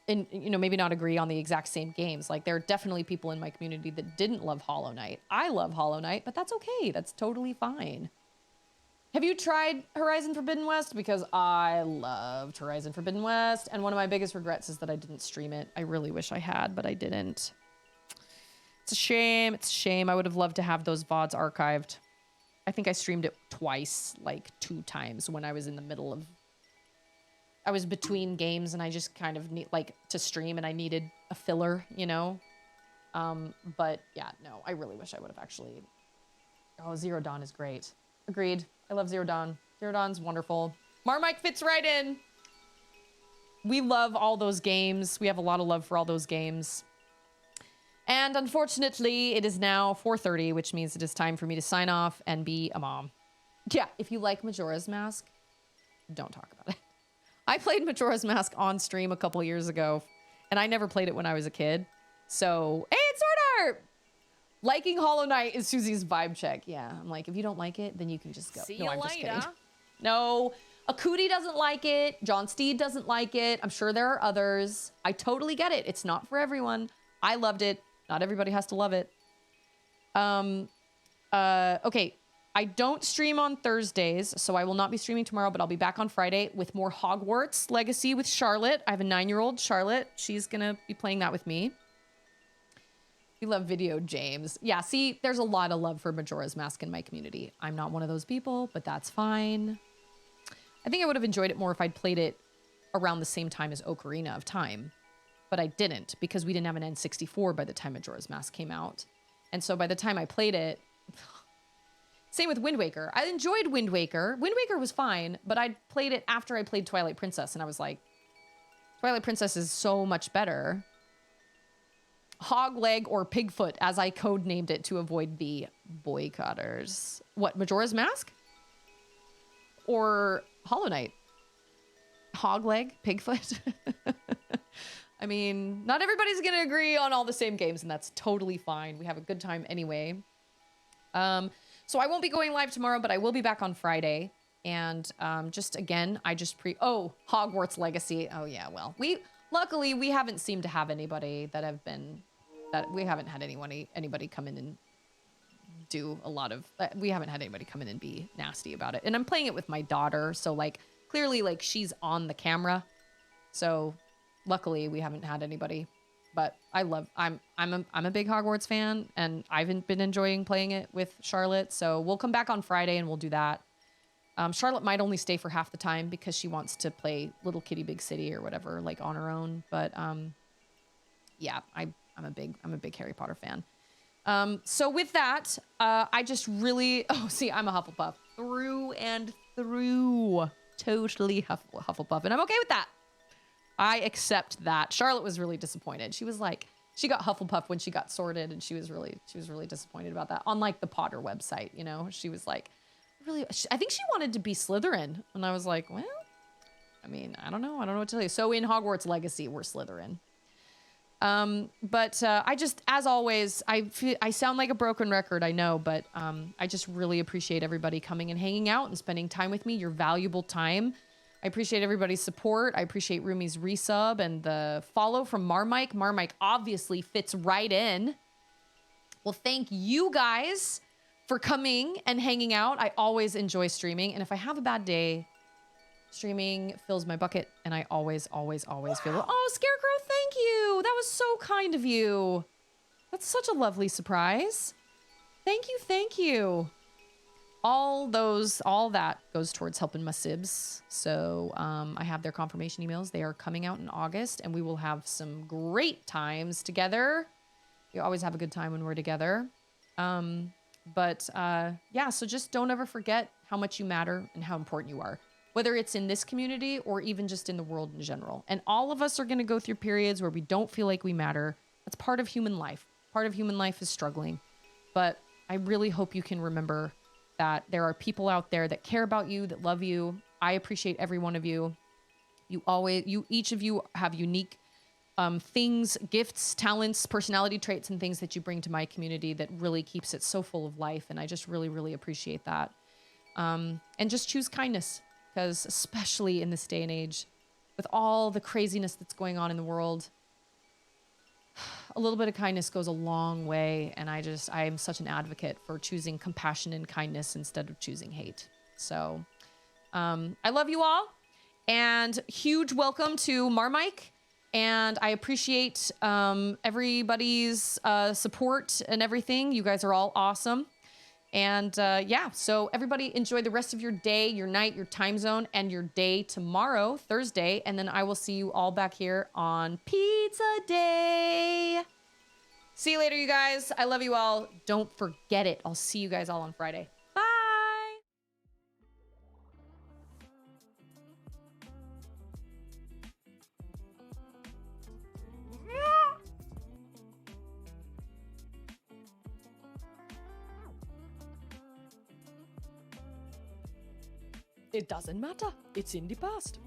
[SPEAKER 1] agree on the exact same games. Like, there are definitely people in my community that didn't love Hollow Knight. I love Hollow Knight, but that's okay. That's totally fine. Have you tried Horizon Forbidden West? Because I loved Horizon Forbidden West, and one of my biggest regrets is that I didn't stream it. I really wish I had, but I didn't. It's a shame. It's a shame. I would have loved to have those VODs archived. I think I streamed it twice, like 2 times when I was in the middle of... I was between games and I just kind of need, like, to stream and I needed a filler, you know? But yeah, no, I really wish I would have actually... Oh, Zero Dawn is great. Agreed. I love Zero Dawn. Zero Dawn's wonderful. Marmike fits right in. We love all those games. We have a lot of love for all those games. And unfortunately, it is now 4:30, which means it is time for me to sign off and be a mom. Yeah, if you like Majora's Mask, don't talk about it. I played Majora's Mask on stream a couple years ago, and I never played it when I was a kid. So, hey, it's Sword Art! Liking Hollow Knight is Susie's vibe check. Yeah, I'm like, if you don't like it, then you can just go. See no, you I'm later. Just kidding. No, Akuti doesn't like it. John Steed doesn't like it. I'm sure there are others. I totally get it. It's not for everyone. I loved it. Not everybody has to love it. Okay. I don't stream on Thursdays, so I will not be streaming tomorrow, but I'll be back on Friday with more Hogwarts Legacy with Charlotte. I have a 9-year-old, Charlotte. She's going to be playing that with me. We love video James. Yeah, see, there's a lot of love for Majora's Mask in my community. I'm not one of those people, but that's fine. I think I would have enjoyed it more if I'd played it around the same time as Ocarina of Time, but I didn't because we didn't have an N64 by the time Majora's Mask came out. And so by the time I played it, same with Wind Waker. I enjoyed Wind Waker. Wind Waker was fine, but I played it after I played Twilight Princess, and I was like, Twilight Princess is so much better. Hogleg or Pigfoot, as I codenamed it to avoid the boycotters. What, Majora's Mask? Or Hollow Knight? Hogleg? Pigfoot? I mean, not everybody's going to agree on all the same games, and that's totally fine. We have a good time anyway. So I won't be going live tomorrow, but I will be back on Friday. And just again, Hogwarts Legacy. Oh yeah, well, luckily we haven't seemed to have anybody we haven't had anybody come in and do a lot of, we haven't had anybody come in and be nasty about it. And I'm playing it with my daughter, so like clearly like she's on the camera. So luckily we haven't had anybody. But I'm a big Hogwarts fan, and I've been enjoying playing it with Charlotte. So we'll come back on Friday and we'll do that. Charlotte might only stay for half the time because she wants to play Little Kitty Big City or whatever, like on her own. But yeah, I'm a big Harry Potter fan. So with that, I just really, I'm a Hufflepuff through and through, totally Hufflepuff, and I'm okay with that. I accept that. Charlotte was really disappointed. She was like, she got Hufflepuff when she got sorted, and she was really disappointed about that. On like the Potter website, you know, she was like, I think she wanted to be Slytherin, and I was like, well, I mean, I don't know what to tell you. So in Hogwarts Legacy, we're Slytherin. But I just, as always, I sound like a broken record, I know, but I just really appreciate everybody coming and hanging out and spending time with me, your valuable time. I appreciate everybody's support. I appreciate Rumi's resub and the follow from Marmike. Marmike obviously fits right in. Well, thank you guys for coming and hanging out. I always enjoy streaming, and if I have a bad day, streaming fills my bucket, and I always feel, oh, Scarecrow, thank you. That was so kind of you. That's such a lovely surprise. Thank you. All that goes towards helping my sibs. So I have their confirmation emails. They are coming out in August, and we will have some great times together. We always have a good time when we're together. Yeah, so just don't ever forget how much you matter and how important you are, whether it's in this community or even just in the world in general. And all of us are going to go through periods where we don't feel like we matter. That's part of human life. Part of human life is struggling. But I really hope you can remember that there are people out there that care about you, that love you. I appreciate every one of you. Each of you have unique things, gifts, talents, personality traits, and things that you bring to my community that really keeps it so full of life. And I just really, really appreciate that. And just choose kindness, because especially in this day and age, with all the craziness that's going on in the world, a little bit of kindness goes a long way. And I am such an advocate for choosing compassion and kindness instead of choosing hate. So I love you all, and huge welcome to Marmike. And I appreciate everybody's support and everything. You guys are all awesome. And yeah, so everybody enjoy the rest of your day, your night, your time zone, and your day tomorrow, Thursday. And then I will see you all back here on Pizza Day. See you later, you guys. I love you all. Don't forget it. I'll see you guys all on Friday. Bye. It doesn't matter. It's in the past.